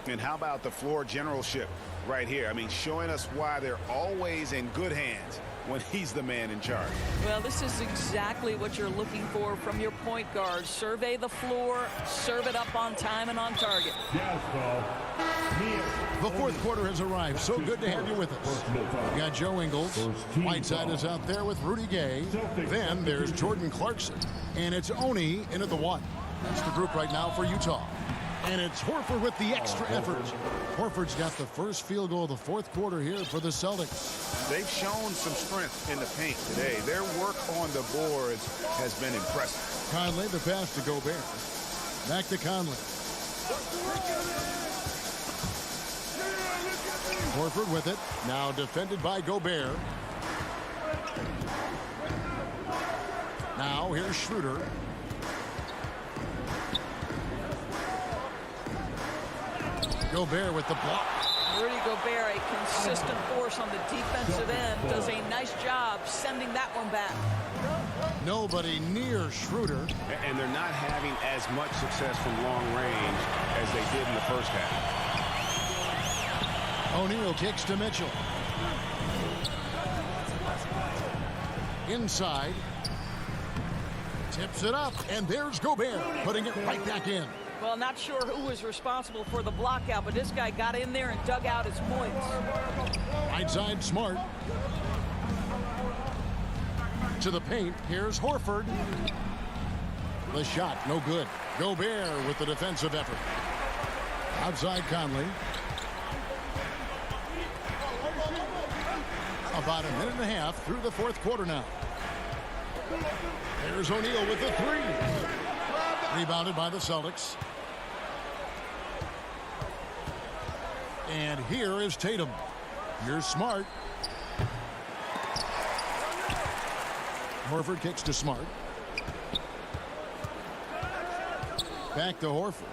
And how about the floor generalship right here? I mean, showing us why they're always in good hands when he's the man in charge. Well, this is exactly what you're looking for from your point guard. Survey the floor, serve it up on time and on target. The fourth quarter has arrived. So good to have you with us. We got Joe Ingles. Whiteside is out there with Rudy Gay. Then there's Jordan Clarkson. And it's Oni in at the 1. That's the group right now for Utah. And it's Horford with the extra effort. Horford's got the first field goal of the fourth quarter here for the Celtics. They've shown some strength in the paint today. Their work on the boards has been impressive. Conley, the pass to Gobert. Back to Conley. Horford with it. Now defended by Gobert. Now here's Schroeder. Gobert with the block. Rudy Gobert, a consistent force on the defensive end, does a nice job sending that one back. Nobody near Schroeder. And they're not having as much success from long range as they did in the first half. O'Neal kicks to Mitchell. Inside. Tips it up, and there's Gobert, putting it right back in. Well, not sure who was responsible for the block out, but this guy got in there and dug out his points. Right side, Smart. To the paint, here's Horford. The shot, no good. Gobert with the defensive effort. Outside Conley. About a minute and a half through the fourth quarter now. There's O'Neal with the 3. Rebounded by the Celtics. And here is Tatum. Here's Smart. Horford kicks to Smart. Back to Horford.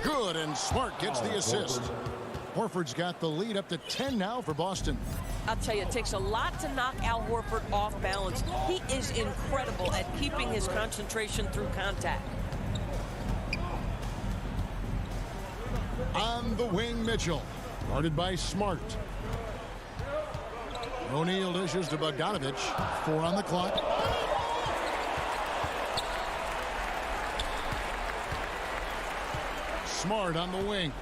Good, and Smart gets the assist. Horford's got the lead up to 10 now for Boston. I'll tell you, it takes a lot to knock Al Horford off balance. He is incredible at keeping his concentration through contact. On the wing, Mitchell. Guarded by Smart. O'Neal dishes to Bogdanovich. 4 on the clock. Smart on the wing.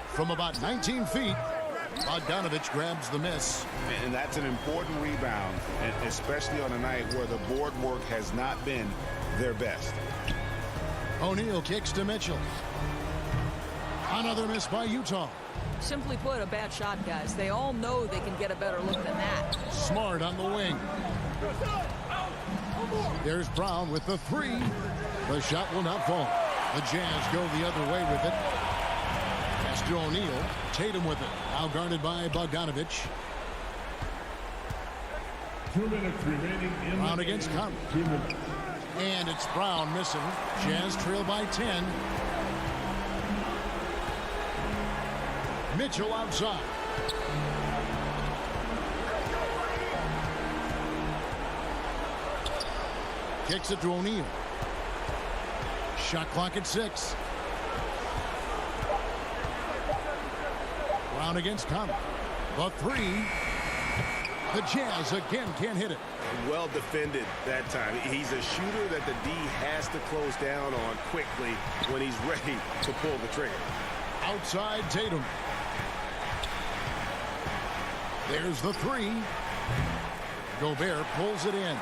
From about 19 feet, Bogdanovich grabs the miss. And that's an important rebound, and especially on a night where the board work has not been their best. O'Neal kicks to Mitchell. Another miss by Utah. Simply put, a bad shot, guys. They all know they can get a better look than that. Smart on the wing. There's Brown with the 3. The shot will not fall. The Jazz go the other way with it. Pass to O'Neal. Tatum with it. Now guarded by Bogdanovich. 2 minutes remaining in Brown against Conley. 2 minutes. And it's Brown missing. Jazz trail by 10. Mitchell outside. Kicks it to O'Neal. Shot clock at 6. Brown against Conley. The three. The Jazz again can't hit it. Well defended that time. He's a shooter that the D has to close down on quickly when he's ready to pull the trigger. Outside Tatum. There's the three. Gobert pulls it in.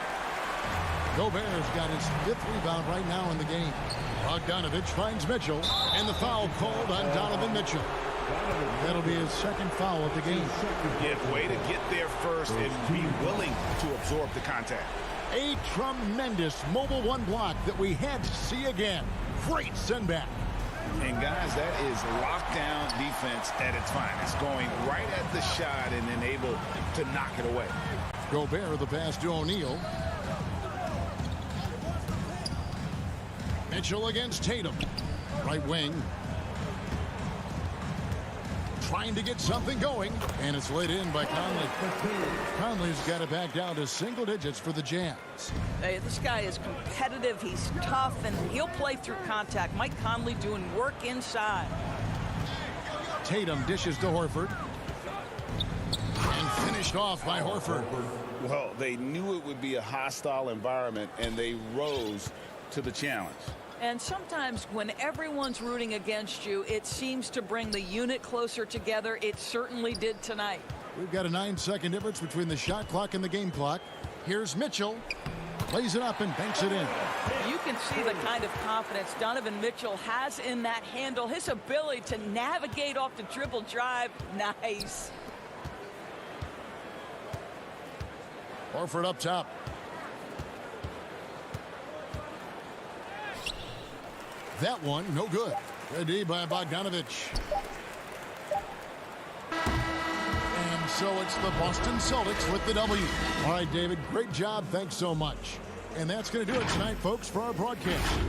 Gobert's got his 5th rebound right now in the game. Bogdanovich finds Mitchell, and the foul called on Donovan Mitchell. That'll be his 2nd foul of the game. Yeah, way to get there first and be willing to absorb the contact. A tremendous mobile 1 block that we had to see again. Great send back. And guys, that is lockdown defense at its finest, going right at the shot and then able to knock it away. Gobert, the pass to O'Neal. Mitchell against Tatum. Right wing. Trying to get something going, and it's laid in by Conley. Conley's got it back down to single digits for the Jazz. Hey, this guy is competitive, he's tough, and he'll play through contact. Mike Conley doing work inside. Tatum dishes to Horford. And finished off by Horford. Well, they knew it would be a hostile environment, and they rose to the challenge. And sometimes when everyone's rooting against you, it seems to bring the unit closer together. It certainly did tonight. We've got a 9-second difference between the shot clock and the game clock. Here's Mitchell. Plays it up and banks it in. You can see the kind of confidence Donovan Mitchell has in that handle. His ability to navigate off the dribble drive. Nice. Horford up top. That one, no good. Good D by Bogdanovich. And so it's the Boston Celtics with the W. All right, David, great job. Thanks so much. And that's going to do it tonight, folks, for our broadcast.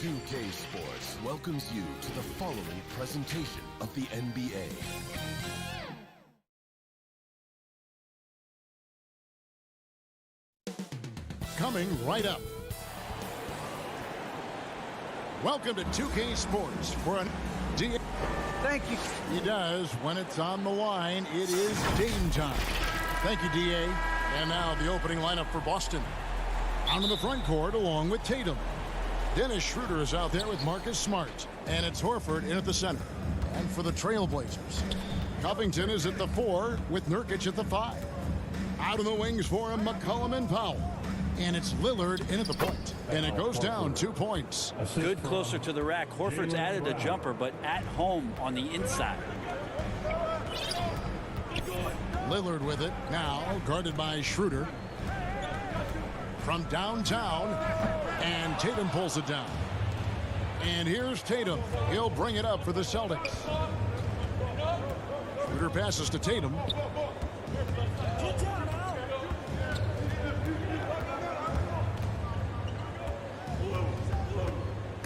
2K Sports welcomes you to the following presentation of the NBA. Coming right up. Welcome to 2K Sports for an DA. Thank you. He does. When it's on the line, it is game time. Thank you, DA. And now the opening lineup for Boston. Out in the front court along with Tatum. Dennis Schroeder is out there with Marcus Smart. And it's Horford in at the center. And for the Trailblazers, Covington is at the 4 with Nurkic at the 5. Out in the wings for him, McCollum and Powell. And it's Lillard in at the point. And it goes down 2 points. Good closer to the rack. Horford's added a jumper, but at home on the inside. Lillard with it now, guarded by Schroeder. From downtown, and Tatum pulls it down. And here's Tatum. He'll bring it up for the Celtics. Schroeder passes to Tatum.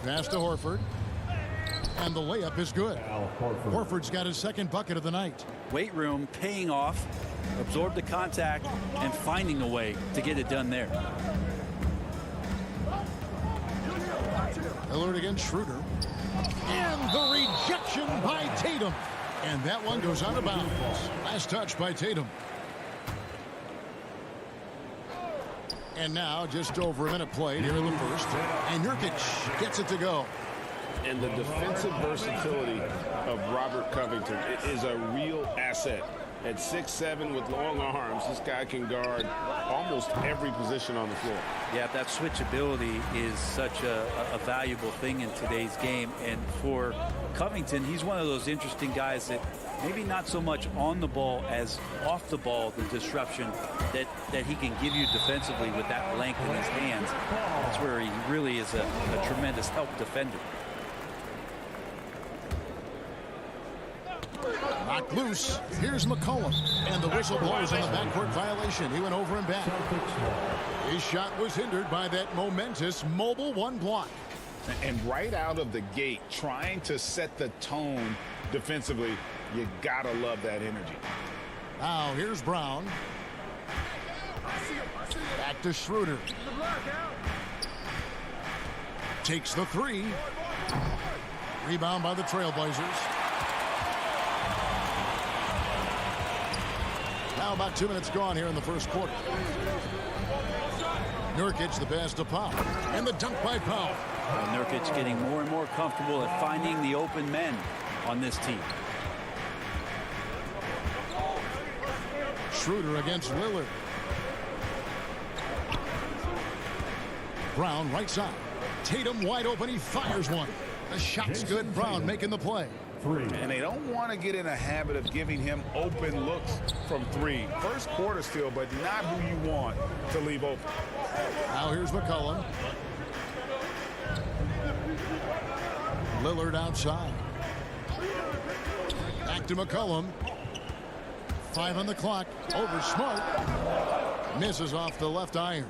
Pass to Horford. And the layup is good. Horford's got his second bucket of the night. Weight room paying off, absorb the contact, and finding a way to get it done there. Lillard against Schroeder. And the rejection by Tatum. And that one goes out of bounds. Last touch by Tatum. And now just over a minute played here in the first. And Nurkic gets it to go. And the defensive versatility of Robert Covington is a real asset. At 6'7" with long arms, this guy can guard almost every position on the floor. Yeah, that switchability is such a valuable thing in today's game. And for Covington, he's one of those interesting guys that maybe not so much on the ball as off the ball, the disruption that he can give you defensively with that length in his hands. That's where he really is a tremendous help defender. Knocked loose. Here's McCollum. And the whistle blows on the backcourt violation. He went over and back. His shot was hindered by that momentous mobile one block. And right out of the gate, trying to set the tone defensively, you gotta love that energy. Now here's Brown. Back to Schroeder. Takes the 3. Rebound by the Trailblazers. Now about 2 minutes gone here in the first quarter. Nurkic the pass to Powell. And the dunk by Powell. And Nurkic getting more and more comfortable at finding the open men on this team. Schroeder against Lillard. Brown right side. Tatum wide open. He fires one. The shot's good. Brown making the play. And they don't want to get in a habit of giving him open looks from 3. First quarter still, but not who you want to leave open. Now here's McCollum. Lillard outside. Back to McCollum. 5 on the clock. Over Smart. Misses off the left iron.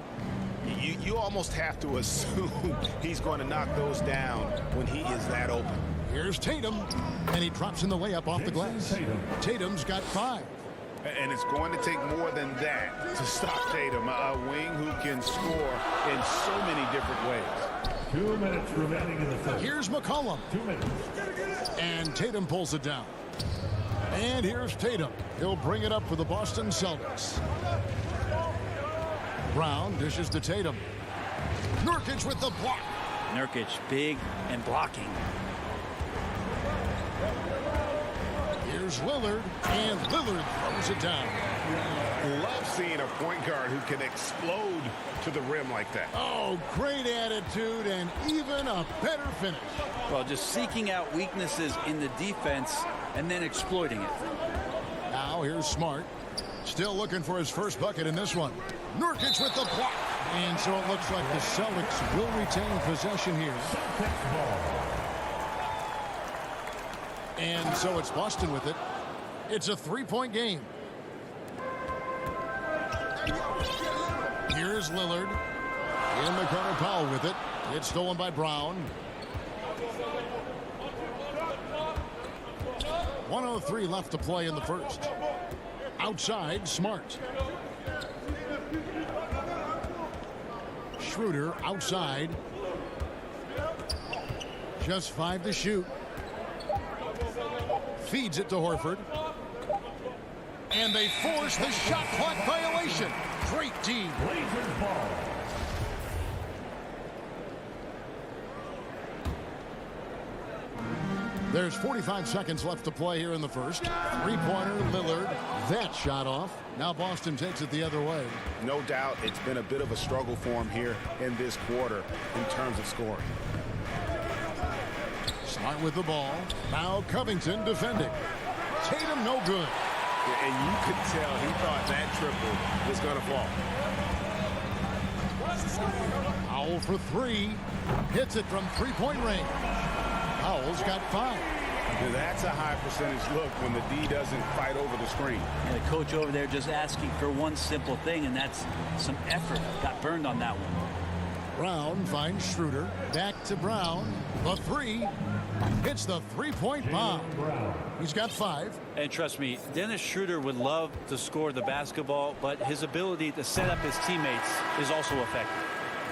You almost have to assume he's going to knock those down when he is that open. Here's Tatum, and he drops in the layup off the glass. Tatum's got 5. And it's going to take more than that to stop Tatum, a wing who can score in so many different ways. 2 minutes remaining in the first. Here's McCollum. 2 minutes. And Tatum pulls it down. And here's Tatum. He'll bring it up for the Boston Celtics. Brown dishes to Tatum. Nurkic with the block. Nurkic big and blocking. Here's Lillard, and Lillard throws it down. Love seeing a point guard who can explode to the rim like that. Oh, great attitude and even a better finish. Well, just seeking out weaknesses in the defense and then exploiting it. Now here's Smart. Still looking for his first bucket in this one. Nurkic with the block. And so it looks like the Celtics will retain possession here. And so it's Boston with it. It's a 3-point game. Here's Lillard. In the corner, Powell with it. It's stolen by Brown. .103 left to play in the first. Outside, Smart. Schroeder outside. Just 5 to shoot. Feeds it to Horford. And they force the shot clock violation. Great D. There's 45 seconds left to play here in the first. Three-pointer, Lillard. That shot off. Now Boston takes it the other way. No doubt it's been a bit of a struggle for him here in this quarter in terms of scoring. Smart with the ball. Now Covington defending. Tatum no good. And you could tell he thought that triple was going to fall. Powell for 3. Hits it from three-point range. Powell's got 5. Now that's a high percentage look when the D doesn't fight over the screen. And the coach over there just asking for one simple thing, and that's some effort. Got burned on that one. Brown finds Schroeder. Back to Brown. The 3. Hits the three-point bomb. He's got 5. And trust me, Dennis Schroeder would love to score the basketball, but his ability to set up his teammates is also effective.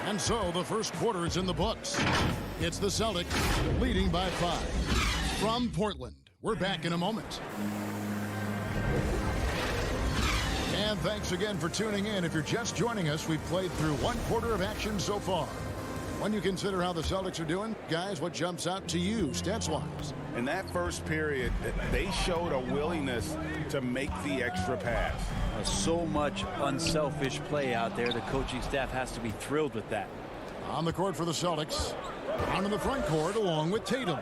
And so the first quarter is in the books. It's the Celtics leading by 5. From Portland, we're back in a moment. And thanks again for tuning in. If you're just joining us, we've played through one quarter of action so far. When you consider how the Celtics are doing, guys, what jumps out to you stats-wise? In that first period, they showed a willingness to make the extra pass. So much unselfish play out there. The coaching staff has to be thrilled with that. On the court for the Celtics. Down in the front court along with Tatum.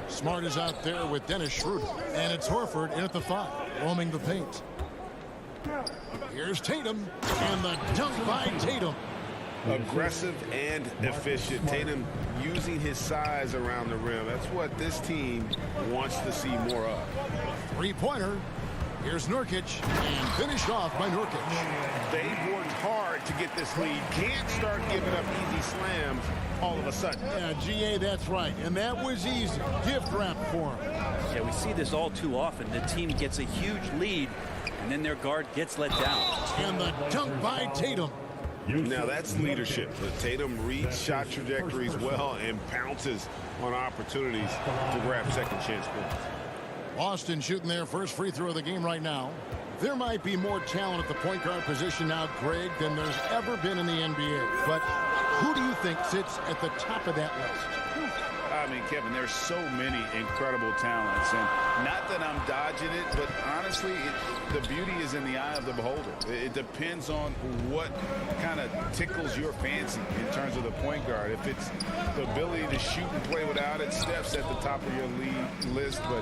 Smart is out there with Dennis Schroeder. And it's Horford in at the 5, roaming the paint. Here's Tatum. And the dunk by Tatum. Aggressive and efficient. Tatum using his size around the rim. That's what this team wants to see more of. Three-pointer. Here's Nurkic, and finished off by Nurkic. They've worked hard to get this lead. Can't start giving up easy slams all of a sudden. Yeah, GA, that's right. And that was easy. Gift wrap for him. Yeah, we see this all too often. The team gets a huge lead, and then their guard gets let down. And the dunk by Tatum. Now that's leadership. Tatum reads shot trajectories well and pounces on opportunities to grab second chance points. Boston shooting their first free throw of the game right now. There might be more talent at the point guard position now, Greg, than there's ever been in the NBA. But who do you think sits at the top of that list? I mean, Kevin, there's so many incredible talents. And not that I'm dodging it, but honestly, the beauty is in the eye of the beholder. It depends on what kind of tickles your fancy in terms of the point guard. If it's the ability to shoot and play without it, Steph's at the top of your league list. But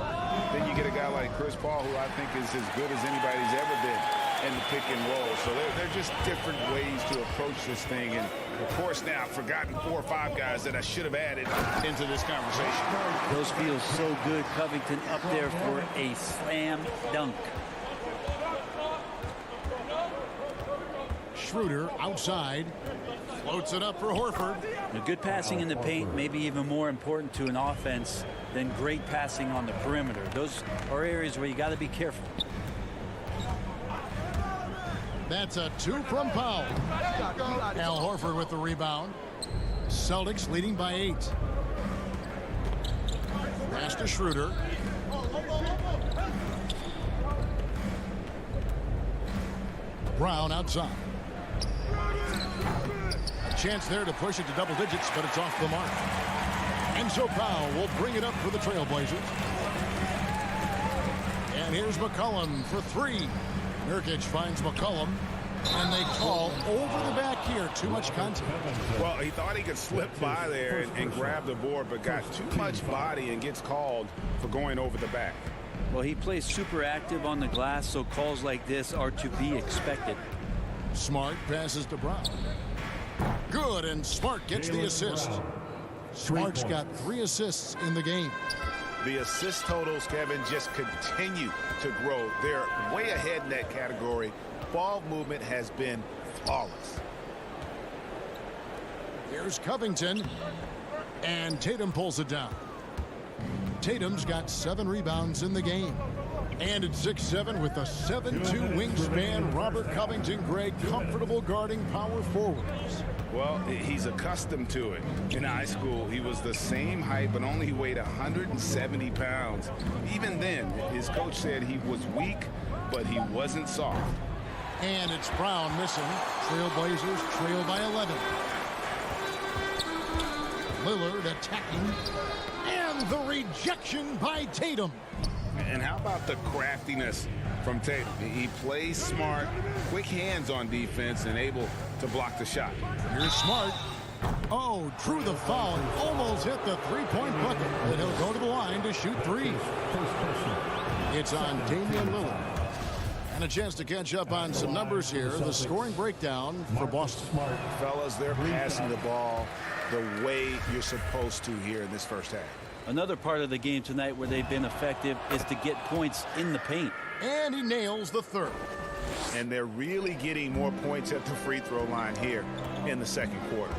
then you get a guy like Chris Paul, who I think is as good as anybody's ever been in the pick and roll. So they're just different ways to approach this thing. And of course, now I've forgotten 4 or 5 guys that I should have added into this conversation. Those feel so good. Covington up there for a slam dunk. Schroeder outside. Floats it up for Horford. Now, good passing in the paint may be even more important to an offense than great passing on the perimeter. Those are areas where you got to be careful. That's a 2 from Powell. Al Horford with the rebound. Celtics leading by 8. Pass to Schroeder. Brown outside. A chance there to push it to double digits, but it's off the mark. And so Powell will bring it up for the Trailblazers. And here's McCollum for 3. Nurkic finds McCollum, and they call over the back here. Too much contact. Well, he thought he could slip by there and grab the board, but got too much body and gets called for going over the back. Well, he plays super active on the glass, so calls like this are to be expected. Smart passes to Brown. Good, and Smart gets the assist. Smart's got 3 assists in the game. The assist totals, Kevin, just continue to grow. They're way ahead in that category. Ball movement has been flawless. Here's Covington. And Tatum pulls it down. Tatum's got 7 rebounds in the game. And at 6'7" with a 7'2" wingspan, Robert Covington, Greg, comfortable guarding power forwards. Well, he's accustomed to it. In high school, he was the same height, but only weighed 170 pounds. Even then, his coach said he was weak, but he wasn't soft. And it's Brown missing. Trailblazers trail by 11. Lillard attacking. And the rejection by Tatum. And how about the craftiness from Tatum? He plays smart, quick hands on defense, and able to block the shot. Here's Smart. Oh, drew the foul and almost hit the three-point bucket. And he'll go to the line to shoot 3. It's on Damian Lillard. And a chance to catch up on some numbers here. The scoring breakdown for Boston. Fellas, they're passing the ball the way you're supposed to here in this first half. Another part of the game tonight where they've been effective is to get points in the paint. And he nails the third. And they're really getting more points at the free throw line here in the second quarter.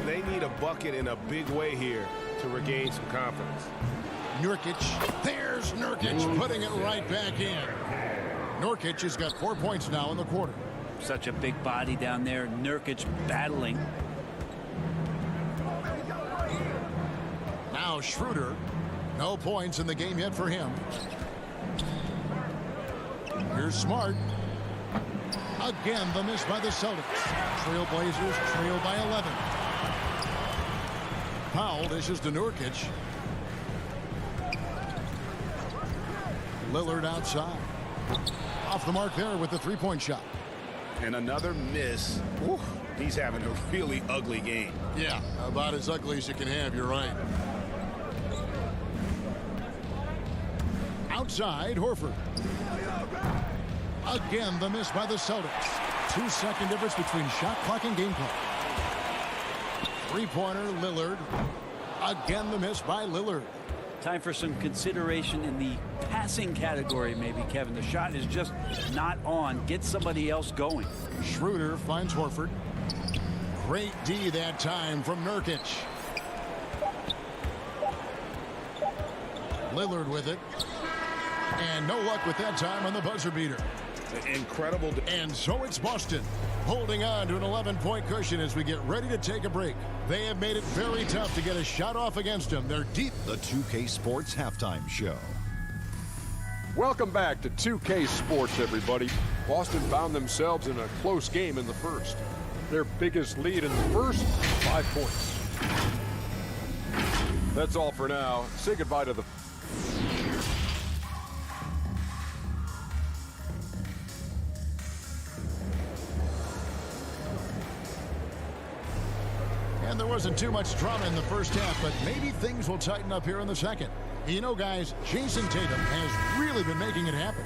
They need a bucket in a big way here to regain some confidence. Nurkic. There's Nurkic putting it right back in. Nurkic has got 4 points now in the quarter. Such a big body down there. Nurkic battling. Now Schroeder. No points in the game yet for him. Here's Smart. Again, the miss by the Celtics. Trailblazers trail by 11. Powell dishes to Nurkic. Lillard outside. Off the mark there with the three-point shot. And another miss. Whew, he's having a really ugly game. Yeah, about as ugly as you can have, you're right. Outside, Horford. Again, the miss by the Celtics. 2-second difference between shot clock and game clock. Three-pointer, Lillard. Again, the miss by Lillard. Time for some consideration in the passing category, maybe, Kevin. The shot is just not on. Get somebody else going. Schroeder finds Horford. Great D that time from Nurkic. Lillard with it. And no luck with that time on the buzzer beater. Incredible. And so it's Boston holding on to an 11-point cushion as we get ready to take a break. They have made it very tough to get a shot off against them. They're deep. The 2K Sports Halftime Show. Welcome back to 2K Sports, everybody. Boston found themselves in a close game in the first. Their biggest lead in the first, 5 points. That's all for now. Say goodbye to the... And there wasn't too much drama in the first half, but maybe things will tighten up here in the second. You know, guys, Jason Tatum has really been making it happen.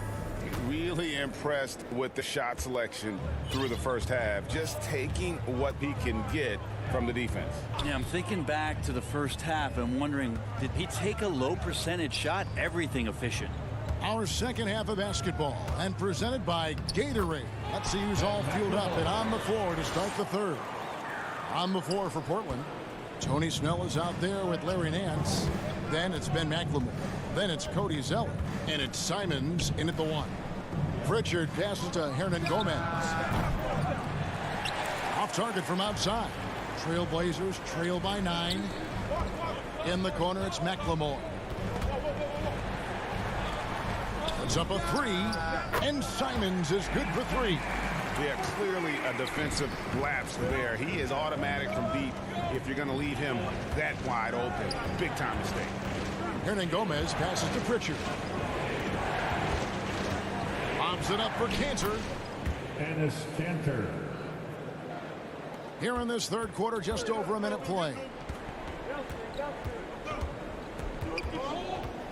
Really impressed with the shot selection through the first half, just taking what he can get from the defense. Yeah, I'm thinking back to the first half and wondering, did he take a low percentage shot? Everything efficient. Our second half of basketball, and presented by Gatorade. Let's see who's all fueled up and on the floor to start the third. On the floor for Portland, Tony Snell is out there with Larry Nance. Then it's Ben McLemore. Then it's Cody Zeller. And it's Simons in at the 1. Pritchard passes to Hernan Gomez. Off target from outside. Trailblazers trail by 9. In the corner, it's McLemore. Puts up a 3. And Simons is good for 3. Yeah, clearly a defensive lapse there. He is automatic from deep if you're going to leave him that wide open. Big time mistake. Hernan Gomez passes to Pritchard. Lobs it up for Cantor. Enes Kanter. Here in this third quarter, just over a minute play.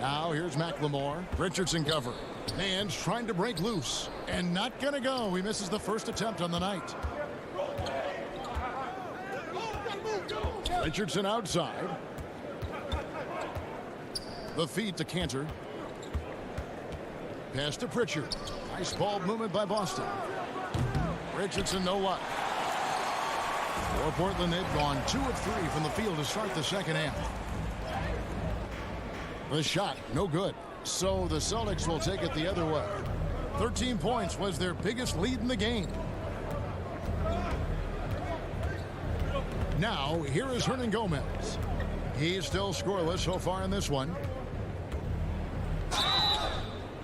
Now here's McLemore. Richardson cover. Hands trying to break loose. And not going to go. He misses the first attempt on the night. Richardson outside. The feed to Cantor. Pass to Pritchard. Nice ball movement by Boston. Richardson, no luck. For Portland, they've gone 2 of 3 from the field to start the second half. The shot, no good. So the Celtics will take it the other way. 13 points was their biggest lead in the game. Now, here is Hernan Gomez. He's still scoreless so far in this one.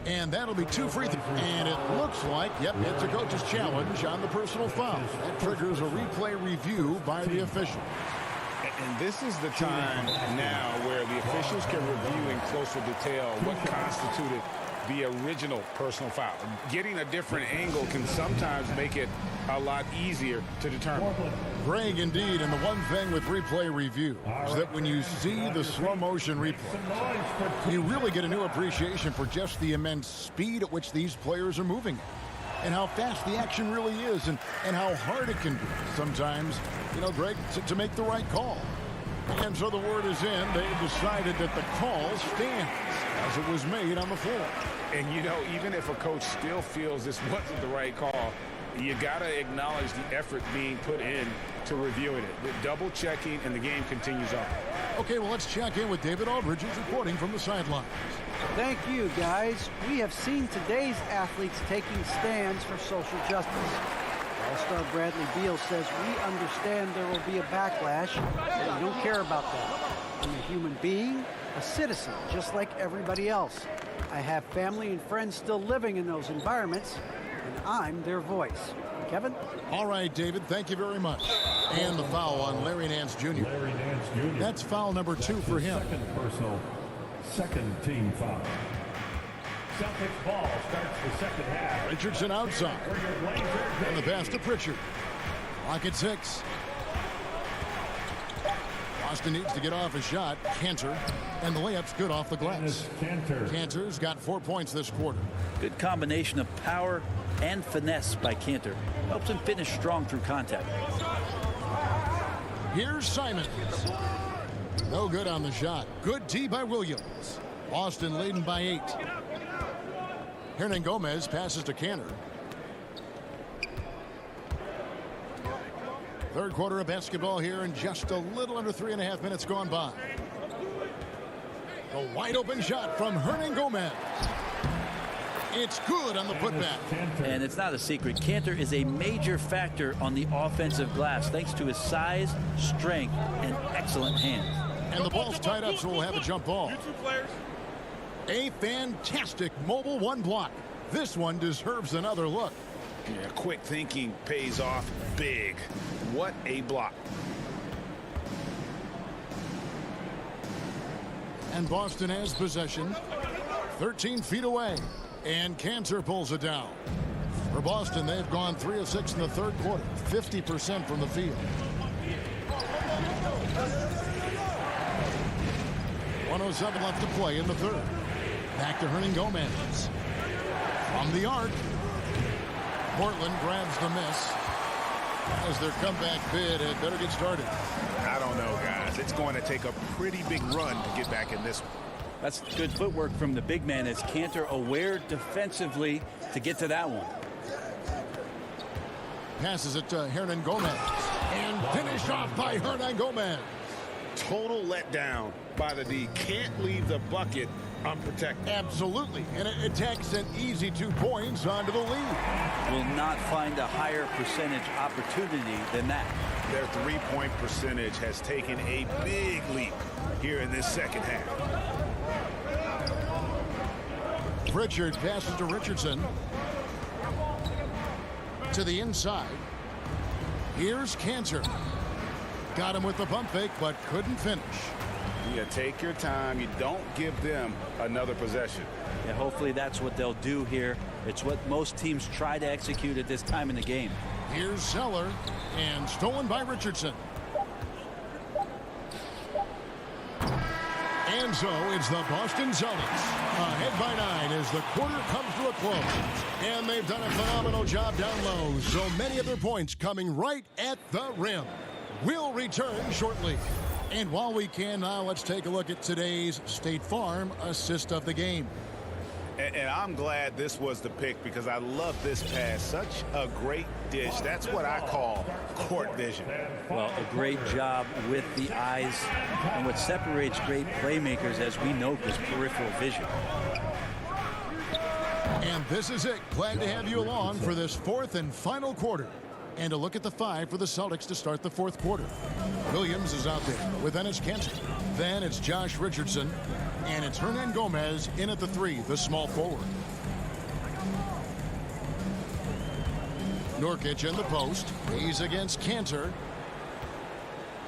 And that'll be 2 free throws. And it looks like, yep, it's a coach's challenge on the personal foul. That triggers a replay review by the official. And this is the time now where the officials can review in closer detail what constituted the original personal foul. Getting a different angle can sometimes make it a lot easier to determine. Greg, indeed, and the one thing with replay review is that when you see the slow motion replay, you really get a new appreciation for just the immense speed at which these players are moving and how fast the action really is and how hard it can be sometimes, you know, Greg, to make the right call. And so the word is in. They've decided that the call stands as it was made on the floor. And, you know, even if a coach still feels this wasn't the right call, you got to acknowledge the effort being put in to reviewing it. The double checking, and the game continues on. Okay, well, let's check in with David Aldridge, who's reporting from the sidelines. Thank you, guys. We have seen today's athletes taking stands for social justice. All-Star Bradley Beal says, we understand there will be a backlash, but we don't care about that. I'm a human being, a citizen, just like everybody else. I have family and friends still living in those environments, and I'm their voice. Kevin? All right, David, thank you very much. And the foul on Larry Nance Jr. Larry Nance Jr. That's foul number 2 for him. Second personal, second team foul. Celtics ball starts the second half. Richardson outside. And the pass to Pritchard. Clock at 6. Boston needs to get off a shot. Cantor. And the layup's good off the glass. Cantor's got 4 points this quarter. Good combination of power and finesse by Cantor. Helps him finish strong through contact. Here's Simons. No good on the shot. Good D by Williams. Boston leading by 8. Hernan Gomez passes to Cantor. Third quarter of basketball here, and just a little under 3.5 minutes gone by. The wide open shot from Hernan Gomez. It's good on the putback. And it's not a secret. Cantor is a major factor on the offensive glass thanks to his size, strength, and excellent hands. And the ball's tied up, so we'll have a jump ball. A fantastic mobile one block. This one deserves another look. Yeah, quick thinking pays off big. What a block. And Boston has possession. 13 feet away. And Cantor pulls it down. For Boston, they've gone 3 of 6 in the third quarter. 50% from the field. 1:07 left to play in the third. Back to Hernan Gomez. From the arc. Portland grabs the miss. As their comeback bid had better get started. I don't know, guys. It's going to take a pretty big run to get back in this one. That's good footwork from the big man as Cantor aware defensively to get to that one. Passes it to Hernan Gomez. And finished off by Hernan Gomez. Total letdown by the D. Can't leave the bucket unprotected. Absolutely. And it takes an easy 2 points onto the lead. Will not find a higher percentage opportunity than that. Their three-point percentage has taken a big leap here in this second half. Pritchard passes to Richardson. To the inside. Here's Cantor. Got him with the pump fake, but couldn't finish. You take your time. You don't give them another possession. And hopefully that's what they'll do here. It's what most teams try to execute at this time in the game. Here's Zeller, and stolen by Richardson. And so it's the Boston Celtics ahead by 9 as the quarter comes to a close. And they've done a phenomenal job down low. So many of their points coming right at the rim. We'll return shortly. And while we can now, let's take a look at today's State Farm assist of the game. And I'm glad this was the pick because I love this pass. Such a great dish. That's what I call court vision. Well, a great job with the eyes. And what separates great playmakers, as we know, is peripheral vision. And this is it. Glad to have you along for this fourth and final quarter. And a look at the five for the Celtics to start the fourth quarter. Williams is out there with Enes Kanter. Then it's Josh Richardson. And it's Hernan Gomez in at the three, the small forward. Nurkic in the post. He's against Kanter.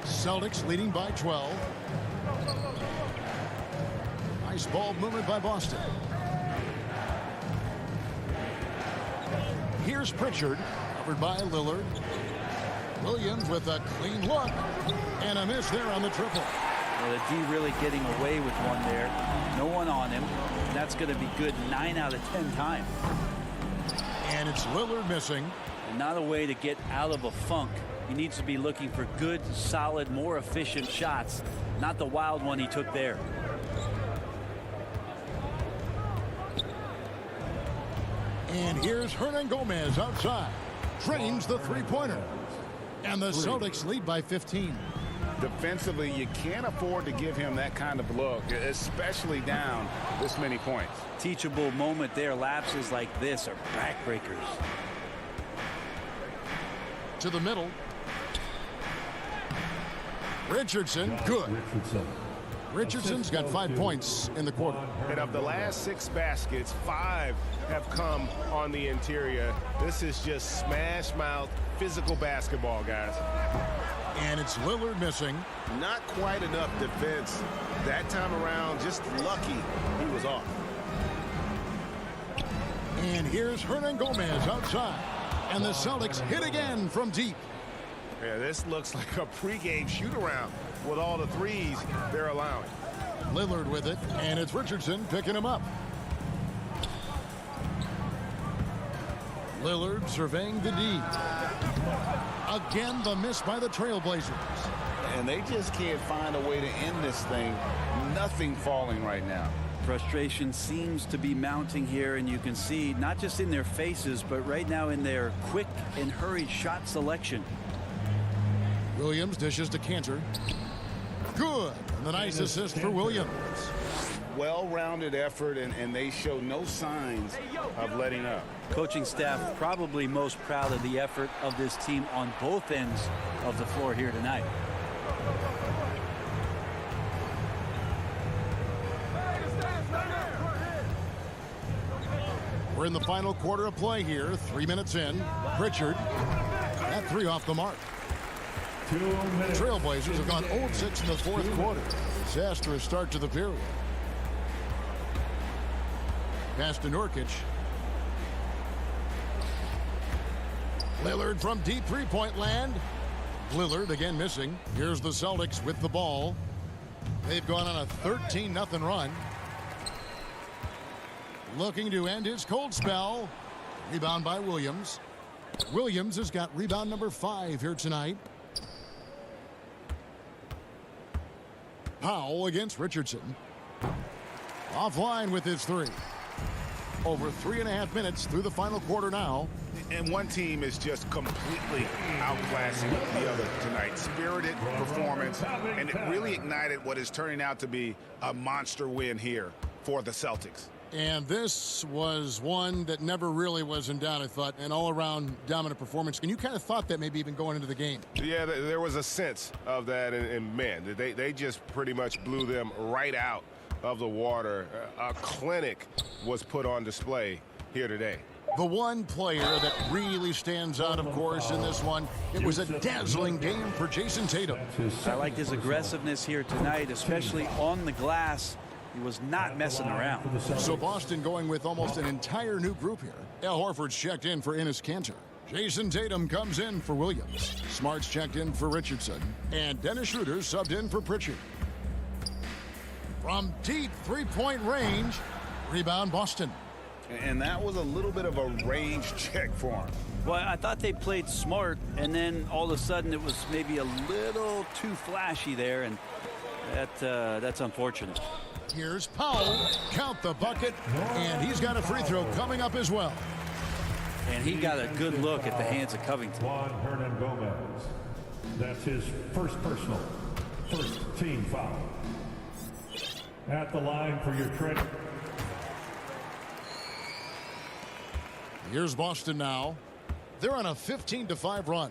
Celtics leading by 12. Nice ball movement by Boston. Here's Pritchard, covered by Lillard. Williams with a clean look. And a miss there on the triple. Well, the D really getting away with one there. No one on him. And that's going to be good 9 out of 10 times. And it's Lillard missing. And not a way to get out of a funk. He needs to be looking for good, solid, more efficient shots. Not the wild one he took there. And here's Hernan Gomez outside. Drains the three-pointer. And the Celtics lead by 15. Defensively, you can't afford to give him that kind of look, especially down this many points. Teachable moment there. Lapses like this are backbreakers. To the middle. Richardson, good. Richardson's got 5 points in the quarter. And of the last 6 baskets, 5 have come on the interior. This is just smash mouth, physical basketball, guys. And it's Lillard missing. Not quite enough defense that time around. Just lucky he was off. And here's Hernan Gomez outside. And the Celtics hit again from deep. Yeah, this looks like a pregame shoot-around with all the threes they're allowing. Lillard with it, and it's Richardson picking him up. Lillard surveying the D. Again, the miss by the Trailblazers. And they just can't find a way to end this thing. Nothing falling right now. Frustration seems to be mounting here, and you can see not just in their faces, but right now in their quick and hurried shot selection. Williams dishes to Kanter. Good. And the nice assist for Williams. Well-rounded effort, and they show no signs of letting up. Coaching staff probably most proud of the effort of this team on both ends of the floor here tonight. We're in the final quarter of play here. 3 minutes in. Pritchard. That three off the mark. The Trailblazers have gone 0-6 in the fourth quarter. Disastrous start to the period. Pass to Nurkic. Lillard from deep three-point land. Lillard again missing. Here's the Celtics with the ball. They've gone on a 13-0 run. Looking to end his cold spell. Rebound by Williams. Williams has got rebound number 5 here tonight. Powell against Richardson. Offline with his three. Over 3.5 minutes through the final quarter now. And one team is just completely outclassing the other tonight. Spirited performance, and it really ignited what is turning out to be a monster win here for the Celtics. And this was one that never really was in doubt, I thought, an all-around dominant performance. And you kind of thought that maybe even going into the game. Yeah, there was a sense of that, and man, they just pretty much blew them right out of the water. A clinic was put on display here today. The one player that really stands out, of course, in this one, it was a dazzling game for Jason Tatum. I liked his aggressiveness here tonight, especially on the glass. He was not messing around. So Boston going with almost an entire new group here. Al Horford's checked in for Enes Kanter. Jason Tatum comes in for Williams. Smart's checked in for Richardson. And Dennis Schroeder subbed in for Pritchard. From deep three-point range, rebound Boston. And that was a little bit of a range check for him. Well, I thought they played smart, and then all of a sudden it was maybe a little too flashy there, and That's unfortunate. Here's Powell. Count the bucket. And he's got a free throw coming up as well. And he got a good look at the hands of Covington. Juan Hernan Gomez. That's his first personal. First team foul. At the line for your trade. Here's Boston now. They're on a 15-5 run.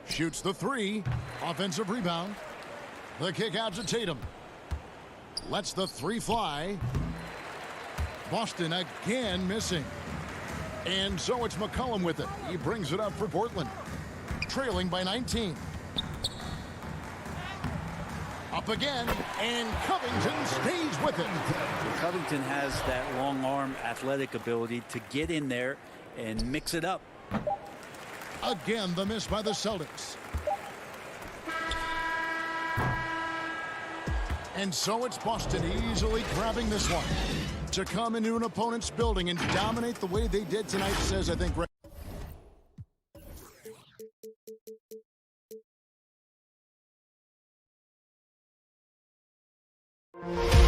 Shoots the three. Offensive rebound. The kick out to Tatum. Lets the three fly. Boston again missing. And so it's McCollum with it. He brings it up for Portland. Trailing by 19. Up again, and Covington stays with it. Covington has that long arm athletic ability to get in there and mix it up. Again, the miss by the Celtics. And so it's Boston easily grabbing this one. To come into an opponent's building and dominate the way they did tonight says, I think, you